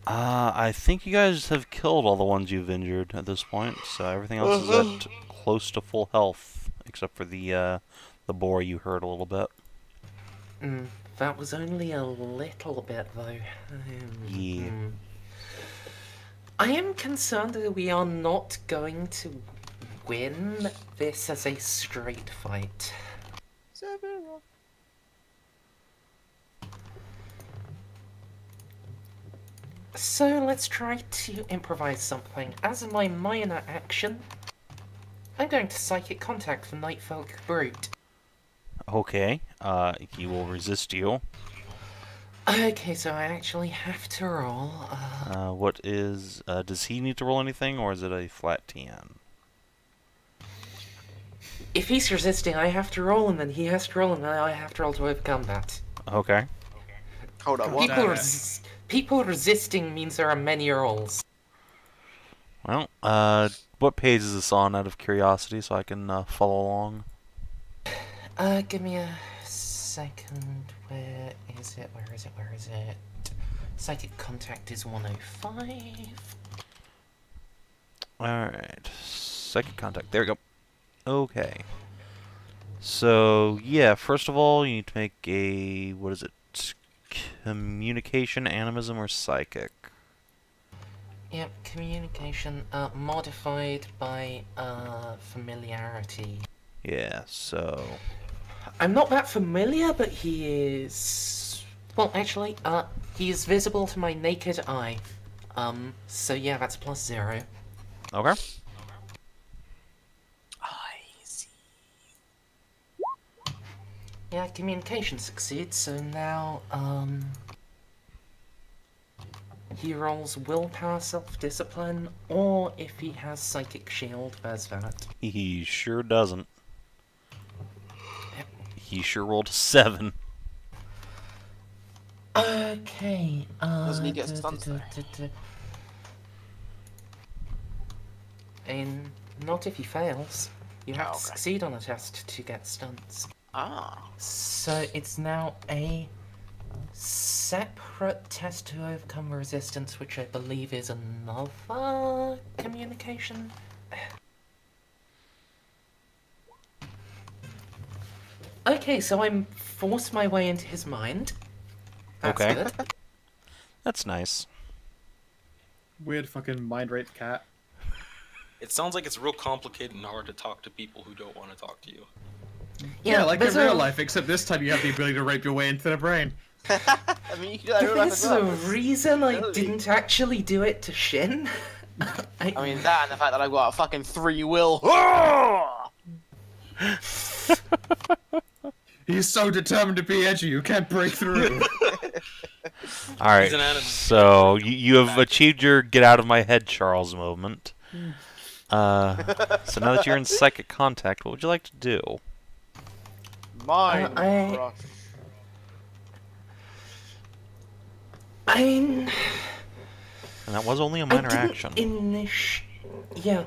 I think you guys have killed all the ones you've injured at this point, so everything else is at close to full health, except for the boar you hurt a little bit. That was only a little bit, though. Yeah. I am concerned that we are not going to win this as a straight fight. So let's try to improvise something. As my minor action, I'm going to psychic contact the Nightfolk Brute. Okay. He will resist you. Okay, so I actually have to roll. What is... does he need to roll anything, or is it a flat TN? If he's resisting, I have to roll, and then he has to roll, and then I have to roll to overcome that. Okay. Hold up, what? People resisting means there are many rolls. Well, what page is this on, out of curiosity, so I can follow along? Give me a second. Where is it? Where is it? Where is it? Psychic contact is 105. Alright. Psychic contact. There we go. Okay. So, yeah, first of all, you need to make a... what is it? Communication, animism, or psychic? Yep, communication, modified by, familiarity. Yeah, so... I'm not that familiar, but he is... Well, actually, he is visible to my naked eye. So yeah, that's +0. Okay. I see. Yeah, communication succeeds, so now, he rolls willpower, self-discipline, or if he has psychic shield, there's that. He sure doesn't. Yep. He sure rolled a 7. Okay, Doesn't he get stunned, though? And not if he fails. You have Oh, to okay. succeed on a test to get stunts. Ah. So it's now a separate test to overcome resistance, which I believe is another communication. Okay, so I'm forced my way into his mind. That's Okay. good. That's nice. Weird fucking mind raped cat. It sounds like it's real complicated and hard to talk to people who don't want to talk to you. Yeah, like in there's real a- life, except this time you have the ability to rape your way into the brain. I mean, you can do that in real life as There's well. a reason I Really? didn't actually do it to Shin. I mean, that and the fact that I've got a fucking free will. He's so determined to be edgy, you can't break through. Alright, an animal. so you have achieved your get out of my head, Charles moment. So now that you're in psychic contact, what would you like to do? Mind I- crush. And that was only a minor I action. didn't Yeah.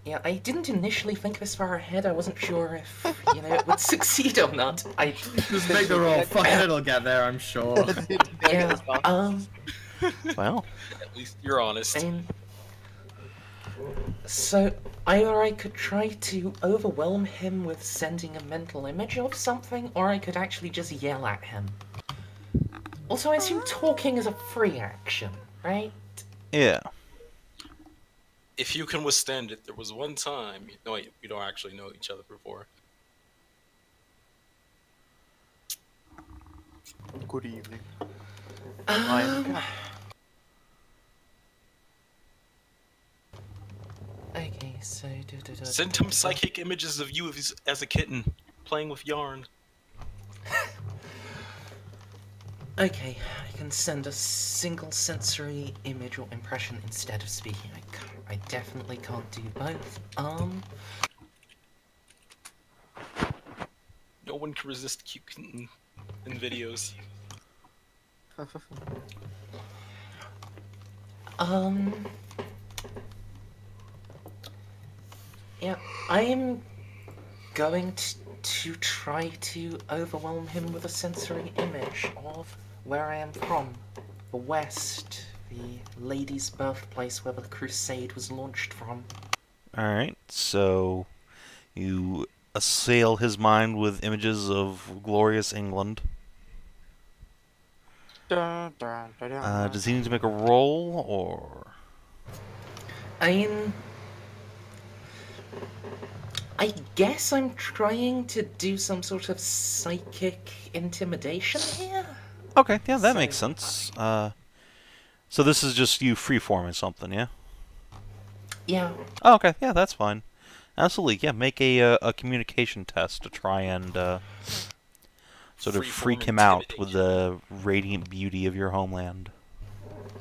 Yeah, I didn't initially think this far ahead. I wasn't sure if, it would succeed or not. Just make the roll. Fuck it, it'll get there, I'm sure. Yeah, Well, At least you're honest. so either I could try to overwhelm him with sending a mental image of something, or I could actually just yell at him. Also, I assume talking is a free action, right? yeah. If you can withstand it, there was one time. No, wait, we don't actually know each other before. Good evening. Okay, so... Send him psychic images of you as a kitten playing with yarn. Okay, I can send a single sensory image or impression instead of speaking. I definitely can't do both. No one can resist cute kitten in videos. Yeah, I am going to try to overwhelm him with a sensory image of where I am from. The West, the lady's birthplace where the crusade was launched from. Alright, so you assail his mind with images of glorious England. Does he need to make a roll, or... I mean, I guess I'm trying to do some sort of psychic intimidation here. Okay, yeah, that So- makes sense. So this is just you freeforming something, yeah? Yeah. Oh, okay, yeah, that's fine. Absolutely, yeah. Make a communication test to try and sort of Freeform freak him out with intimidation. the radiant beauty of your homeland.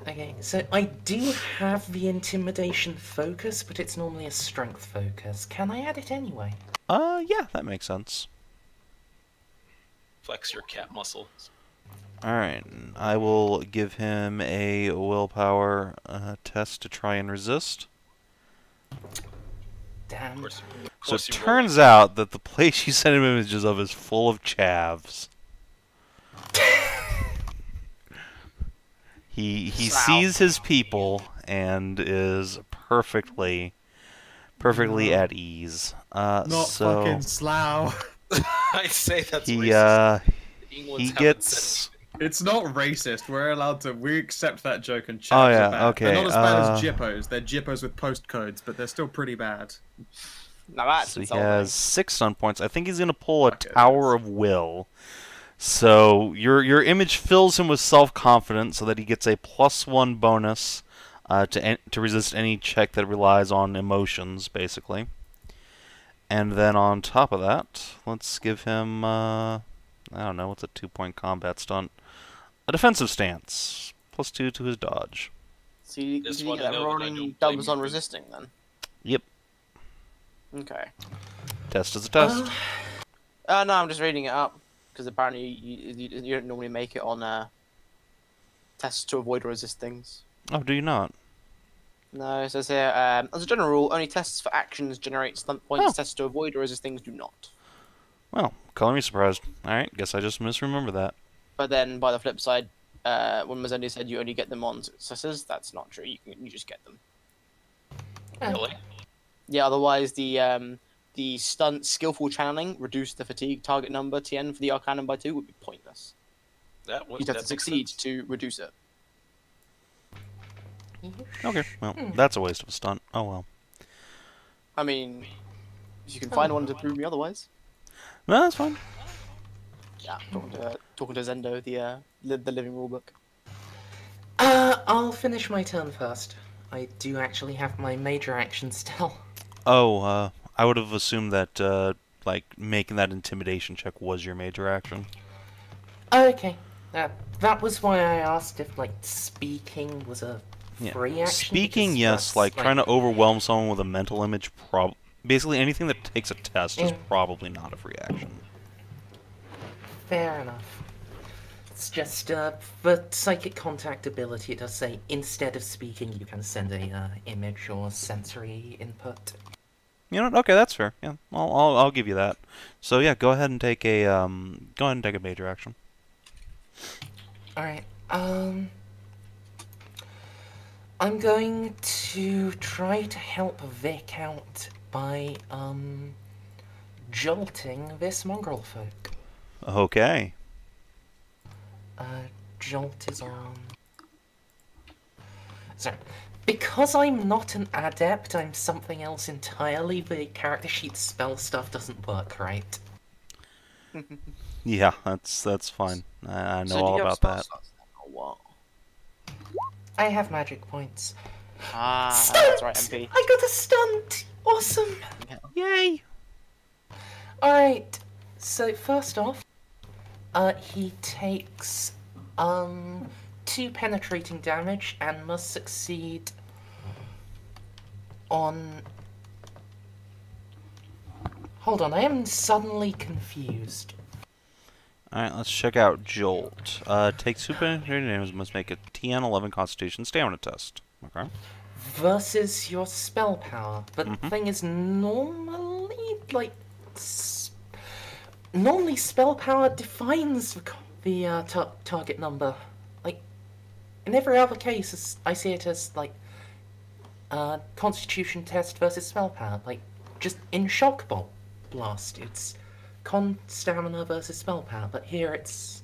Okay, so I do have the intimidation focus, but it's normally a strength focus. Can I add it anyway? Yeah, that makes sense. Flex your cat muscles. Alright, I will give him a willpower test to try and resist. Damn. Of So it course you roll turns out that the place you sent him images of is full of chavs. He Slough. sees his people and is perfectly at ease. Not so fucking Slough. I'd say that's he racist. England's he haven't gets. said It's not racist. We accept that joke and chavs Oh, yeah, are bad. okay, They're not as bad as Jippos. They're Jippos with postcodes, but they're still pretty bad. Now that's So he insulting. has 6 stun points. I think he's gonna pull a Fuck it, Tower that's- of Will. So your image fills him with self-confidence, so that he gets a +1 bonus to resist any check that relies on emotions, basically. And then on top of that, let's give him I don't know, what's a 2-point combat stunt? A defensive stance, +2 to his dodge. So you Just get wanna that know that I rolling don't blame dubs you on for- resisting then? Yep, Okay. test is a test. No, I'm just reading it up because apparently you don't normally make it on tests to avoid or resist things. Oh, do you not? No, it says here, as a general rule, only tests for actions generate stunt points. Oh. Tests to avoid or resist things do not. Well, color me surprised. Alright, guess I just misremember that. But then, by the flip side, when Mazendi said you only get them on successes, that's not true. You just get them. Really? Yeah, otherwise the stunt skillful channeling reduce the fatigue target number TN for the Arcanum by 2 would be pointless. That would You'd have that to makes succeed sense. to reduce it. Okay, well, that's a waste of a stunt. Oh well. I mean, if you can find one to prove me otherwise. No, that's fine. Yeah, talking to Zendo, the living rulebook. I'll finish my turn first. I do actually have my major action still. Oh, I would have assumed that, like, making that intimidation check was your major action. Okay. That was why I asked if, like, speaking was a Yeah. free action. Speaking, because yes. that's, Like, trying to overwhelm someone with a mental image, basically anything that takes a test is Yeah. probably not a free action. Fair enough. It's just, for psychic contact ability, it does say instead of speaking, you can send a image or sensory input. You know what? Okay, that's fair. Yeah, I'll give you that. So yeah, go ahead and take a major action. Alright, I'm going to try to help Vic out by, jolting this mongrel folk. Okay. Jolt is on... Sorry. Because I'm not an adept, I'm something else entirely. The character sheet spell stuff doesn't work right. Yeah, that's fine. I know So do all you have about spell that. slots then, or what? I have magic points. Ah, Stunt! that's right, MP. I got a stunt! Awesome! Yay! Alright, so first off, he takes, 2 penetrating damage and must succeed on... Hold on, I am suddenly confused. Alright, let's check out Jolt. Takes 2 penetrating damage, must make a TN 11 Constitution stamina test. Okay. Versus your spell power. But the Mhm. thing is, normally, like... Normally, spell power defines the target number. Like, in every other case, I see it as, like, Constitution test versus spell power. Like, just in Shock Blast, it's con stamina versus spell power. But here it's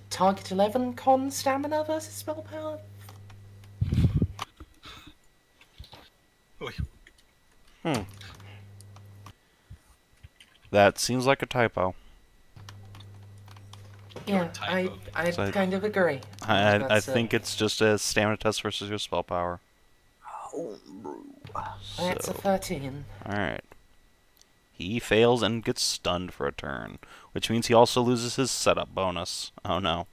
target 11 con stamina versus spell power. That seems like a typo. Yeah, typo. I So kind of agree. I That's think it's just a stamina test versus your spell power. That's a So, 13. alright. He fails and gets stunned for a turn, which means he also loses his setup bonus. Oh no.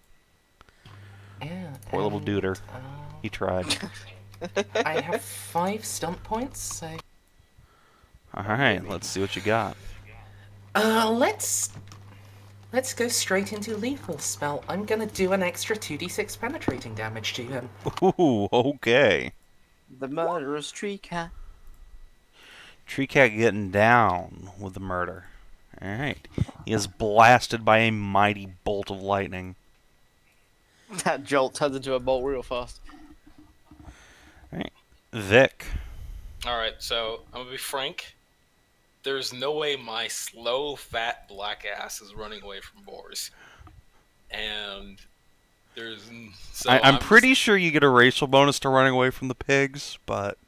Yeah. Poor little and, duder. He tried. I have 5 stunt points, so... Alright, let's see what you got. Let's go straight into lethal spell. I'm gonna do an extra 2d6 penetrating damage to him. Ooh, okay. The murderous tree cat. Tree Cat getting down with the murder. Alright. He is blasted by a mighty bolt of lightning. That jolt turns into a bolt real fast. Alright. Vic. Alright, so I'm gonna be frank. There's no way my slow, fat, black ass is running away from boars. And there's... So I'm pretty sure you get a racial bonus to running away from the pigs, but...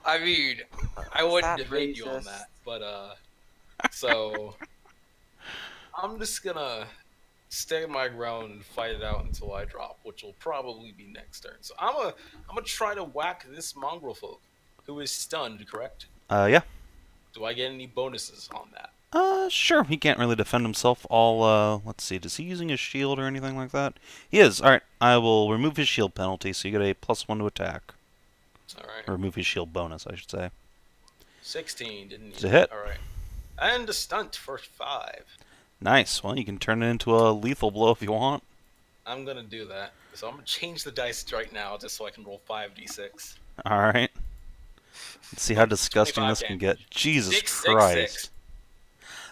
I mean, I wouldn't that debate you on racist? that, but so I'm just gonna stand my ground and fight it out until I drop, which will probably be next turn. So I'm gonna try to whack this mongrel folk who is stunned. Correct? Yeah. Do I get any bonuses on that? Sure. He can't really defend himself. Let's see. Is he using his shield or anything like that? He is. Alright, I will remove his shield penalty, so you get a +1 to attack. Alright. Or remove his shield bonus, I should say. 16, didn't It's you? a hit. Alright. And a stunt for 5. Nice. Well, you can turn it into a lethal blow if you want. I'm gonna do that. So I'm gonna change the dice right now just so I can roll 5d6. Alright. Let's see how disgusting 25 this can get. Jesus 6, Christ. 6, 6.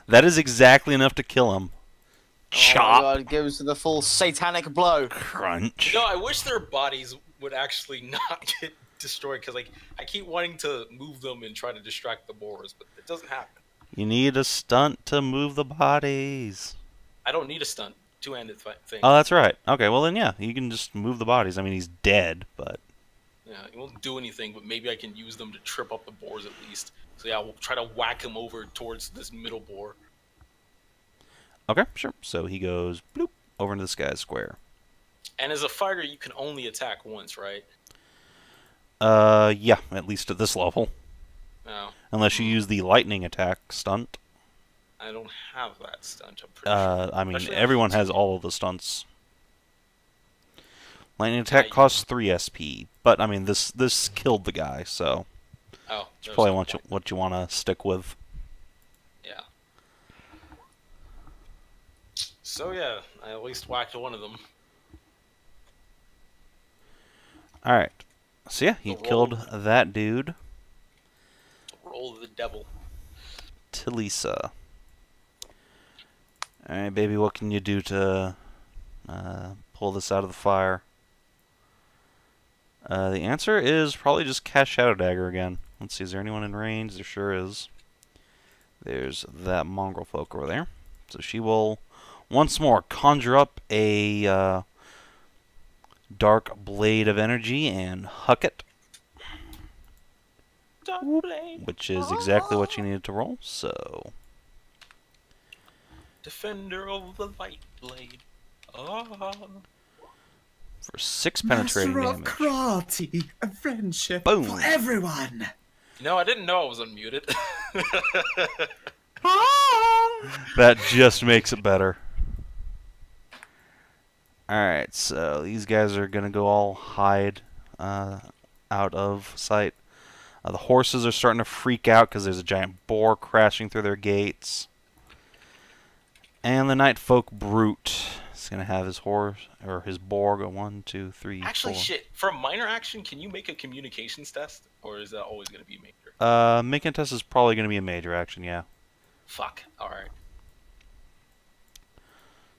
That is exactly enough to kill him. Oh Chop. my god, gives the full satanic blow. Crunch. No, I wish their bodies would actually not get destroyed because like I keep wanting to move them and try to distract the boars, but it doesn't happen. You need a stunt to move the bodies. I don't need a stunt. Two-handed thing. Oh, that's right. Okay, well then, yeah, you can just move the bodies. I mean, he's dead, but... Yeah, it won't do anything, but maybe I can use them to trip up the boars at least. So yeah, we'll try to whack him over towards this middle boar. Okay, sure. So he goes, bloop, over into this guy's square. And as a fighter, you can only attack once, right? Yeah, at least at this level. No. Unless you use the lightning attack stunt. I don't have that stunt, I'm pretty sure. I mean, Especially everyone after has two. all of the stunts. Lightning attack I- costs 3 SP, but I mean, this killed the guy, so Oh, it's there's probably no what you want to stick with. Yeah. So yeah, I at least whacked one of them. Alright. So yeah, he The killed that dude. Roll of the devil. Talisa. Alright, baby, what can you do to pull this out of the fire? The answer is probably just cast Shadow Dagger again. Let's see, is there anyone in range? There sure is. There's that mongrel folk over there. So she will once more conjure up a dark blade of energy and huck it, Dark blade. which is exactly what you needed to roll. So Defender of the light blade. Ah. for 6 penetrating Master of damage. karate, a friendship Boom. for everyone. No, I didn't know I was unmuted. That just makes it better. Alright, so these guys are gonna go all hide out of sight. The horses are starting to freak out because there's a giant boar crashing through their gates. And the Night Folk Brute is gonna have his horse or his boar go 1, 2, 3, Actually, 4. shit. For a minor action, can you make a communications test, or is that always going to be major? Making a test is probably gonna be a major action, yeah. Fuck. All right.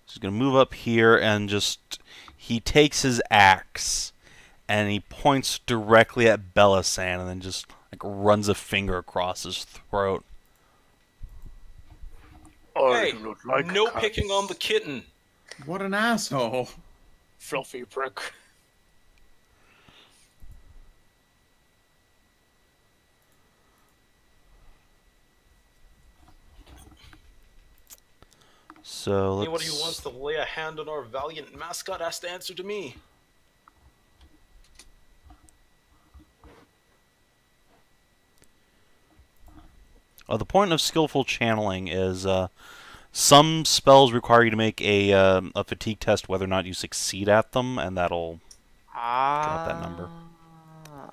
So he's gonna move up here and just he takes his axe and he points directly at Bellasan and then just like runs a finger across his throat. Hey, no picking on the kitten. What an asshole. Fluffy prick. So Anybody who let's. wants to lay a hand on our valiant mascot has to answer to me. The point of skillful channeling is some spells require you to make a fatigue test whether or not you succeed at them, and that'll drop that number.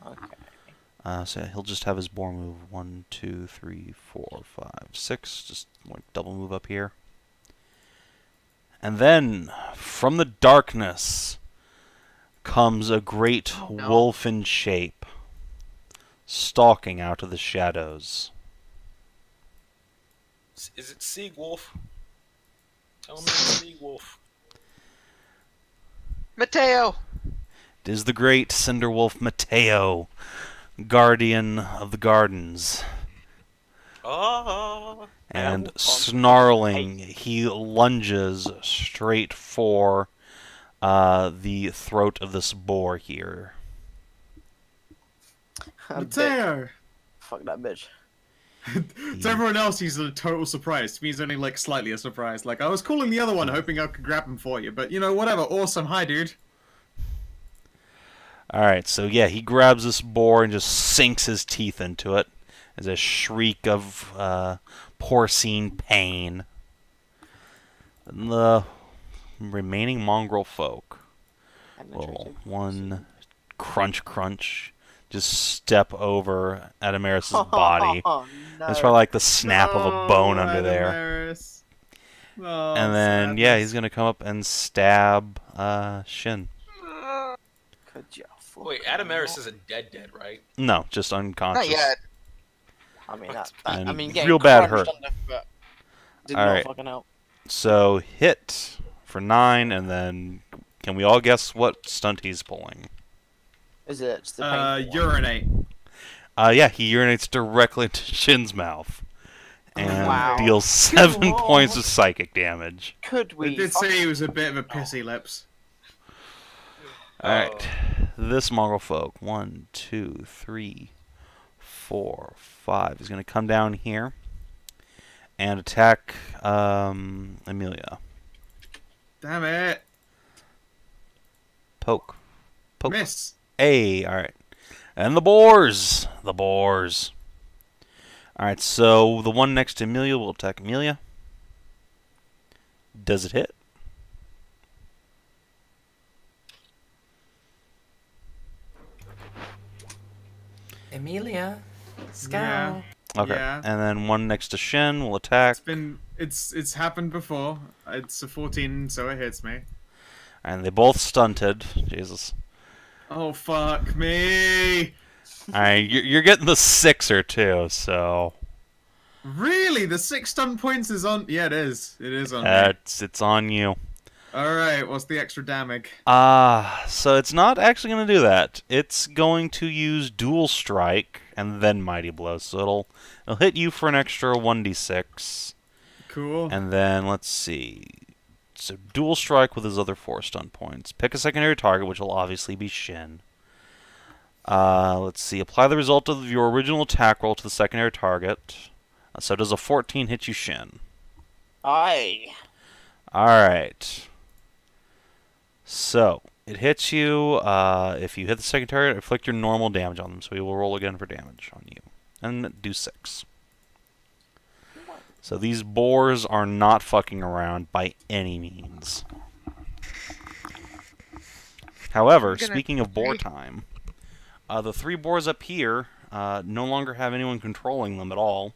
Okay. So he'll just have his boar move 1, 2, 3, 4, 5, 6. Just like double move up here. And then, from the darkness, comes a great wolf in shape, stalking out of the shadows. Is it Seagwolf? Tell me it's Seagwolf. Mateo. It is the great Cinderwolf Mateo, guardian of the gardens. Ah! And snarling, he lunges straight for the throat of this boar here. Mateo! Fuck that bitch. To everyone else, he's a total surprise. To me, he's only like slightly a surprise. Like, I was calling the other one, hoping I could grab him for you. But, you know, whatever. Awesome. Hi, dude. Alright, so yeah, he grabs this boar and just sinks his teeth into it. As a shriek of porcine pain. And the remaining mongrel folk will one crunch crunch just step over Adamaris' body. Oh, no. It's probably like the snap of a bone under there. Adamaris. Oh, And then, sadness. yeah, he's gonna come up and stab Shin. Could you? Wait, Adamaris isn't dead, right? No, just unconscious. Not yet. I mean, And I mean, getting real bad crunched hurt. on the foot did All not right. fucking help. So hit for 9, and then can we all guess what stunt he's pulling? Is it just the painful one? Urinate. Yeah, he urinates directly into Shin's mouth. And Wow. deals 7 Good points of lord. psychic damage. Could we? They did say he was a bit of a pissy lips. Alright. This mongrel folk. 1, 2, 3, 4, 5. He's going to come down here and attack Amelia. Damn it. Poke. Poke. Miss. Hey, alright. And the boars! The boars. Alright, so the one next to Amelia will attack Amelia. Does it hit? Amelia, Scowl. Yeah. Okay. Yeah. And then one next to Shin will attack. It's happened before. It's a 14, so it hits me. And they both stunted. Jesus. Oh fuck me! Alright, you're getting the 6er too, so. Really? The 6 stun points is on. Yeah, it is. It is on me. It's on you. Alright, what's the extra damage? So it's not actually going to do that. It's going to use Dual Strike and then Mighty Blow. So it'll hit you for an extra 1d6. Cool. And then, let's see. So Dual Strike with his other 4 stun points. Pick a secondary target, which will obviously be Shin. Let's see. Apply the result of your original attack roll to the secondary target. So does a 14 hit you, Shin? Aye. Alright. So, it hits you. If you hit the second target, inflict your normal damage on them. So we will roll again for damage on you. And do 6. So these boars are not fucking around by any means. However, speaking of boar time, the 3 boars up here no longer have anyone controlling them at all.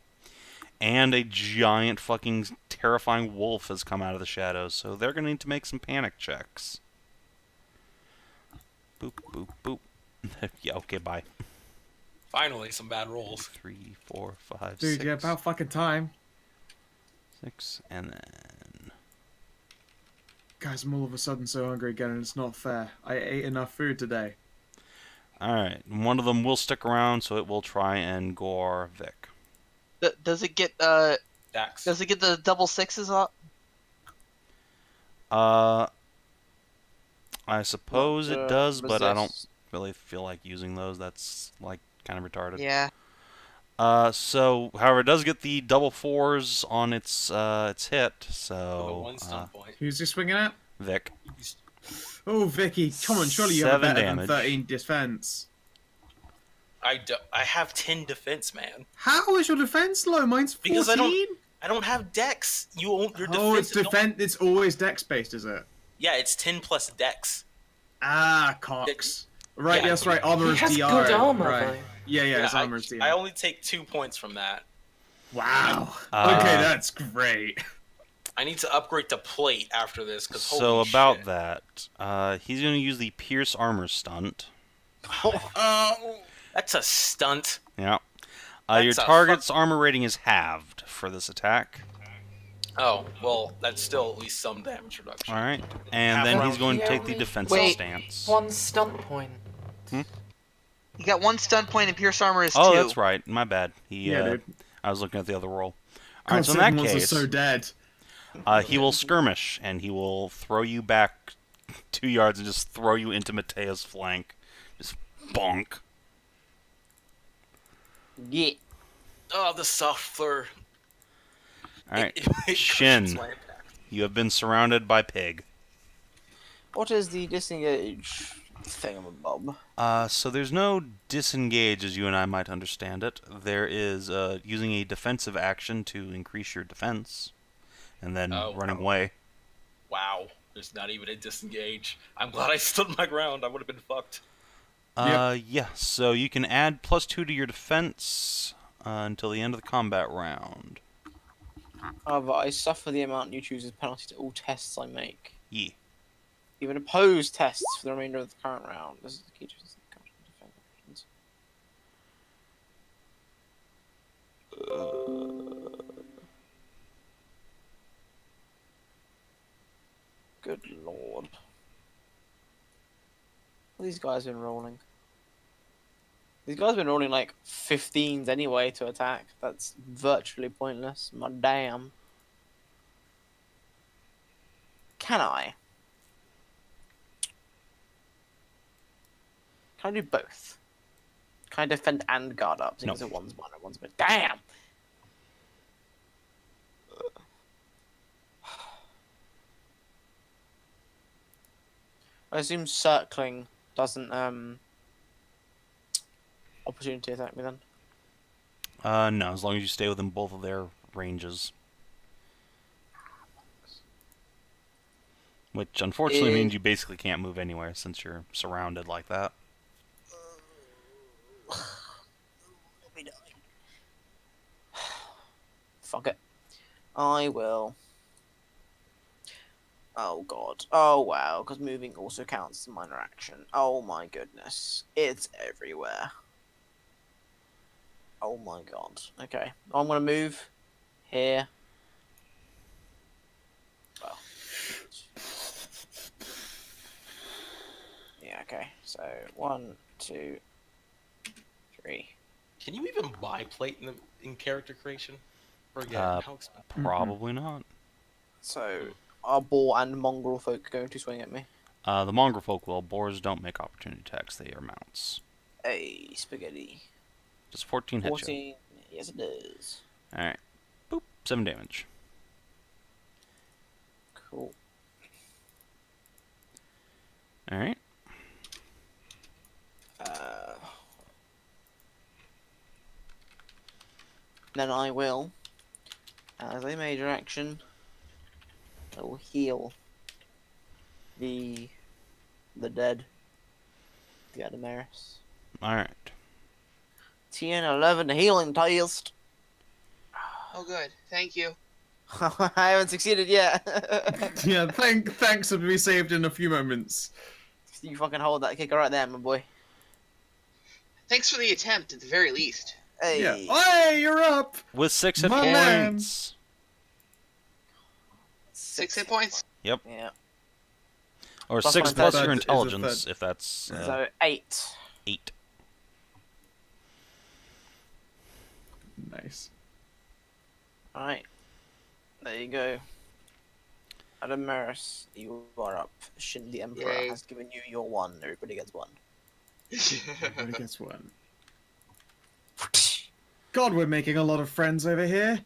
And a giant fucking terrifying wolf has come out of the shadows, so they're going to need to make some panic checks. Boop, boop, boop. Yeah, okay, bye. Finally, some bad rolls. 3, 4, 5, Dude, 6. yeah, about fucking time. 6, and then... Guys, I'm all of a sudden so hungry again, and it's not fair. I ate enough food today. Alright, one of them will stick around, so it will try and gore Vic. Does it get Dax. Does it get the double 6s up? I suppose it does, but I don't Resist. really feel like using those. That's, like, kind of retarded. Yeah. So, however, it does get the double 4s on its hit. For the So, one stun point. Who's he swinging at? Vic. Oh, Vicky, come on, surely you have 7 better damage. than 13 defense. I have 10 defense, man. How is your defense low? Mine's 14. Because I don't have dex. Your defense. Oh, it's is defense. It's always dex based, is it? Yeah, it's 10 plus dex. Ah, Cox. Right, Yeah. that's right. Armor He is has DR. good armor, right. though. Yeah, his armor is DR. I only take 2 points from that. Wow. Uh, Okay, that's great. I need to upgrade to plate after this because So about that, he's going to use the Pierce Armor stunt. Oh, that's a stunt. Yeah. Your That's a target's armor rating is halved for this attack. Oh, well, that's still at least some damage reduction. All right, and Half then round. he's going to take the Wait. defensive stance. 1 stunt point. You got 1 stun point and Pierce Armor is 2. Oh, that's right. My bad. Yeah, dude. I was looking at the other roll. All God, right, so in that monsters case, so dead. he will skirmish and he will throw you back 2 yards and just throw you into Mateo's flank. Just bonk. Yeah. Oh, the software. All right, It Shin, cushions my impact. you have been surrounded by Pig. What is the disengage thingamabob? So there's no disengage as you and I might understand it. There is using a defensive action to increase your defense, and then running away. Wow, there's not even a disengage. I'm glad I stood my ground. I would have been fucked. Yeah, so you can add +2 to your defense until the end of the combat round. However, I suffer the amount you choose as penalty to all tests I make. Yeah. Even opposed tests for the remainder of the current round. This is the key to defense actions. Good lord. These guys have been rolling. These guys have been rolling like 15s anyway to attack. That's virtually pointless. My damn. Can I? Can I do both? Can I defend and guard up? No. Because one's minor, one's bit. Damn! I assume circling doesn't opportunity attack me then. No, as long as you stay within both of their ranges. Which unfortunately means you basically can't move anywhere since you're surrounded like that. Let me die. Fuck it. I will. Oh god. Oh wow, because moving also counts as a minor action. Oh my goodness. It's everywhere. Oh my god. Okay. I'm gonna move here. Well. Yeah, okay. So 1, 2, 3. Can you even buy plate in character creation? Forget how expensive. Probably not. So are boar and mongrel folk going to swing at me? The mongrel folk will. Boars don't make opportunity attacks. They are mounts. Hey, spaghetti. Just 14 hit you. 14. Yes, it does. Alright. Boop. 7 damage. Cool. Alright. Then I will, as a major action, I will heal the dead, the Adamaris. Alright. TN11 healing taste. Oh, good. Thank you. I haven't succeeded yet. Yeah, thanks for being saved in a few moments. You fucking hold that kicker right there, my boy. Thanks for the attempt, at the very least. Hey. Yeah. Hey, you're up! With 6 hit My man. points. 6 hit points. Yep. Yeah. Or Plus 6 one plus third your is a intelligence, third. if that's So 8. 8. Nice. Alright. There you go. Adamaris, you are up. Shin the Emperor Yay. has given you your 1. Everybody gets 1. Everybody gets one. God, we're making a lot of friends over here.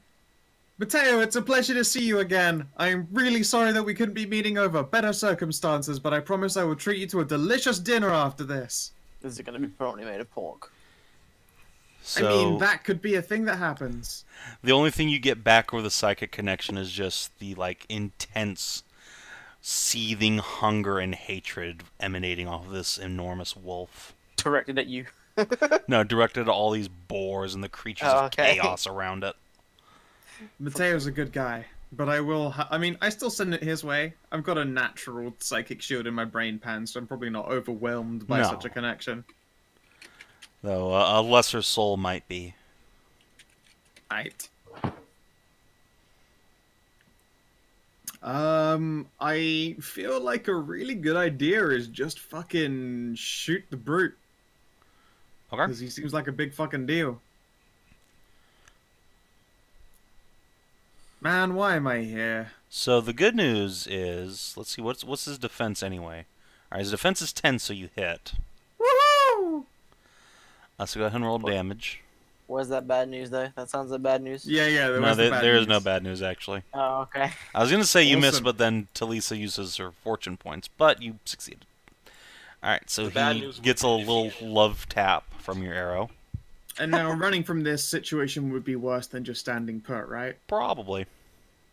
Mateo, it's a pleasure to see you again. I'm really sorry that we couldn't be meeting over better circumstances, but I promise I will treat you to a delicious dinner after this. Is it going to be probably made of pork? So, I mean, that could be a thing that happens. the only thing you get back over the psychic connection is just the, like, intense, seething hunger and hatred emanating off of this enormous wolf. Directed at you. No, directed at all these boars and the creatures of chaos around it. Mateo's a good guy, but I will. I mean, I still send it his way. I've got a natural psychic shield in my brain pan, so I'm probably not overwhelmed by No. such a connection. Though a lesser soul might be. Right. I feel like a really good idea is just fucking shoot the brute. Okay. Because he seems like a big fucking deal. Man, why am I here? So the good news is, let's see, what's his defense anyway? Alright, his defense is 10, so you hit. Woohoo! So go ahead and roll damage. Where's that bad news, though? That sounds like bad news. Yeah, there No, was the bad there is news. no bad news, actually. Oh, okay. I was going to say you missed, Awesome. but then Talisa uses her fortune points, but you succeeded. Alright, so The bad he news gets a would be little defeated. love tap from your arrow. And now running from this situation would be worse than just standing put, right? Probably.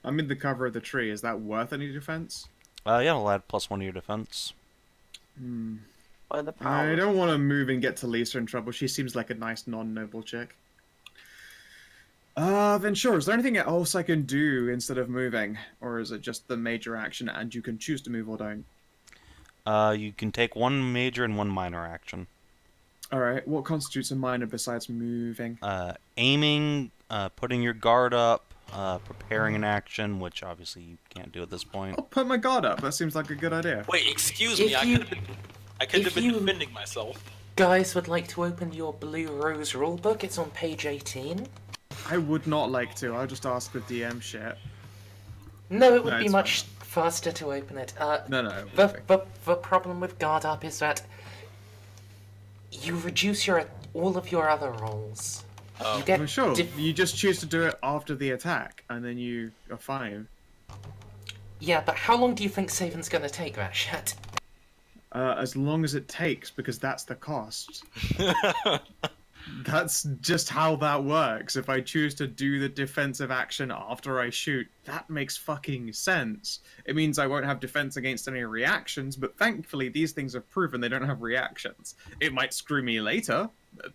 I'm in the cover of the tree. Is that worth any defense? Yeah, it'll add +1 to your defense. By the I power. don't want to move and get Talisa in trouble. She seems like a nice non-noble chick. Then sure. Is there anything else I can do instead of moving? Or is it just the major action and you can choose to move or don't? You can take one major and one minor action. Alright, what constitutes a minor besides moving? Aiming, putting your guard up, preparing an action, which obviously you can't do at this point. I'll put my guard up. That seems like a good idea. Wait, excuse If me. I you- could have if been you- defending myself. Guys would like to open your Blue Rose rulebook. It's on page 18. I would not like to. I'll just ask the DM shit. No, it would No, be it's much faster to open it. No. The problem with guard up is that you reduce all of your other rolls. You get Well, sure. dif- You just choose to do it after the attack, and then you are fine. Yeah, but how long do you think saving's gonna take, that shit? As long as it takes, because that's the cost. That's just how that works. If I choose to do the defensive action after I shoot, that makes fucking sense. It means I won't have defense against any reactions, but thankfully these things have proven they don't have reactions. It might screw me later, but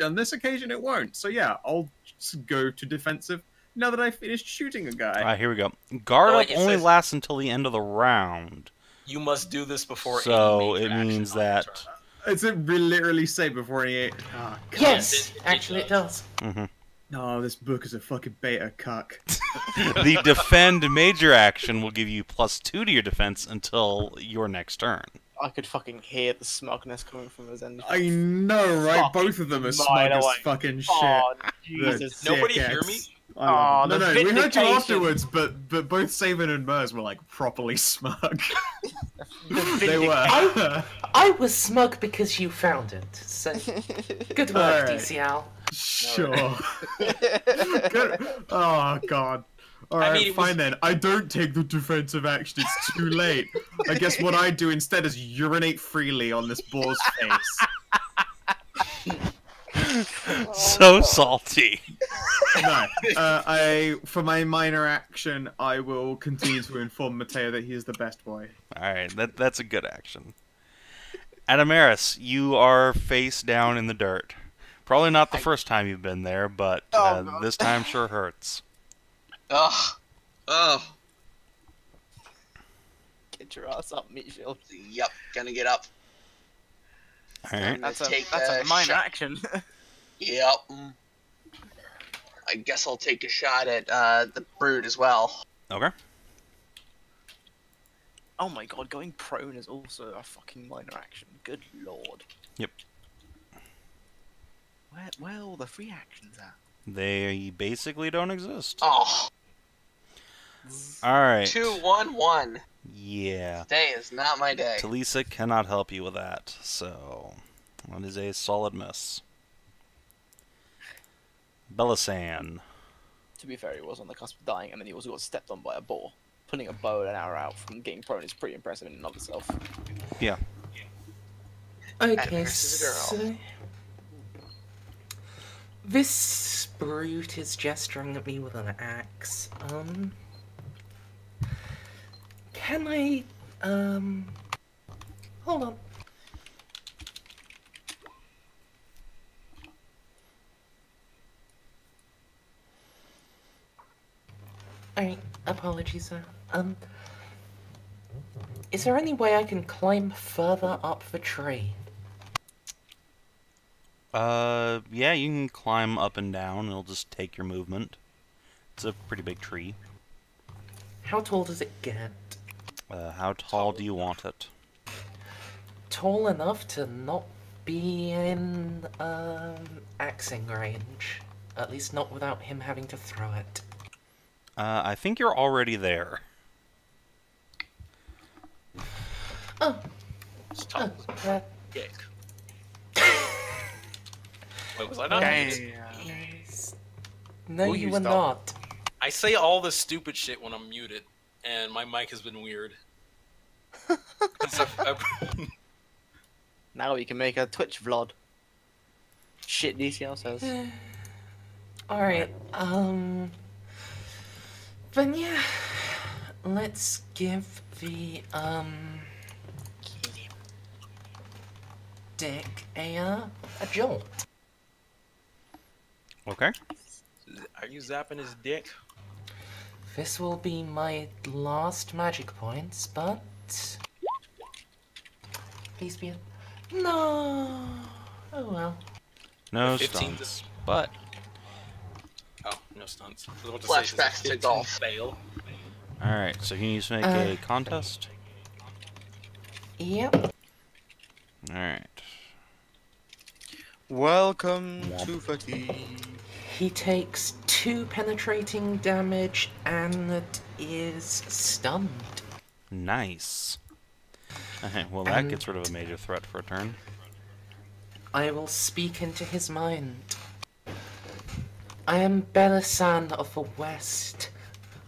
on this occasion it won't. So yeah, I'll just go to defensive now that I've finished shooting a guy. Alright, here we go. Guard Oh, up wait, it only says- lasts until the end of the round. You must do this before. So any it major action means on your that... turn. Does it literally say before any... Oh, God. Yes, it actually it does. No, this book is a fucking beta cuck. The defend major action will give you +2 to your defense until your next turn. I could fucking hear the smugness coming from his end. I know, right? Fucking Both of them are mile smug as away. fucking shit. Oh, The Jesus. Nobody dickheads. hear me? I love Oh, them. the No, we heard you vindication. afterwards, but both Saban and Mers were like properly smug. The They were. I was smug because you found it, so good work, Alright. DCL. Sure. Good. Oh god. Alright, mean, it fine was- then. I don't take the defensive action, it's too late. I guess what I do instead is urinate freely on this boar's face. So salty. No. For my minor action, I will continue to inform Mateo that he is the best boy. Alright, that's a good action. Adamaris, you are face down in the dirt. Probably not the first time you've been there, but Oh, God. this time sure hurts. Ugh. Ugh. Get your ass up, Meatshield. Yep, gonna get up. Alright. That's Take a a minor shot. action. Yep. I guess I'll take a shot at the brute as well. Okay. Oh my god, going prone is also a fucking minor action. Good lord. Yep. Where are all the free actions at? They basically don't exist. Oh, Alright. 2-1-1. Yeah. Today is not my day. Talisa cannot help you with that, so that is a solid miss. Belisan. To be fair, he was on the cusp of dying, and then he also got stepped on by a boar. Pulling a bow and an arrow out from getting prone is pretty impressive in and of itself. Yeah. Okay, versus a girl. so this brute is gesturing at me with an axe. Can I hold on. Alright, apologies, sir. Is there any way I can climb further up the tree? Yeah, you can climb up and down. It'll just take your movement. It's a pretty big tree. How tall does it get? How tall do you want it? Tall enough to not be in, axing range. At least not without him having to throw it. I think you're already there. Oh, Stop. that... Dick. Wait, was I not? Yes. No, Will you you were stop? not. I say all this stupid shit when I'm muted, and my mic has been weird. Now we can make a Twitch vlog. Shit, DCL says. Alright, then yeah, let's give the, Dick a jolt. Okay. Are you zapping his dick? This will be my last magic points, but... Please be a... No! Oh well. No 15 stunts. But Oh, no stunts. I was about to Flashbacks say, to 15 golf. Fail. alright, so can you just make a contest? Yep. Alright. Welcome to fatigue. He takes 2 penetrating damage and is stunned. Nice. Okay, well that And- gets rid of a major threat for a turn. I will speak into his mind. I am Belisan of the West.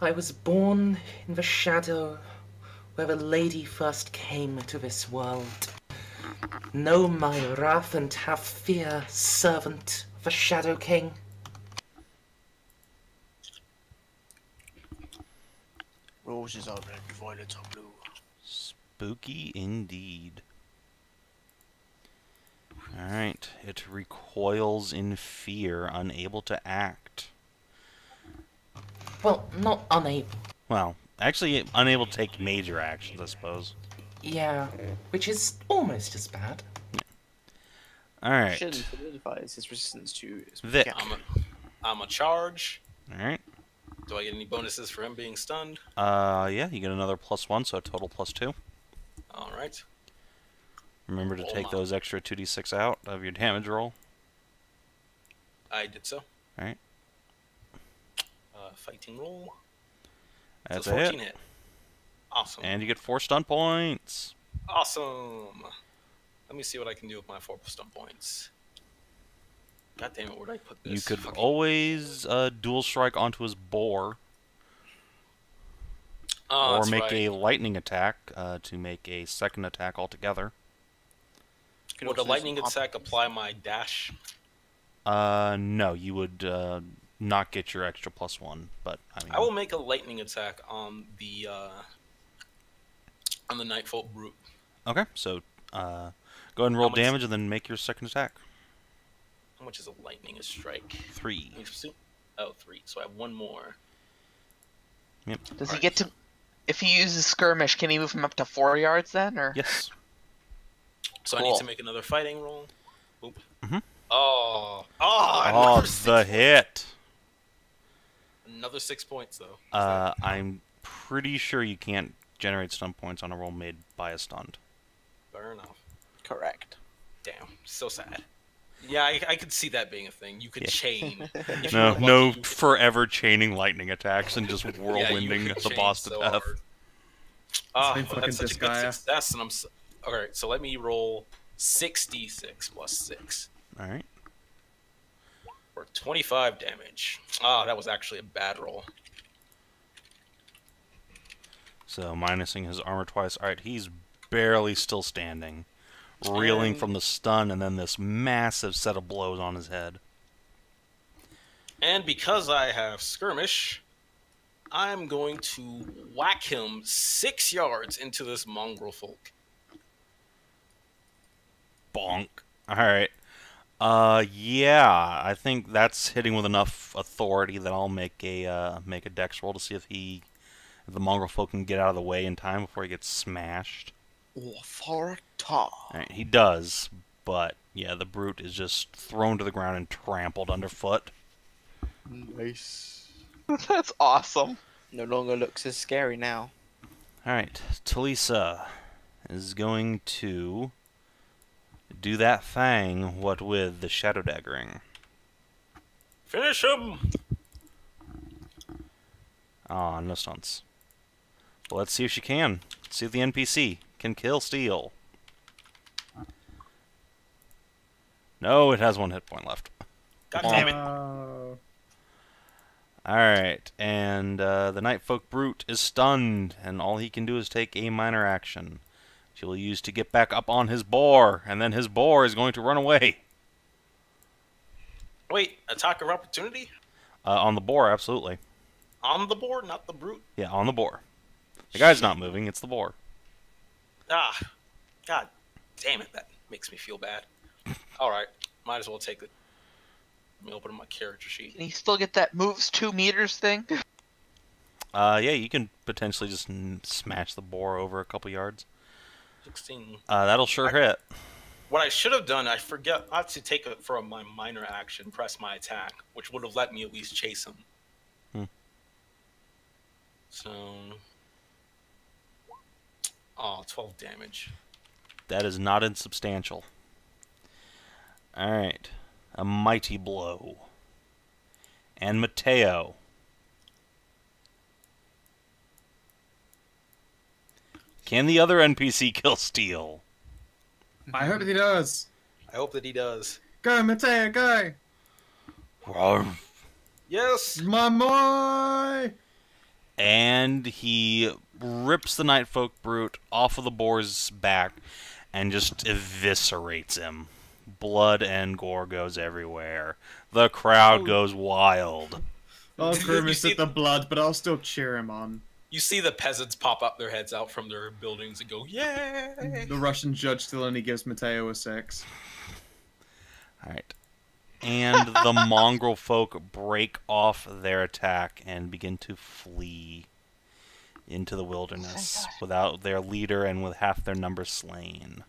I was born in the shadow where the lady first came to this world. Know my wrath and have fear, servant of the Shadow King. Roses are red, violets are blue. Spooky indeed. Alright, it recoils in fear, unable to act. Well, not unable. Well, actually unable to take major actions, I suppose. Yeah, which is almost as bad. Alright. Shin solidifies his resistance to Vic. I'm a charge. Alright. Do I get any bonuses for him being stunned? Yeah, you get another +1, so a total +2. Alright. Remember to Oh take my. those extra 2d6 out of your damage roll. I did so. Alright. Fighting roll. That's So a 14 hit. hit. Awesome. And you get 4 stun points. Awesome. Let me see what I can do with my 4 stun points. God damn it, where'd I put this? You could Fucking- always dual strike onto his boar, Oh, or that's make right. a lightning attack to make a second attack altogether. Would a lightning attack apply my dash? No, you would not get your extra +1, but I mean, I will make a lightning attack on the Nightfall Brute. Okay, so go ahead and roll much- damage and then make your second attack. How much is a lightning strike? 3. Oh, 3. So I have 1 more. Yep. Does he get to? If he uses skirmish, can he move him up to 4 yards then, or? Yes. So I need Cool. to make another fighting roll. Oop. Mhm. Oh, Oh, another the 6 hit. Another 6 points though. I'm pretty sure you can't generate stun points on a roll made by a stunned. Fair enough. Correct. Damn, so sad. Yeah, I could see that being a thing. You could Yeah. chain. If you No, were lucky, no you could- forever chaining lightning attacks and just Yeah, you whirlwinding could the chain boss to so death. hard. Ah, Same fucking that's such a good Disgaea. success, and Alright, so let me roll 6d6 plus 6. Alright. for 25 damage. Ah, that was actually a bad roll. So minusing his armor twice. Alright, he's barely still standing. Reeling from the stun and then this massive set of blows on his head. And because I have skirmish, I'm going to whack him 6 yards into this mongrel folk. Bonk. Alright. Yeah, I think that's hitting with enough authority that I'll make a dex roll to see if the mongrel folk can get out of the way in time before he gets smashed. Authority. Alright, he does, but yeah, the brute is just thrown to the ground and trampled underfoot. Nice. That's awesome. No longer looks as scary now. Alright, Talisa is going to do that thing, what with the Shadow Daggering. Finish him! Ah, no stunts. Well, let's see if she can. Let's see if the NPC can kill Steel. No, it has 1 hit point left. God damn it. Alright, and the Night Folk Brute is stunned, and all he can do is take a minor action. Which he will use to get back up on his boar, and then his boar is going to run away. Wait, attack of opportunity? On the boar, absolutely. On the board, not the brute? Yeah, on the boar. The guy's not moving, it's the boar. Ah, god damn it, that makes me feel bad. Alright, might as well take it. Let me open up my character sheet. Can he still get that moves 2 meters thing? Yeah, you can potentially just smash the boar over a couple yards. 16. That'll sure hit. What I should have done, I had to take it for my minor action, press my attack, which would have let me at least chase him. So... Oh, 12 damage. That is not insubstantial. Alright. A mighty blow. And Mateo. Can the other NPC kill Steel? I hope he does. I hope that he does. Go, Mateo, go! Yes! My boy! And he rips the Night Folk Brute off of the boar's back and just eviscerates him. Blood and gore goes everywhere. The crowd goes wild. I'll grimace see- at the blood, but I'll still cheer him on. You see the peasants pop up their heads out from their buildings and go, yay! The Russian judge still only gives Mateo a 6. Alright. And the mongrel folk break off their attack and begin to flee into the wilderness without their leader and with half their number slain.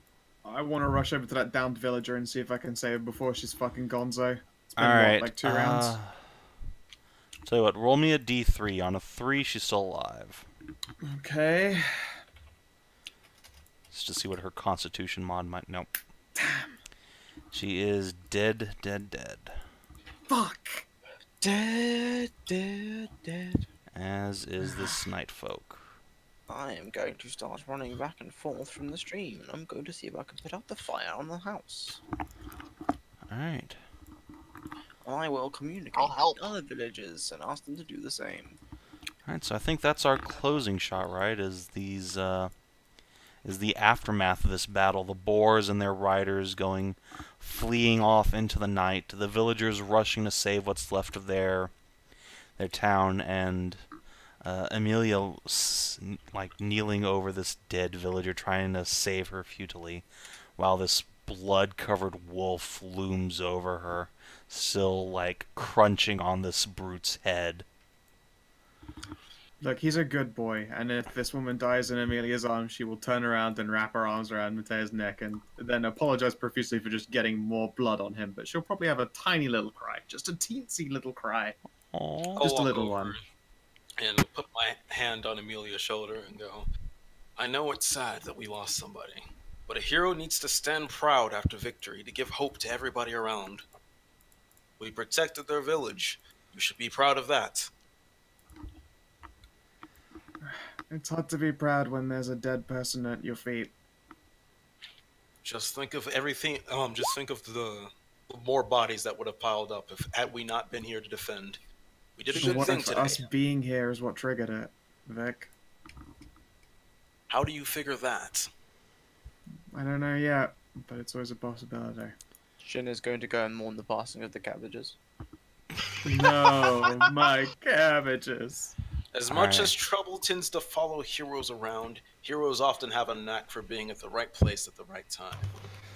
I want to rush over to that downed villager and see if I can save her before she's fucking gonzo. It's been, Alright. what, like 2 rounds? Tell you what, roll me a d3. On a 3, she's still alive. Okay. Just to see what her constitution mod might... Nope. She is dead, dead, dead. Fuck! Dead, dead, dead. As is this night folk. I am going to start running back and forth from the stream. I'm going to see if I can put out the fire on the house. Alright. I will communicate I'll help. with other villagers and ask them to do the same. Alright, so I think that's our closing shot, right? Is the aftermath of this battle. The boars and their riders fleeing off into the night. The villagers rushing to save what's left of their town, and Amelia kneeling over this dead villager, trying to save her futilely, while this blood-covered wolf looms over her, still crunching on this brute's head. Look, he's a good boy, and if this woman dies in Amelia's arms, she will turn around and wrap her arms around Mateo's neck and then apologize profusely for just getting more blood on him, but she'll probably have a tiny little cry. Just a teensy little cry. Aww. Just a I'll little walk over one. And put my hand on Amelia's shoulder and go, I know it's sad that we lost somebody, but a hero needs to stand proud after victory to give hope to everybody around. We protected their village. You should be proud of that. It's hard to be proud when there's a dead person at your feet. Just think of everything. Just think of more bodies that would have piled up had we not been here to defend. We did a So good what thing if today. us being here is what triggered it, Vic? How do you figure that? I don't know yet, but it's always a possibility. Jin is going to go and mourn the passing of the cabbages. No, my cabbages. As much Alright. as trouble tends to follow heroes around, heroes often have a knack for being at the right place at the right time.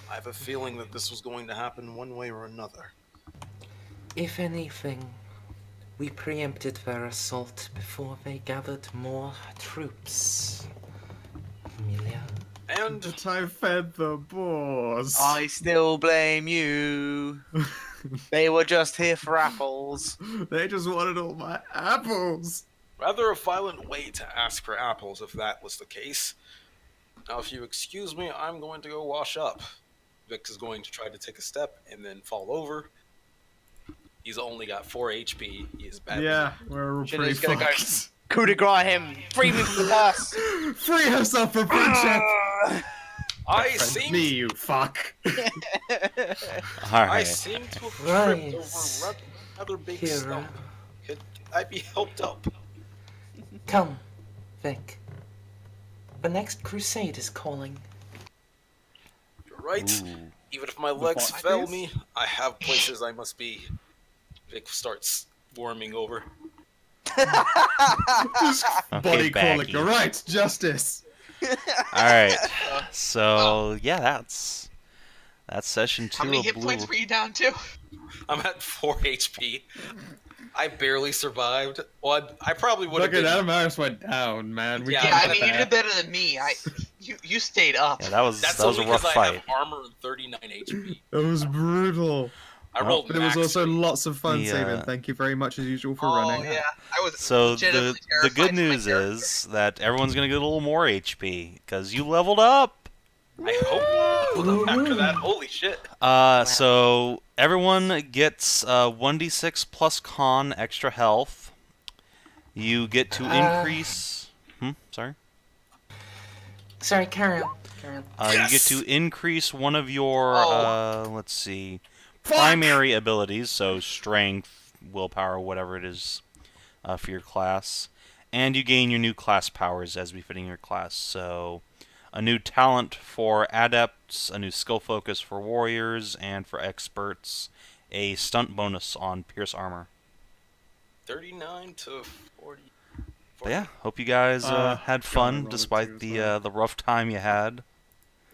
I have a feeling that this was going to happen one way or another. If anything, we preempted their assault before they gathered more troops. Amelia. And But I fed the boars. I still blame you. They were just here for apples. They just wanted all my apples. rather a violent way to ask for apples if that was the case. Now, if you excuse me, I'm going to go wash up. Vic is going to try to take a step and then fall over. He's only got 4 HP. He is bad. Yeah, we're Jin pretty is gonna go fucked. coup de grace him. Free me from the curse. Free yourself from friendship. I Friend seem me, you fuck. I Alright. seem to have Right. tripped over rather big Hero. stump. Could I be helped up? Come, Vic. The next crusade is calling. You're right. Ooh. Even if my legs fail bodies? me, I have places I must be. Vic starts warming over. Okay, Body colic. baggy. You're right. Justice. Alright. So, yeah, that's session 2 How many of hit Blue. points were you down to? I'm at 4 HP. I barely survived. Well, I probably would have Look at been. Adamaris went down, man. We Yeah, Yeah, can't I mean, you get did better than me. You stayed up. Yeah, that was That's a only rough because I fight. have armor and 39 HP. It was brutal. I rolled But it was max also speed. lots of fun The, saving. Thank you very much as usual for Oh running. yeah, I was So legitimately the terrified good for my news character. is that everyone's gonna get a little more HP because you leveled up. I hope. After that, holy shit. So everyone gets 1d6 plus con extra health. You get to increase. Sorry. Sorry, carry on. Carry on. You get to increase one of your Oh. let's see, primary abilities, so strength, willpower, whatever it is, for your class, and you gain your new class powers as befitting your class. So, a new talent for adepts, a new skill focus for warriors, and for experts, a stunt bonus on pierce armor. 39 to 40. But yeah, hope you guys had fun roll a despite two as the well. the rough time you had.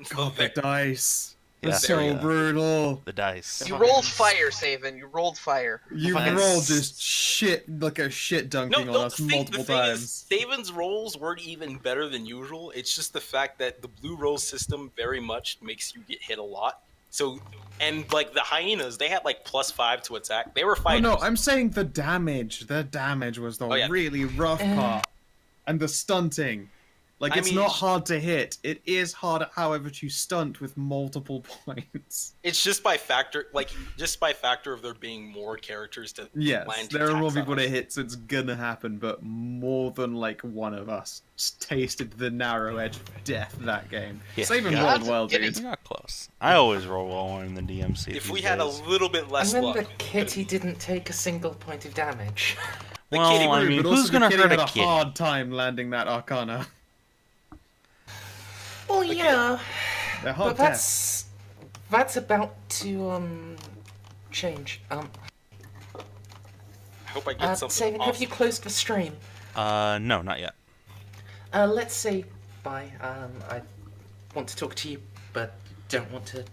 God, the dice. Yeah. It's so Yeah. brutal. The dice. You rolled fire, Saven. You rolled fire. You Fucking rolled just shit, like a shit dunking on us multiple times. Is, Saban's rolls weren't even better than usual. It's just the fact that the blue roll system very much makes you get hit a lot. So, and like the hyenas, they had like +5 to attack. They were Oh fighting. no, I'm saying the damage. The damage was the Oh, yeah. really rough part. And the stunting. Like, I it's mean, not hard to hit. It is hard, however, to stunt with multiple points. It's just by factor, of there being more characters to Yes, land there are more attacks people on. to hit, so it's gonna happen, but more than, like, one of us tasted the narrow edge of death that game. Yeah. Saving Yeah. rolled well, Getting- dude. You got close. I always roll well in the DMC. If these we had a days. little bit less And then luck, the kitty didn't take a single point of damage. the well, kitty I rude, mean, But who's also gonna the kitty hurt had a a kitty? hard time landing that Arcana. Well, yeah, They're hard but that's about to change. I hope I get something Saving, have awesome. you closed the stream? No, not yet. Let's say bye. I want to talk to you, but don't want to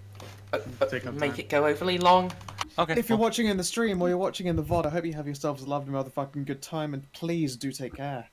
Take up make time. it go overly long. Okay. If you're well, watching in the stream or you're watching in the VOD, I hope you have yourselves a lovely motherfucking good time, and please do take care.